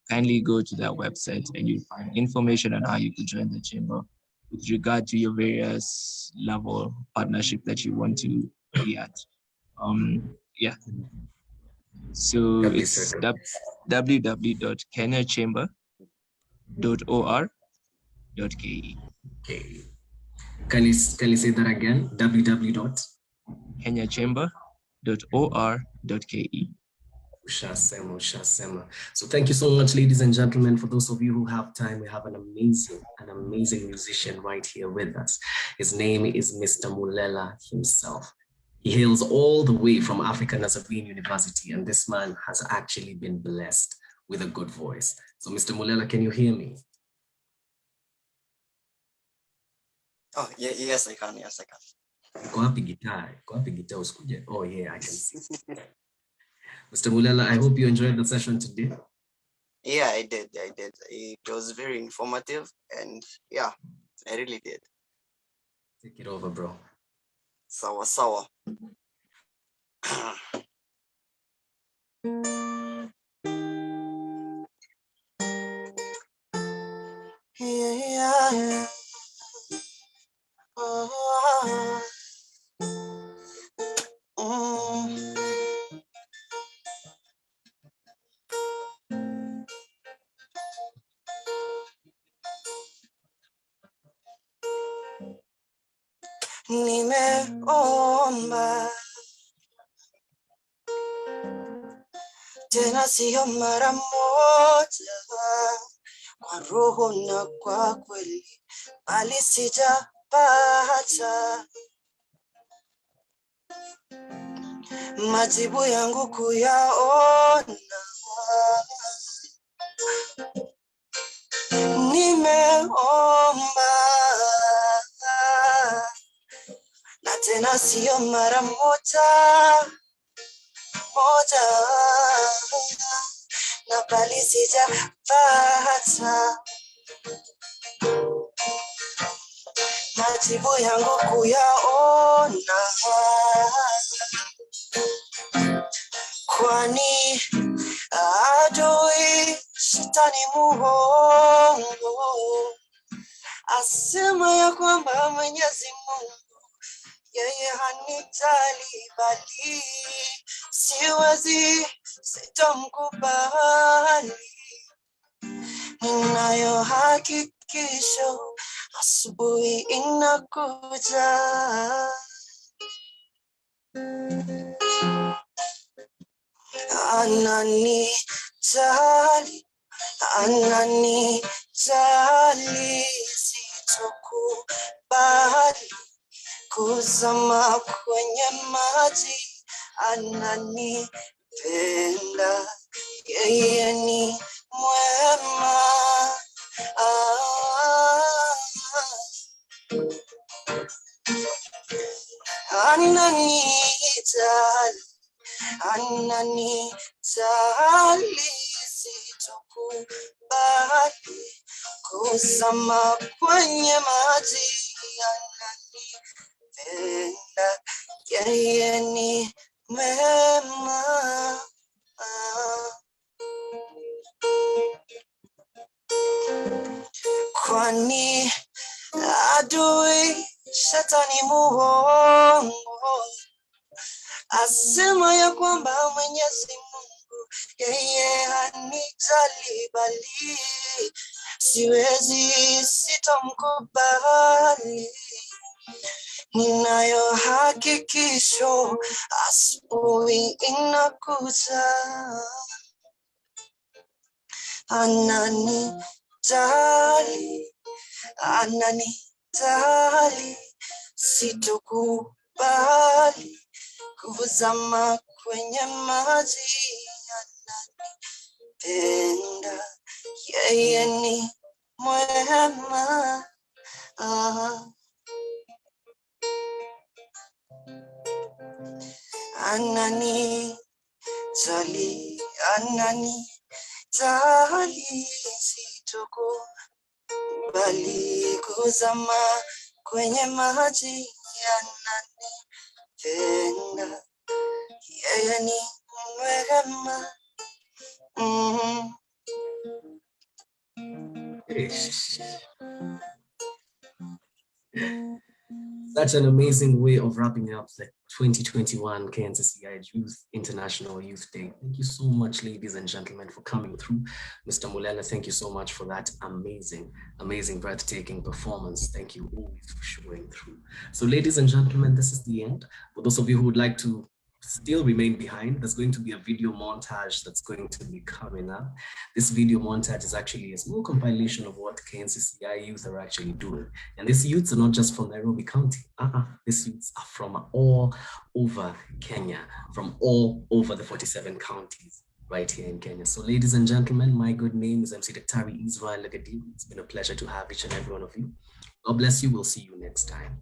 kindly go to that website and you'll find information on how you can join the chamber with regard to your various level partnership that you want to be at. Yeah. So it's www.kenyachamber.or.ke. Okay. Can you say that again? www.kenyachamber.or.ke. Shasema. So thank you so much, ladies and gentlemen. For those of you who have time, we have an amazing musician right here with us. His name is Mr. Mulela himself. He hails all the way from African Nazarene University, and this man has actually been blessed with a good voice. So Mr. Mulela, can you hear me? Oh, yeah, yes, I can. Go up guitar. Oh, yeah, I can see. Mr. Mulela, I hope you enjoyed the session today. Yeah, I did. It was very informative, and yeah, I really did. Take it over, bro. Sawa. Yeah. Nimeomba tena sio mara moja, kwa roho na kwa kweli, bali sijapata majibu yangu kuyaona. Nimeomba na tena sio mara moja, na bali sijapata majibu yangu kuyaona. Kwani adui shetani muongo asema ya kwamba Mwenyezi Mungu yeye hanijali, bali siwezi sitomkubali. Ninayo hakikisho asubuhi inakuja, ananijali, ananijali, sitokubali kuzama kwenye maji, ananipenda, yeye ni mwema. Ananijali, ananijali, sitokubali kuzama kwenye maji, ananipenda, yeye ni mwema. Kwani adui shetani muongo asema ya kwamba Mwenyezi Mungu yeye hanijali, bali siwezi sitomkubali. Ninayo hakikisho asubuhi inakuja, ananijali, ananijali, sitokubali kuzama kwenye maji, ananipenda, yeye ni mwema. Ananijali, ananijali, sitokubali kuzama kwenye maji, ananipenda, yeye ni mwema. Such an amazing way of wrapping up the 2021 KNCCI Youth International Youth Day. Thank you so much, ladies and gentlemen, for coming through. Mr. Mulela, thank you so much for that amazing, breathtaking performance. Thank you always for showing through. So, ladies and gentlemen, this is the end. For those of you who would like to still remain behind, there's going to be a video montage that's going to be coming up. This video montage is actually a small compilation of what KNCCI youth are actually doing. And these youths are not just from Nairobi County. These youths are from all over Kenya, from all over the 47 counties right here in Kenya. So ladies and gentlemen, my good name is MC Daktari Israel Lagadi. It's been a pleasure to have each and every one of you. God bless you. We'll see you next time.